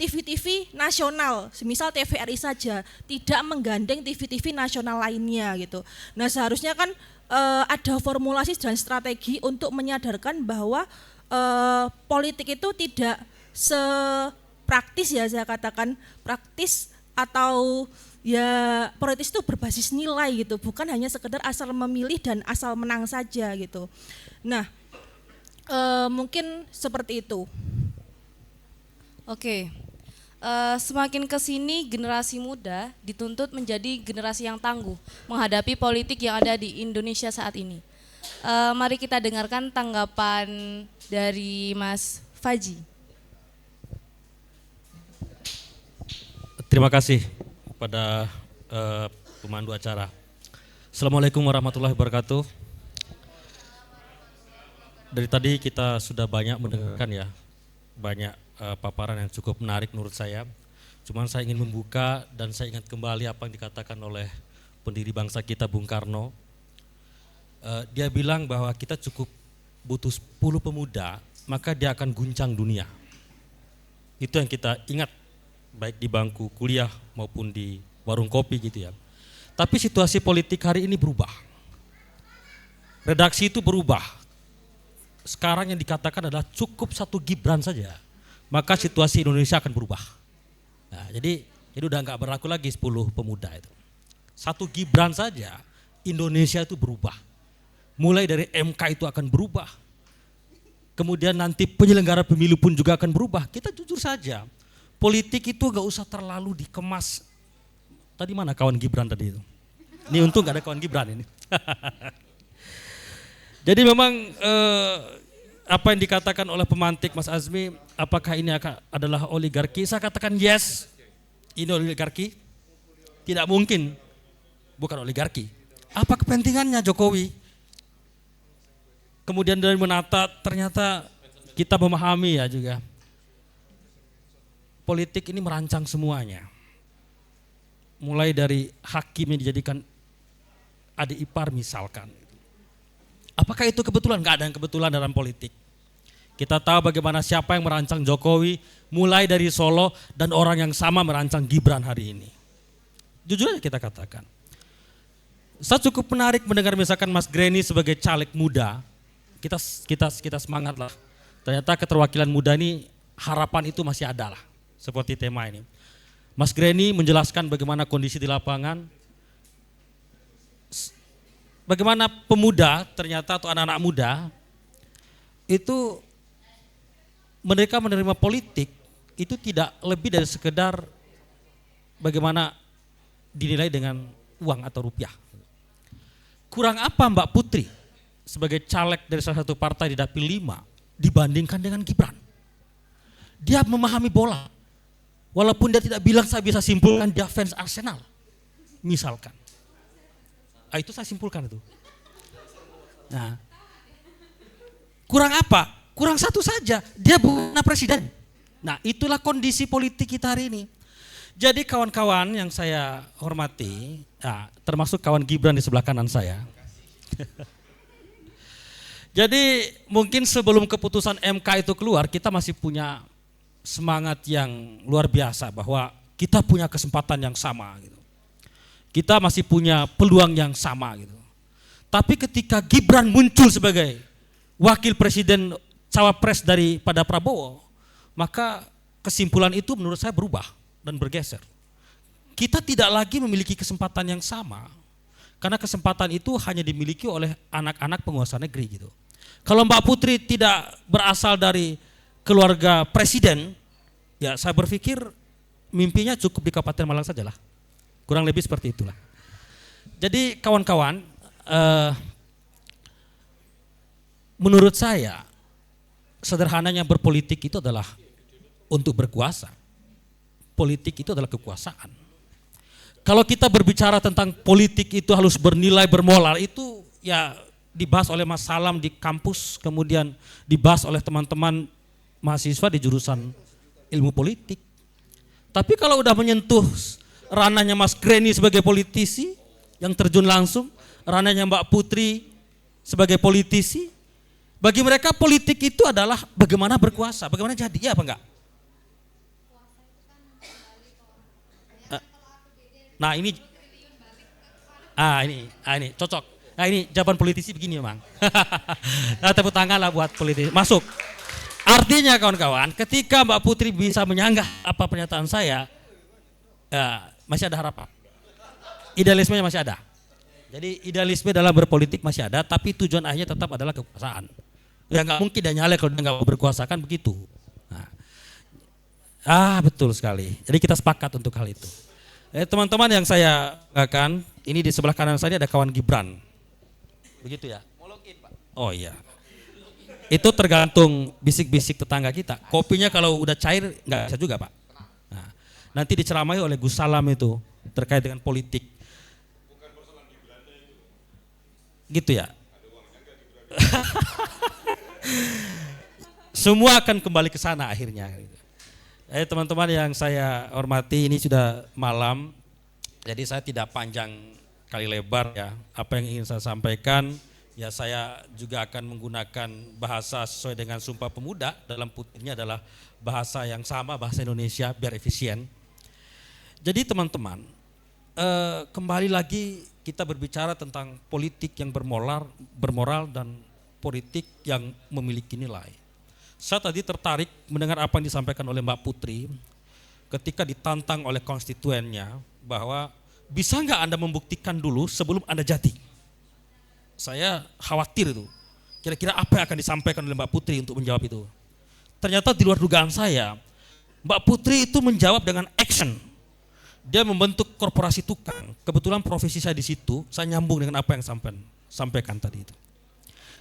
TV-TV nasional, semisal TVRI saja, tidak menggandeng TV-TV nasional lainnya gitu. Nah, seharusnya kan ada formulasi dan strategi untuk menyadarkan bahwa politik itu tidak sepraktis ya, saya katakan praktis atau ya politik itu berbasis nilai gitu, bukan hanya sekedar asal memilih dan asal menang saja gitu. Nah, mungkin seperti itu. Oke, semakin kesini generasi muda dituntut menjadi generasi yang tangguh menghadapi politik yang ada di Indonesia saat ini. Mari kita dengarkan tanggapan dari Mas Faji. Terima kasih kepada pemandu acara. Assalamualaikum warahmatullahi wabarakatuh. Dari tadi kita sudah banyak mendengarkan ya, banyak paparan yang cukup menarik menurut saya. Cuman saya ingin membuka dan saya ingat kembali apa yang dikatakan oleh pendiri bangsa kita Bung Karno. Dia bilang bahwa kita cukup butuh 10 pemuda, maka dia akan guncang dunia. Itu yang kita ingat baik di bangku kuliah maupun di warung kopi gitu ya. Tapi situasi politik hari ini berubah. Redaksi itu berubah. Sekarang yang dikatakan adalah cukup 1 Gibran saja, maka situasi Indonesia akan berubah. Nah, jadi udah nggak berlaku lagi 10 pemuda itu. 1 Gibran saja, Indonesia itu berubah. Mulai dari MK itu akan berubah. Kemudian nanti penyelenggara pemilu pun juga akan berubah. Kita jujur saja, politik itu nggak usah terlalu dikemas. Tadi mana kawan Gibran tadi itu? Ini untung nggak ada kawan Gibran ini. Jadi memang apa yang dikatakan oleh pemantik Mas Azmi, apakah ini adalah oligarki? Saya katakan yes, ini oligarki. Tidak mungkin bukan oligarki. Apa kepentingannya Jokowi? Kemudian dari menata, ternyata kita memahami ya juga. Politik ini merancang semuanya. Mulai dari hakim yang dijadikan adik ipar misalkan. Apakah itu kebetulan? Enggak ada yang kebetulan dalam politik. Kita tahu bagaimana siapa yang merancang Jokowi mulai dari Solo dan orang yang sama merancang Gibran hari ini. Jujur aja kita katakan. Saya cukup menarik mendengar misalkan Mas Greni sebagai caleg muda. Kita semangat lah. Ternyata keterwakilan muda ini harapan itu masih ada lah. Seperti tema ini. Mas Greni menjelaskan bagaimana kondisi di lapangan. Bagaimana pemuda ternyata atau anak-anak muda itu mereka menerima politik itu tidak lebih dari sekedar bagaimana dinilai dengan uang atau rupiah. Kurang apa Mbak Putri sebagai caleg dari salah satu partai di Dapil 5 dibandingkan dengan Gibran? Dia memahami bola. Walaupun dia tidak bilang, saya bisa simpulkan dia fans Arsenal. Misalkan. Itu saya simpulkan itu. Nah, kurang apa? Kurang satu saja, dia bukan presiden. Nah, itulah kondisi politik kita hari ini. Jadi kawan-kawan yang saya hormati, termasuk kawan Gibran di sebelah kanan saya. Jadi mungkin sebelum keputusan MK itu keluar, kita masih punya semangat yang luar biasa bahwa kita punya kesempatan yang sama gitu. Kita masih punya peluang yang sama gitu. Tapi ketika Gibran muncul sebagai wakil presiden cawapres daripada Prabowo, maka kesimpulan itu menurut saya berubah dan bergeser. kita tidak lagi memiliki kesempatan yang sama. Karena kesempatan itu hanya dimiliki oleh anak-anak penguasa negeri gitu. Kalau Mbak Putri tidak berasal dari keluarga presiden, ya saya berpikir mimpinya cukup di Kabupaten Malang sajalah. Kurang lebih seperti itulah. Jadi kawan-kawan, menurut saya sederhananya berpolitik itu adalah untuk berkuasa. Politik itu adalah kekuasaan. Kalau kita berbicara tentang politik itu harus bernilai bermoral, itu ya dibahas oleh Mas Salam di kampus, kemudian dibahas oleh teman-teman mahasiswa di jurusan ilmu politik. Tapi kalau udah menyentuh ranahnya Mas Greni sebagai politisi yang terjun langsung, ranahnya Mbak Putri sebagai politisi, bagi mereka politik itu adalah bagaimana berkuasa, bagaimana jadi, ya apa enggak? Nah ini cocok. Nah ini jawaban politisi begini memang. Nah, tepuk tangan lah buat politisi. Masuk. Artinya kawan-kawan, ketika Mbak Putri bisa menyanggah apa pernyataan saya, ya, masih ada harapan. Idealismenya masih ada. Jadi idealisme dalam berpolitik masih ada, tapi tujuan akhirnya tetap adalah kekuasaan. Ya nggak mungkin dia nyalek kalau dia nggak mau berkuasa, kan begitu. Nah, betul sekali. Jadi kita sepakat untuk hal itu. Teman-teman yang saya akan, ini di sebelah kanan saya ada kawan Gibran. Begitu ya? Oh iya. Itu tergantung bisik-bisik tetangga kita. Kopinya kalau udah cair nggak bisa juga Pak. Nah, nanti diceramai oleh Gus Salam itu terkait dengan politik. Gitu ya? Semua akan kembali ke sana akhirnya. Teman-teman yang saya hormati, ini sudah malam, jadi saya tidak panjang kali lebar ya. Apa yang ingin saya sampaikan, ya saya juga akan menggunakan bahasa sesuai dengan Sumpah Pemuda. Dalam putirnya adalah bahasa yang sama, bahasa Indonesia biar efisien. Jadi teman-teman, kembali lagi kita berbicara tentang politik yang bermoral dan politik yang memiliki nilai. Saya tadi tertarik mendengar apa yang disampaikan oleh Mbak Putri ketika ditantang oleh konstituennya bahwa bisa nggak Anda membuktikan dulu sebelum Anda jadi. Saya khawatir itu, kira-kira apa yang akan disampaikan oleh Mbak Putri untuk menjawab itu. Ternyata di luar dugaan saya, Mbak Putri itu menjawab dengan action. Dia membentuk korporasi tukang. Kebetulan profesi saya di situ, saya nyambung dengan apa yang sampaikan tadi itu.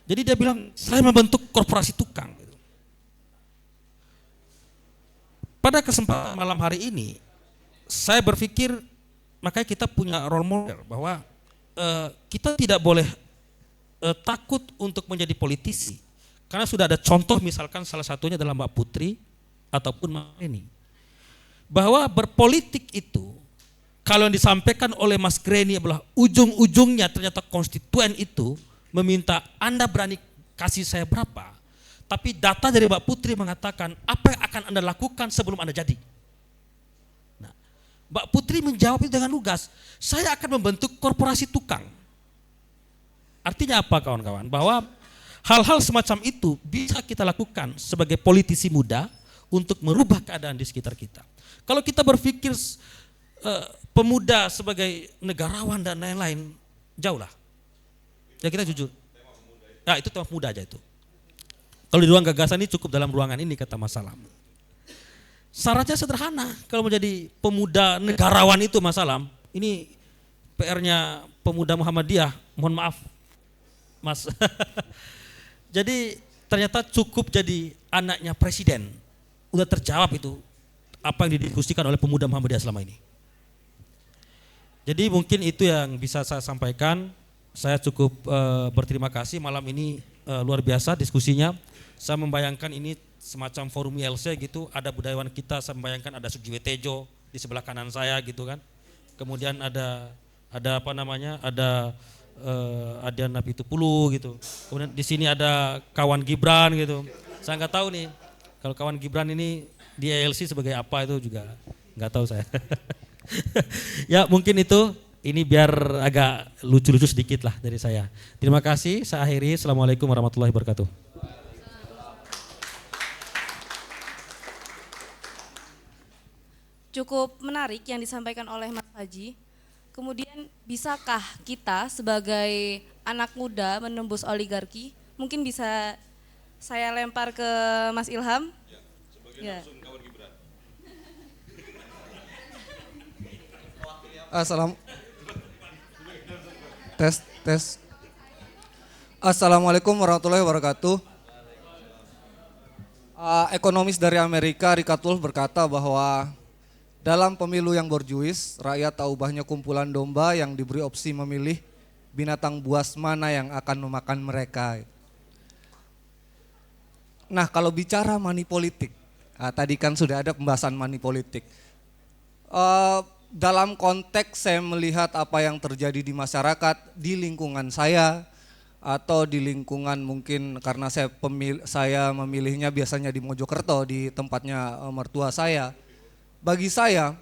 Jadi dia bilang, saya membentuk korporasi tukang. Pada kesempatan malam hari ini, saya berpikir makanya kita punya role model bahwa kita tidak boleh takut untuk menjadi politisi. Karena sudah ada contoh, misalkan salah satunya adalah Mbak Putri ataupun Mas Greni. Bahwa berpolitik itu, kalau yang disampaikan oleh Mas Greni adalah ujung-ujungnya ternyata konstituen itu meminta Anda berani kasih saya berapa. Tapi data dari Mbak Putri mengatakan apa yang akan Anda lakukan sebelum Anda jadi. Nah, Mbak Putri menjawab itu dengan lugas, saya akan membentuk korporasi tukang. Artinya apa kawan-kawan? Bahwa hal-hal semacam itu bisa kita lakukan sebagai politisi muda untuk merubah keadaan di sekitar kita. Kalau kita berpikir pemuda sebagai negarawan dan lain-lain, jauh lah. Ya kita jujur. Nah itu tema muda aja itu. Kalau di ruang gagasan ini cukup dalam ruangan ini kata Mas Salam. Syaratnya sederhana, kalau menjadi pemuda negarawan itu Mas Salam, ini PR-nya pemuda Muhammadiyah, mohon maaf Mas. Jadi ternyata cukup jadi anaknya presiden. Udah terjawab itu apa yang didiskusikan oleh pemuda Muhammadiyah selama ini. Jadi mungkin itu yang bisa saya sampaikan. Saya cukup berterima kasih malam ini luar biasa diskusinya. Saya membayangkan ini semacam forum ILC gitu, ada budayawan kita, saya membayangkan ada Sujiwo Tejo di sebelah kanan saya gitu kan. Kemudian ada apa namanya? Ada Adian Napitupulu gitu. Kemudian di sini ada kawan Gibran gitu. Saya nggak tahu nih kalau kawan Gibran ini di ILC sebagai apa itu juga nggak tahu saya. Ya mungkin itu, ini biar agak lucu-lucu sedikit lah dari saya. Terima kasih, saya akhiri. Assalamualaikum warahmatullahi wabarakatuh. cukup menarik yang disampaikan oleh Mas Haji. Kemudian bisakah kita sebagai anak muda menembus oligarki? Mungkin bisa saya lempar ke Mas Ilham. Ya. Assalamualaikum warahmatullahi wabarakatuh. Ekonomis dari Amerika, Richard Wolff berkata bahwa dalam pemilu yang borjuis, rakyat tak ubahnya kumpulan domba yang diberi opsi memilih binatang buas mana yang akan memakan mereka. Nah, kalau bicara money politik, tadi kan sudah ada pembahasan money politik. Dalam konteks saya melihat apa yang terjadi di masyarakat, di lingkungan saya, atau di lingkungan mungkin karena saya memilihnya biasanya di Mojokerto, di tempatnya mertua saya. Bagi saya,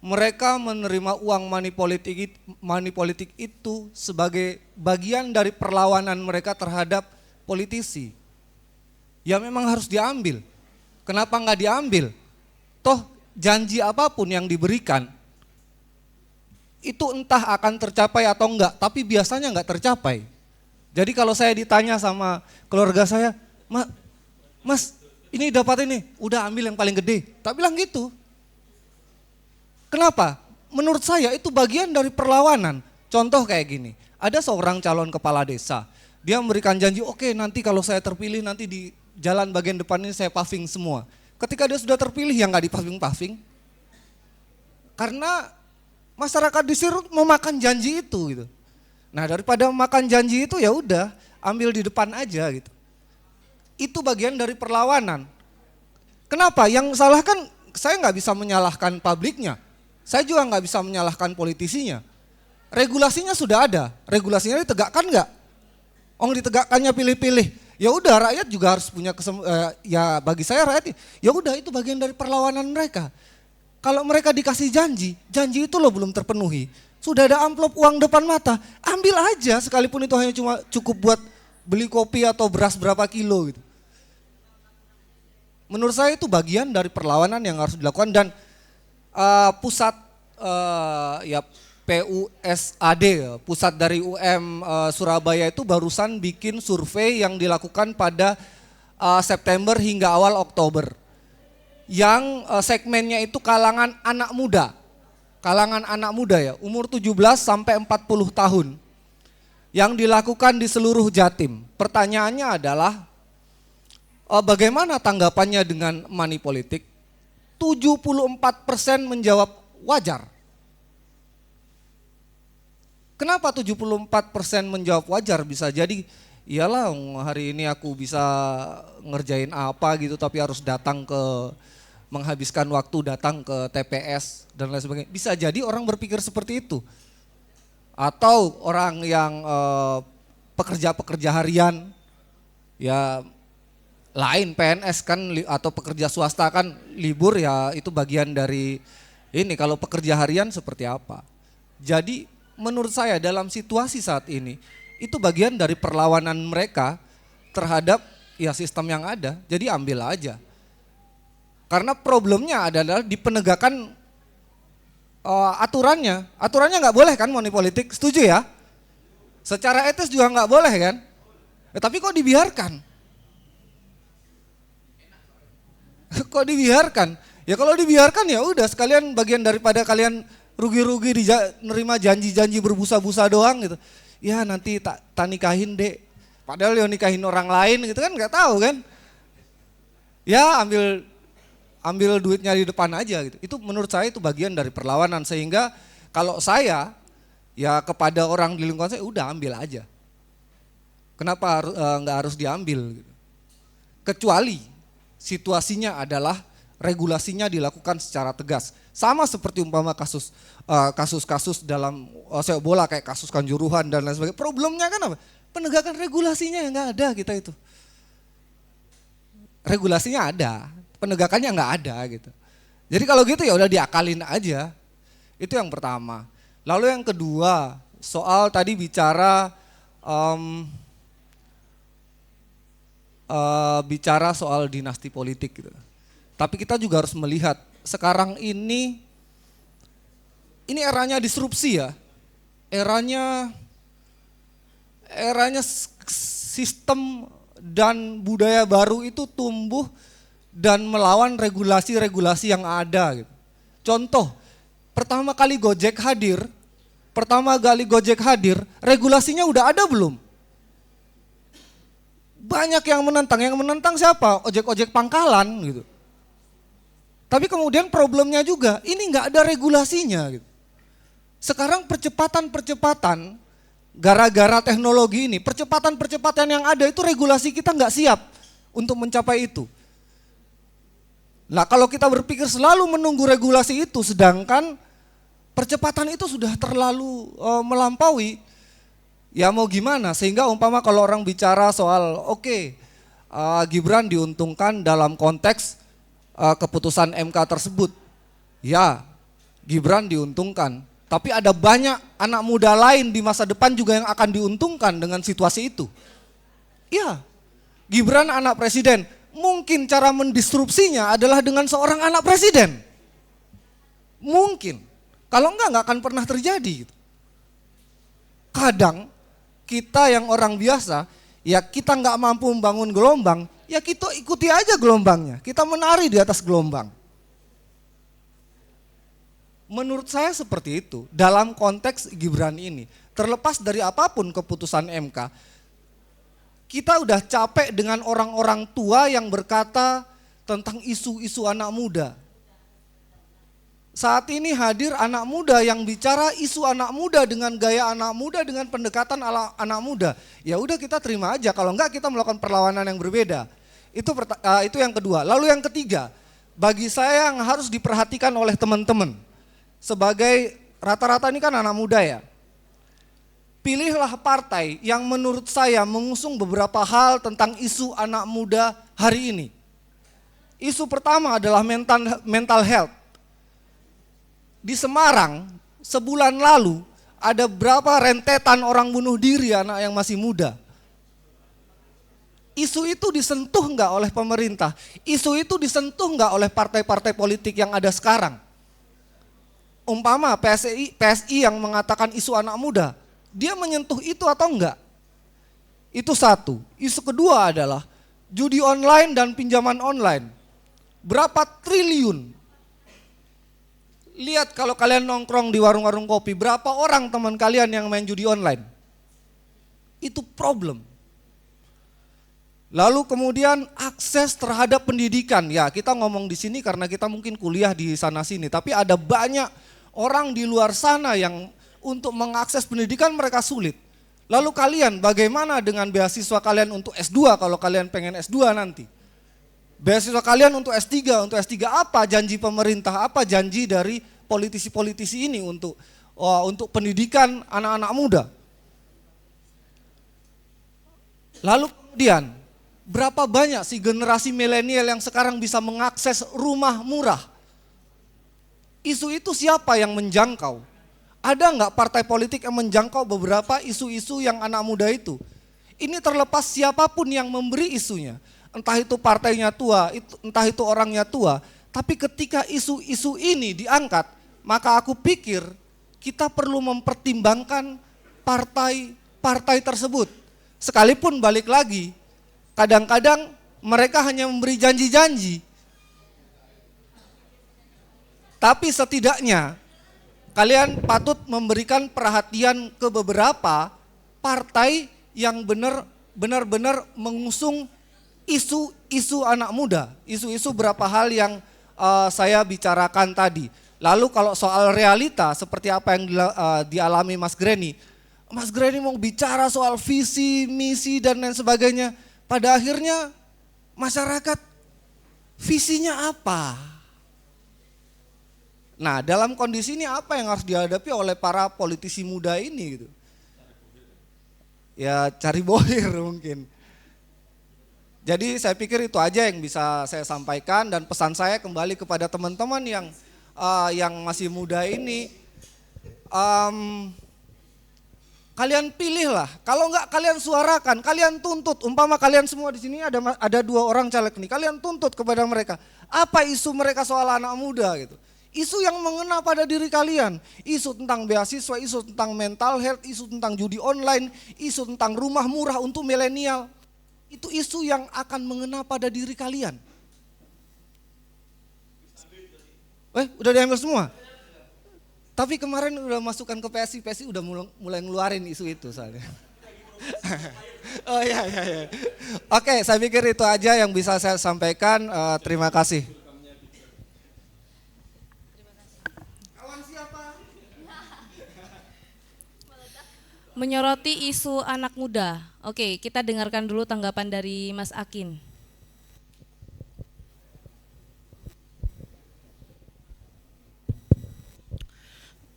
mereka menerima uang money politik itu sebagai bagian dari perlawanan mereka terhadap politisi. Ya memang harus diambil. Kenapa nggak diambil? Toh janji apapun yang diberikan, itu entah akan tercapai atau enggak, tapi biasanya enggak tercapai. Jadi kalau saya ditanya sama keluarga saya, Mas ini dapat ini, udah ambil yang paling gede. Tak bilang gitu. Kenapa? Menurut saya itu bagian dari perlawanan. Contoh kayak gini, ada seorang calon kepala desa, dia memberikan janji, oke, nanti kalau saya terpilih nanti di jalan bagian depan ini saya paving semua. Ketika dia sudah terpilih ya nggak dipaving-paving. Karena masyarakat di Sirut mau makan janji itu gitu. Nah, daripada makan janji itu ya udah ambil di depan aja gitu. Itu bagian dari perlawanan. Kenapa? Yang salah kan saya nggak bisa menyalahkan publiknya. Saya juga nggak bisa menyalahkan politisinya. Regulasinya sudah ada, regulasinya ditegakkan nggak? Ditegakkannya pilih-pilih. Ya udah rakyat juga harus punya ya bagi saya rakyat ya udah itu bagian dari perlawanan mereka. Kalau mereka dikasih janji, janji itu loh belum terpenuhi. Sudah ada amplop uang depan mata, ambil aja sekalipun itu hanya cuma cukup buat beli kopi atau beras berapa kilo gitu. Menurut saya itu bagian dari perlawanan yang harus dilakukan dan pusat ya PUSAD, pusat dari Surabaya itu barusan bikin survei yang dilakukan pada September hingga awal Oktober. Yang segmennya itu kalangan anak muda. Kalangan anak muda ya, umur 17 sampai 40 tahun. Yang dilakukan di seluruh Jatim. Pertanyaannya adalah bagaimana tanggapannya dengan money politik? 74% menjawab wajar. Kenapa 74% menjawab wajar? Bisa jadi iyalah hari ini aku bisa ngerjain apa gitu tapi harus datang ke menghabiskan waktu datang ke TPS dan lain sebagainya. Bisa jadi orang berpikir seperti itu. Atau orang yang pekerja-pekerja harian ya lain PNS kan atau pekerja swasta kan libur ya itu bagian dari ini. Kalau pekerja harian seperti apa? Jadi menurut saya dalam situasi saat ini itu bagian dari perlawanan mereka terhadap ya sistem yang ada. Jadi ambil aja. Karena problemnya adalah di penegakan aturannya. Aturannya nggak boleh kan money politik, setuju ya? Secara etis juga nggak boleh kan? Tapi kok dibiarkan? Kok dibiarkan? Ya kalau dibiarkan ya udah sekalian bagian daripada kalian rugi-rugi nerima janji-janji berbusa-busa doang gitu. Ya nanti tak nikahin dek. Padahal yang nikahin orang lain gitu kan nggak tahu kan? Ya ambil duitnya di depan aja gitu. Itu menurut saya itu bagian dari perlawanan sehingga kalau saya ya kepada orang di lingkungan saya udah ambil aja. Kenapa nggak harus diambil? Gitu. Kecuali situasinya adalah regulasinya dilakukan secara tegas. Sama seperti umpama kasus-kasus dalam sepak bola kayak kasus Kanjuruhan dan lain sebagainya. Problemnya kan apa? Penegakan regulasinya yang nggak ada kita itu. Regulasinya ada. Penegakannya nggak ada gitu. Jadi kalau gitu ya udah diakalin aja. Itu yang pertama. Lalu yang kedua, soal tadi bicara bicara soal dinasti politik gitu. Tapi kita juga harus melihat sekarang ini eranya disrupsi ya. Eranya sistem dan budaya baru itu tumbuh dan melawan regulasi-regulasi yang ada gitu. Contoh, pertama kali Gojek hadir, regulasinya udah ada belum? Banyak yang menentang siapa? Ojek-ojek pangkalan gitu. Tapi kemudian problemnya juga, ini nggak ada regulasinya gitu. Sekarang percepatan gara-gara teknologi ini, percepatan yang ada itu regulasi kita nggak siap untuk mencapai itu. Nah kalau kita berpikir selalu menunggu regulasi itu, sedangkan percepatan itu sudah terlalu melampaui, ya mau gimana? Sehingga umpama kalau orang bicara soal Gibran diuntungkan dalam konteks keputusan MK tersebut, ya Gibran diuntungkan. Tapi ada banyak anak muda lain di masa depan juga yang akan diuntungkan dengan situasi itu. Ya, Gibran anak presiden, mungkin cara mendisrupsinya adalah dengan seorang anak presiden. Mungkin, kalau enggak akan pernah terjadi. Kadang kita yang orang biasa, ya kita enggak mampu membangun gelombang, ya kita ikuti aja gelombangnya, kita menari di atas gelombang. Menurut saya seperti itu dalam konteks Gibran ini. Terlepas dari apapun keputusan MK, kita udah capek dengan orang-orang tua yang berkata tentang isu-isu anak muda. Saat ini hadir anak muda yang bicara isu anak muda dengan gaya anak muda, dengan pendekatan ala anak muda. Ya udah kita terima aja, kalau enggak kita melakukan perlawanan yang berbeda. Itu yang kedua. Lalu yang ketiga, bagi saya yang harus diperhatikan oleh teman-teman. Sebagai rata-rata ini kan anak muda ya. Pilihlah partai yang menurut saya mengusung beberapa hal tentang isu anak muda hari ini. Isu pertama adalah mental health. Di Semarang sebulan lalu ada berapa rentetan orang bunuh diri anak yang masih muda. Isu itu disentuh enggak oleh pemerintah? Isu itu disentuh enggak oleh partai-partai politik yang ada sekarang? Umpama PSI yang mengatakan isu anak muda, dia menyentuh itu atau enggak? Itu satu. Isu kedua adalah judi online dan pinjaman online. Berapa triliun? Lihat kalau kalian nongkrong di warung-warung kopi, berapa orang teman kalian yang main judi online? Itu problem. Lalu kemudian akses terhadap pendidikan. Ya, kita ngomong di sini karena kita mungkin kuliah di sana sini, tapi ada banyak orang di luar sana yang untuk mengakses pendidikan mereka sulit. Lalu kalian bagaimana dengan beasiswa kalian untuk S2 kalau kalian pengen S2 nanti? Beasiswa kalian untuk S3 apa janji pemerintah, apa janji dari politisi-politisi ini untuk pendidikan anak-anak muda? Lalu kemudian berapa banyak sih generasi milenial yang sekarang bisa mengakses rumah murah? Isu itu siapa yang menjangkau? Ada enggak partai politik yang menjangkau beberapa isu-isu yang anak muda itu? Ini terlepas siapapun yang memberi isunya. Entah itu partainya tua, entah itu orangnya tua. Tapi ketika isu-isu ini diangkat, maka aku pikir kita perlu mempertimbangkan partai-partai tersebut. Sekalipun balik lagi, kadang-kadang mereka hanya memberi janji-janji. Tapi setidaknya kalian patut memberikan perhatian ke beberapa partai yang benar-benar mengusung isu-isu anak muda, isu-isu berapa hal yang saya bicarakan tadi. Lalu kalau soal realita seperti apa yang dialami Mas Greni mau bicara soal visi, misi dan lain sebagainya. Pada akhirnya masyarakat visinya apa? Nah, dalam kondisi ini apa yang harus dihadapi oleh para politisi muda ini gitu? Ya cari bohir mungkin. Jadi saya pikir itu aja yang bisa saya sampaikan, dan pesan saya kembali kepada teman-teman yang masih muda ini, kalian pilihlah. Kalau enggak kalian suarakan, kalian tuntut. Umpama kalian semua di sini ada 2 orang caleg nih, kalian tuntut kepada mereka. Apa isu mereka soal anak muda gitu? Isu yang mengena pada diri kalian, isu tentang beasiswa, isu tentang mental health, isu tentang judi online, isu tentang rumah murah untuk milenial. Itu isu yang akan mengena pada diri kalian. Udah diambil semua? Tapi kemarin udah masukkan ke PSI udah mulai ngeluarin isu itu soalnya. Oh iya. Oke, saya pikir itu aja yang bisa saya sampaikan. Terima kasih. Menyoroti isu anak muda. Oke, kita dengarkan dulu tanggapan dari Mas Akin.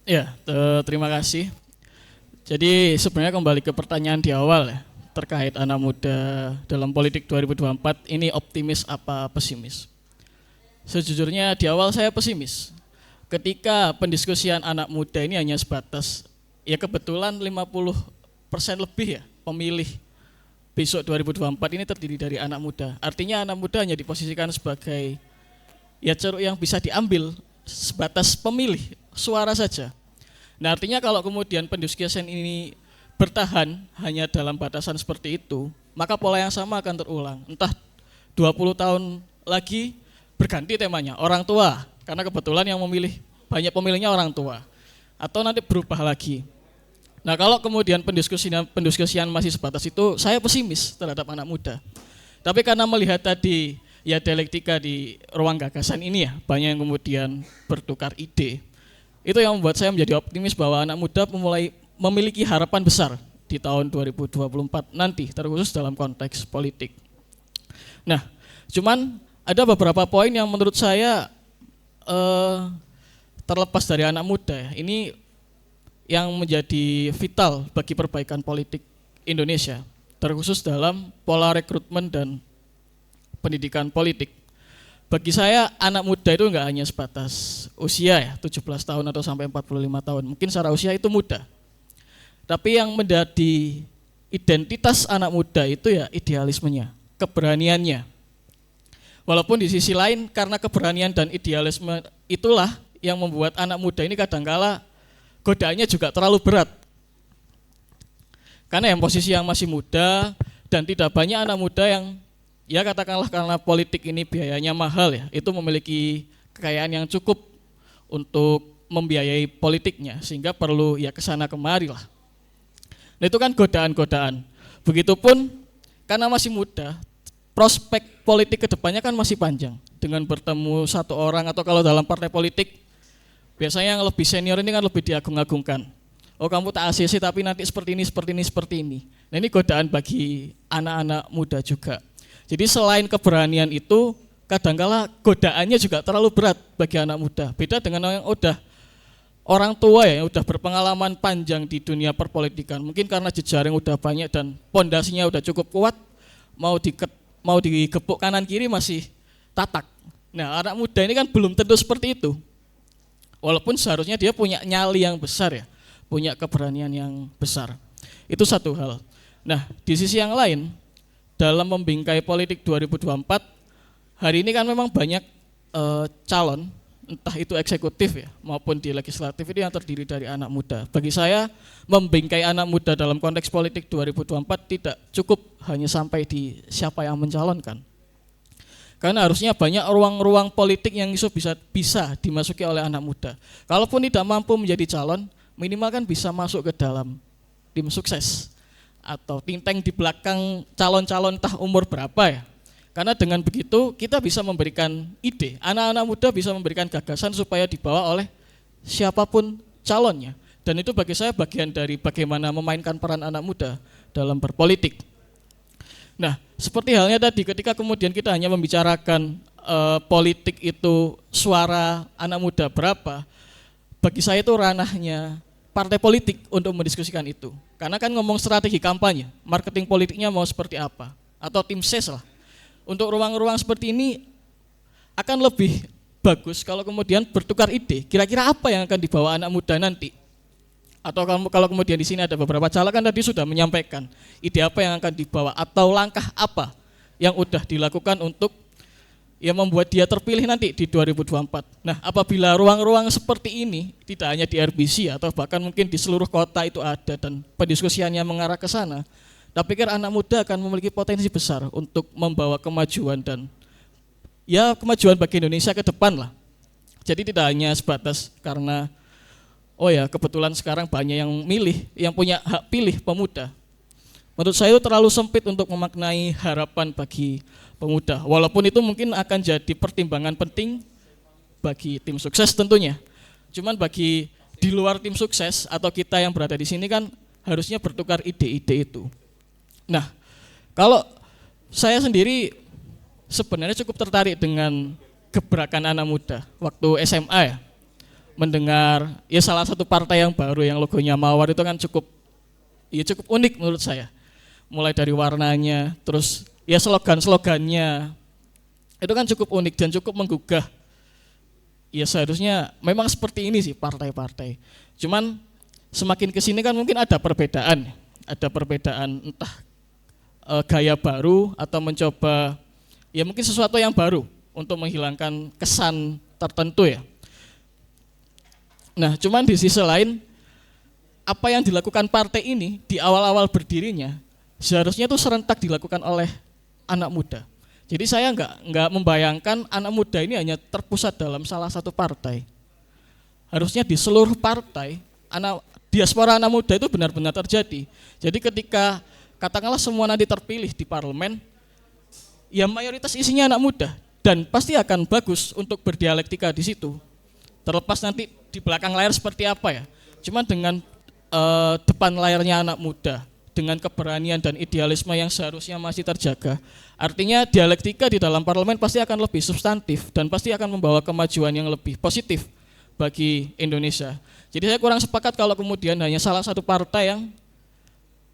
Ya, terima kasih. Jadi sebenarnya kembali ke pertanyaan di awal ya, terkait anak muda dalam politik 2024, ini optimis apa pesimis? Sejujurnya di awal saya pesimis. Ketika pendiskusian anak muda ini hanya sebatas, ya kebetulan 50% lebih ya pemilih besok 2024 ini terdiri dari anak muda. Artinya anak muda hanya diposisikan sebagai ya ceruk yang bisa diambil sebatas pemilih suara saja. Nah artinya kalau kemudian pendiskusian ini bertahan hanya dalam batasan seperti itu, maka pola yang sama akan terulang. Entah 20 tahun lagi berganti temanya, orang tua, karena kebetulan yang memilih, banyak pemilihnya orang tua. Atau nanti berubah lagi. Nah kalau kemudian pendiskusian masih sebatas itu, saya pesimis terhadap anak muda. Tapi karena melihat tadi ya dialektika di ruang gagasan ini ya, banyak yang kemudian bertukar ide. Itu yang membuat saya menjadi optimis bahwa anak muda mulai memiliki harapan besar di tahun 2024 nanti, terkhusus dalam konteks politik. Nah, cuman ada beberapa poin yang menurut saya terlepas dari anak muda ya, ini yang menjadi vital bagi perbaikan politik Indonesia, terkhusus dalam pola rekrutmen dan pendidikan politik. Bagi saya anak muda itu enggak hanya sebatas usia ya, 17 tahun atau sampai 45 tahun. Mungkin secara usia itu muda. Tapi yang menjadi identitas anak muda itu ya idealismenya, keberaniannya. Walaupun di sisi lain karena keberanian dan idealisme itulah yang membuat anak muda ini kadangkala godaannya juga terlalu berat. Karena yang posisi yang masih muda dan tidak banyak anak muda yang ya katakanlah karena politik ini biayanya mahal ya, itu memiliki kekayaan yang cukup untuk membiayai politiknya sehingga perlu ya kesana kemari lah. Nah itu kan godaan-godaan. Begitupun karena masih muda, prospek politik kedepannya kan masih panjang. Dengan bertemu satu orang atau kalau dalam partai politik biasanya yang lebih senior ini kan lebih diagung-agungkan. Oh kamu tak ACC tapi nanti seperti ini. Nah ini godaan bagi anak-anak muda juga. Jadi selain keberanian itu, kadangkala godaannya juga terlalu berat bagi anak muda. Beda dengan yang udah orang tua ya, yang udah berpengalaman panjang di dunia perpolitikan. Mungkin karena jejaring udah banyak dan pondasinya udah cukup kuat, mau digebuk kanan kiri masih tatak. Nah anak muda ini kan belum tentu seperti itu. Walaupun seharusnya dia punya nyali yang besar ya, punya keberanian yang besar. Itu satu hal. Nah di sisi yang lain, dalam membingkai politik 2024, hari ini kan memang banyak calon, entah itu eksekutif ya maupun di legislatif itu yang terdiri dari anak muda. Bagi saya membingkai anak muda dalam konteks politik 2024 tidak cukup hanya sampai di siapa yang mencalonkan. Karena harusnya banyak ruang-ruang politik yang bisa dimasuki oleh anak muda. Kalaupun tidak mampu menjadi calon, minimal kan bisa masuk ke dalam tim sukses atau think tank di belakang calon-calon entah umur berapa ya. Karena dengan begitu kita bisa memberikan ide, anak-anak muda bisa memberikan gagasan supaya dibawa oleh siapapun calonnya. Dan itu bagi saya bagian dari bagaimana memainkan peran anak muda dalam berpolitik. Nah, seperti halnya tadi ketika kemudian kita hanya membicarakan politik itu suara anak muda berapa, bagi saya itu ranahnya partai politik untuk mendiskusikan itu. Karena kan ngomong strategi kampanye, marketing politiknya mau seperti apa, atau tim ses lah. Untuk ruang-ruang seperti ini akan lebih bagus kalau kemudian bertukar ide, kira-kira apa yang akan dibawa anak muda nanti. Atau kalau kemudian di sini ada beberapa caleg kan tadi sudah menyampaikan ide apa yang akan dibawa atau langkah apa yang udah dilakukan untuk yang membuat dia terpilih nanti di 2024. Nah, apabila ruang-ruang seperti ini tidak hanya di RBC atau bahkan mungkin di seluruh kota itu ada dan pendiskusiannya mengarah ke sana, saya pikir anak muda akan memiliki potensi besar untuk membawa kemajuan dan ya kemajuan bagi Indonesia ke depan lah. Jadi tidak hanya sebatas karena oh ya kebetulan sekarang banyak yang milih, yang punya hak pilih pemuda. Menurut saya itu terlalu sempit untuk memaknai harapan bagi pemuda. Walaupun itu mungkin akan jadi pertimbangan penting bagi tim sukses tentunya. Cuman bagi di luar tim sukses atau kita yang berada di sini kan harusnya bertukar ide-ide itu. Nah, kalau saya sendiri sebenarnya cukup tertarik dengan gebrakan anak muda waktu SMA ya. Mendengar ya salah satu partai yang baru yang logonya mawar itu kan cukup unik menurut saya. Mulai dari warnanya, terus ya slogan-slogannya itu kan cukup unik dan cukup menggugah. Ya seharusnya memang seperti ini sih partai-partai. Cuman semakin kesini kan mungkin ada perbedaan entah gaya baru atau mencoba ya mungkin sesuatu yang baru untuk menghilangkan kesan tertentu ya. Nah, cuman di sisi lain apa yang dilakukan partai ini di awal-awal berdirinya seharusnya itu serentak dilakukan oleh anak muda. Jadi saya nggak membayangkan anak muda ini hanya terpusat dalam salah satu partai. Harusnya di seluruh partai diaspora anak muda itu benar-benar terjadi. Jadi ketika katakanlah semua nanti terpilih di parlemen, ya mayoritas isinya anak muda dan pasti akan bagus untuk berdialektika di situ. Terlepas nanti di belakang layar seperti apa ya. Cuma dengan depan layarnya anak muda, dengan keberanian dan idealisme yang seharusnya masih terjaga. Artinya dialektika di dalam parlemen pasti akan lebih substantif dan pasti akan membawa kemajuan yang lebih positif bagi Indonesia. Jadi saya kurang sepakat kalau kemudian hanya salah satu partai yang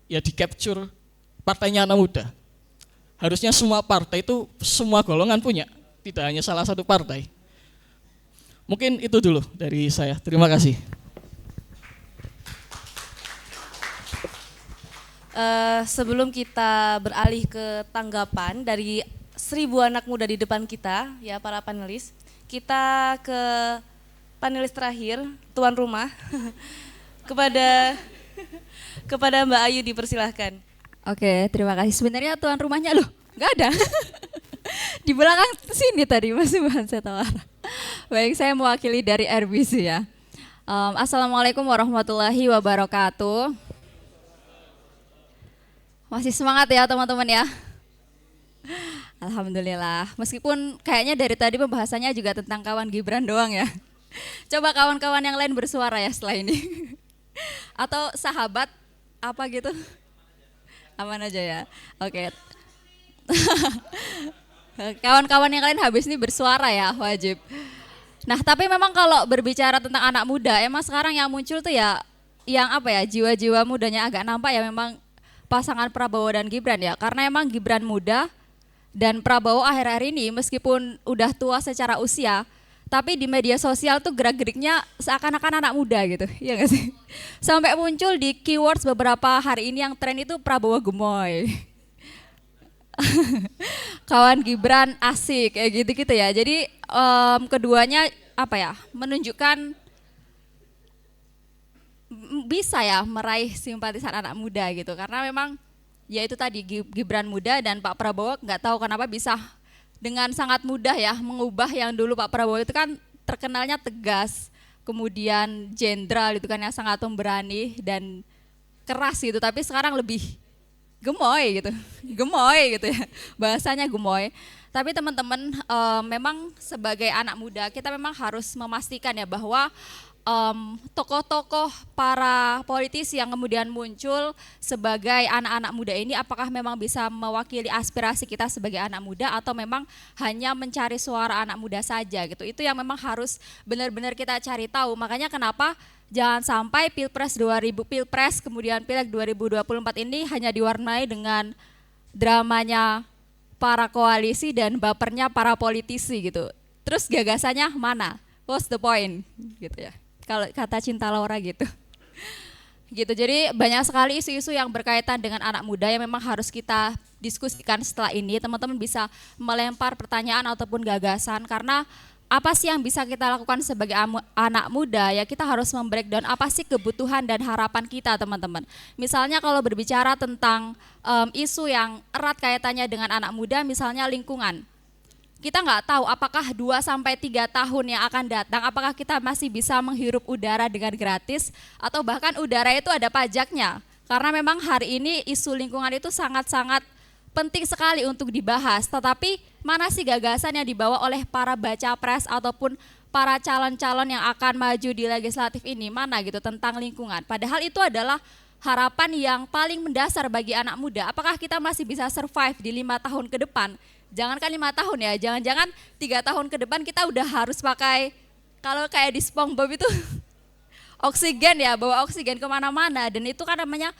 ya di-capture partainya anak muda. Harusnya semua partai itu semua golongan punya, tidak hanya salah satu partai. Mungkin itu dulu dari saya. Terima kasih. Sebelum kita beralih ke tanggapan dari 1000 anak muda di depan kita, ya para panelis, kita ke panelis terakhir, tuan rumah, kepada Mbak Ayu dipersilahkan. Oke, terima kasih. Sebenarnya tuan rumahnya loh, nggak ada. Di belakang sini tadi Mas Subhan Setawara. Baik, saya mewakili dari RBC ya. Assalamualaikum warahmatullahi wabarakatuh. Masih semangat ya teman-teman ya. Alhamdulillah. Meskipun kayaknya dari tadi pembahasannya juga tentang kawan Gibran doang ya. Coba kawan-kawan yang lain bersuara ya setelah ini. Atau sahabat apa gitu. Aman aja ya. Oke. Kawan-kawan yang lain habis ini bersuara ya, wajib. Nah, tapi memang kalau berbicara tentang anak muda, emang sekarang yang muncul tuh ya yang apa ya, jiwa-jiwa mudanya agak nampak ya memang pasangan Prabowo dan Gibran ya. Karena emang Gibran muda dan Prabowo akhir-akhir ini meskipun udah tua secara usia, tapi di media sosial tuh gerak-geriknya seakan-akan anak muda gitu, iya gak sih? Sampai muncul di keywords beberapa hari ini yang tren itu Prabowo gemoy. Kawan Gibran asik, kayak gitu-gitu ya. Jadi keduanya apa ya, menunjukkan bisa ya meraih simpatisan anak muda gitu. Karena memang ya itu tadi Gibran muda dan Pak Prabowo nggak tahu kenapa bisa dengan sangat mudah ya mengubah yang dulu Pak Prabowo itu kan terkenalnya tegas, kemudian jenderal itu kan yang sangat pemberani dan keras gitu, tapi sekarang lebih gemoy gitu, gemoy gitu ya, bahasanya gemoy. Tapi teman-teman memang sebagai anak muda kita memang harus memastikan ya bahwa tokoh-tokoh para politisi yang kemudian muncul sebagai anak-anak muda ini apakah memang bisa mewakili aspirasi kita sebagai anak muda atau memang hanya mencari suara anak muda saja gitu. Itu yang memang harus benar-benar kita cari tahu. Makanya kenapa jangan sampai Pilpres kemudian Pileg 2024 ini hanya diwarnai dengan dramanya para koalisi dan bapernya para politisi gitu. Terus gagasannya mana? What's the point gitu ya. Kalau kata Cinta Laura gitu. gitu. Jadi banyak sekali isu-isu yang berkaitan dengan anak muda yang memang harus kita diskusikan setelah ini. Teman-teman bisa melempar pertanyaan ataupun gagasan, karena apa sih yang bisa kita lakukan sebagai anak muda? Ya kita harus membreakdown apa sih kebutuhan dan harapan kita, teman-teman. Misalnya kalau berbicara tentang isu yang erat kaitannya dengan anak muda, misalnya lingkungan. Kita nggak tahu apakah 2-3 tahun yang akan datang, apakah kita masih bisa menghirup udara dengan gratis, atau bahkan udara itu ada pajaknya. Karena memang hari ini isu lingkungan itu sangat-sangat penting sekali untuk dibahas. Tetapi mana sih gagasan yang dibawa oleh para baca pres ataupun para calon-calon yang akan maju di legislatif ini, mana gitu tentang lingkungan. Padahal itu adalah harapan yang paling mendasar bagi anak muda. Apakah kita masih bisa survive di 5 tahun ke depan? Jangankan 5 tahun ya, jangan-jangan 3 tahun ke depan kita udah harus pakai, kalau kayak di SpongeBob itu oksigen ya, bawa oksigen kemana-mana. Dan itu kan namanya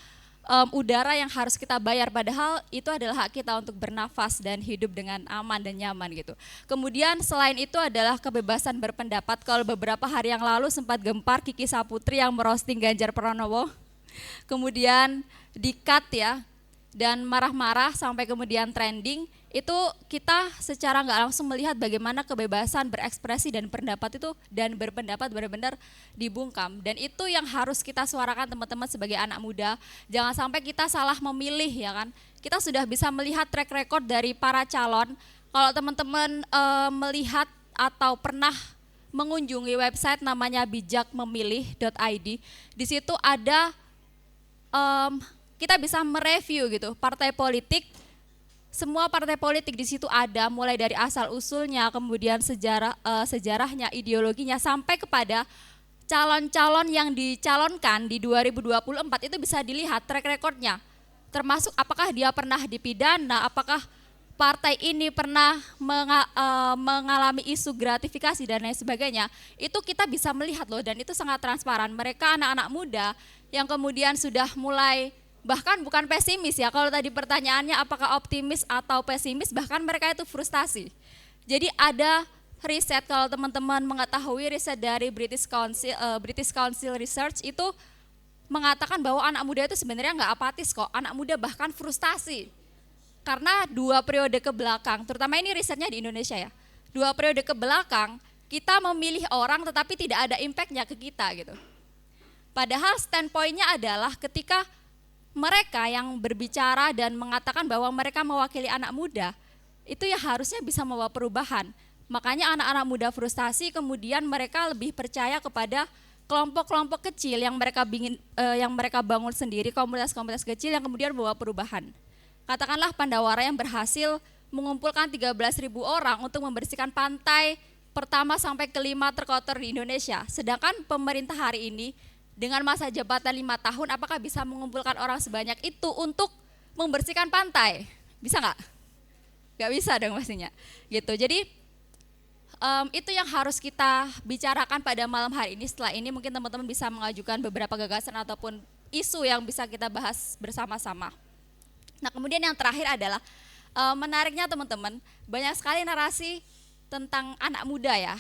udara yang harus kita bayar, padahal itu adalah hak kita untuk bernafas dan hidup dengan aman dan nyaman gitu. Kemudian selain itu adalah kebebasan berpendapat. Kalau beberapa hari yang lalu sempat gempar Kiki Saputri yang merosting Ganjar Pranowo, kemudian di-cut ya, dan marah-marah sampai kemudian trending. Itu kita secara nggak langsung melihat bagaimana kebebasan berekspresi dan pendapat itu dan berpendapat benar-benar dibungkam. Dan itu yang harus kita suarakan, teman-teman, sebagai anak muda. Jangan sampai kita salah memilih, ya kan. Kita sudah bisa melihat track record dari para calon. Kalau teman-teman melihat atau pernah mengunjungi website namanya bijakmemilih.id, di situ ada kita bisa mereview gitu partai politik. Semua partai politik di situ ada, mulai dari asal usulnya, kemudian sejarahnya, ideologinya, sampai kepada calon-calon yang dicalonkan di 2024 itu bisa dilihat track recordnya. Termasuk apakah dia pernah dipidana, apakah partai ini pernah mengalami isu gratifikasi dan lain sebagainya. Itu kita bisa melihat loh, dan itu sangat transparan. Mereka anak-anak muda yang kemudian sudah mulai, bahkan bukan pesimis ya, kalau tadi pertanyaannya apakah optimis atau pesimis, bahkan mereka itu frustasi. Jadi ada riset, kalau teman-teman mengetahui riset dari British Council Research itu mengatakan bahwa anak muda itu sebenarnya nggak apatis kok, anak muda bahkan frustasi. Karena 2 periode ke belakang, terutama ini risetnya di Indonesia ya, 2 periode ke belakang kita memilih orang tetapi tidak ada impactnya ke kita gitu. Padahal standpointnya adalah ketika mereka yang berbicara dan mengatakan bahwa mereka mewakili anak muda, itu ya harusnya bisa membawa perubahan. Makanya anak-anak muda frustasi, kemudian mereka lebih percaya kepada kelompok-kelompok kecil yang mereka bangun sendiri, komunitas-komunitas kecil yang kemudian membawa perubahan. Katakanlah Pandawara yang berhasil mengumpulkan 13.000 orang untuk membersihkan pantai pertama sampai ke-5 terkotor di Indonesia. Sedangkan pemerintah hari ini dengan masa jabatan 5 tahun, apakah bisa mengumpulkan orang sebanyak itu untuk membersihkan pantai? Bisa nggak? Nggak bisa dong pastinya. Gitu. Jadi itu yang harus kita bicarakan pada malam hari ini. Setelah ini mungkin teman-teman bisa mengajukan beberapa gagasan ataupun isu yang bisa kita bahas bersama-sama. Nah kemudian yang terakhir adalah menariknya teman-teman, banyak sekali narasi tentang anak muda ya.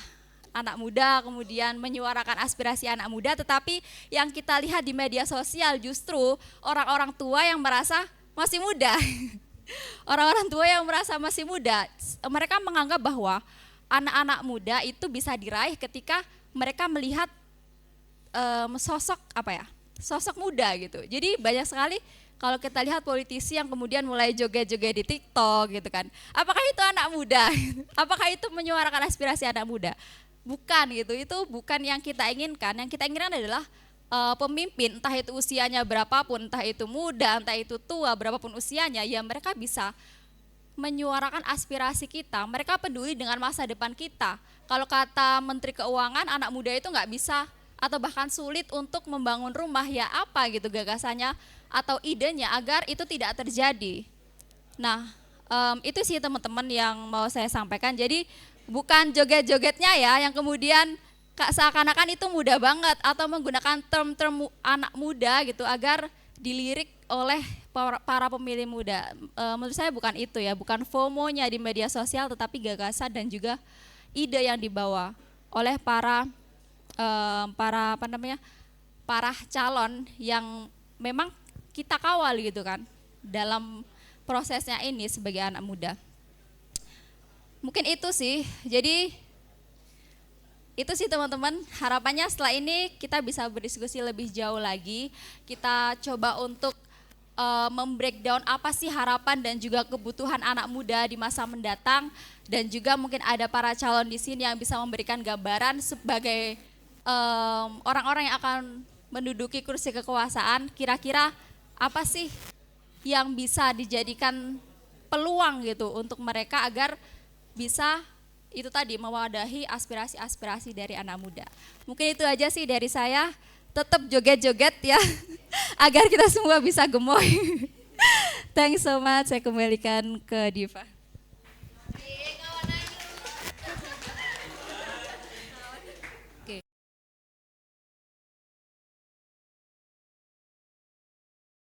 Anak muda kemudian menyuarakan aspirasi anak muda, tetapi yang kita lihat di media sosial justru orang-orang tua yang merasa masih muda. Orang-orang tua yang merasa masih muda, mereka menganggap bahwa anak-anak muda itu bisa diraih ketika mereka melihat sosok sosok muda gitu. Jadi banyak sekali kalau kita lihat politisi yang kemudian mulai joget-joget di TikTok gitu kan. Apakah itu anak muda? Apakah itu menyuarakan aspirasi anak muda? Bukan gitu, itu bukan yang kita inginkan. Yang kita inginkan adalah pemimpin, entah itu usianya berapapun, entah itu muda, entah itu tua, berapapun usianya, ya mereka bisa menyuarakan aspirasi kita. Mereka peduli dengan masa depan kita. Kalau kata Menteri Keuangan, anak muda itu nggak bisa atau bahkan sulit untuk membangun rumah, ya apa gitu gagasannya atau idenya agar itu tidak terjadi. Nah, itu sih teman-teman yang mau saya sampaikan. Jadi bukan joget-jogetnya ya yang kemudian seakan-akan itu mudah banget atau menggunakan term-term anak muda gitu agar dilirik oleh para pemilih muda. Menurut saya bukan itu ya, bukan FOMO-nya di media sosial, tetapi gagasan dan juga ide yang dibawa oleh para para calon yang memang kita kawal gitu kan dalam prosesnya ini sebagai anak muda. Mungkin itu sih, jadi itu sih teman-teman, harapannya setelah ini kita bisa berdiskusi lebih jauh lagi, kita coba untuk membreakdown apa sih harapan dan juga kebutuhan anak muda di masa mendatang, dan juga mungkin ada para calon di sini yang bisa memberikan gambaran sebagai orang-orang yang akan menduduki kursi kekuasaan, kira-kira apa sih yang bisa dijadikan peluang gitu untuk mereka agar bisa itu tadi mewadahi aspirasi-aspirasi dari anak muda. Mungkin itu aja sih dari saya. Tetap joget-joget ya agar kita semua bisa gemoy. Thanks so much. Saya kembalikan ke Diva.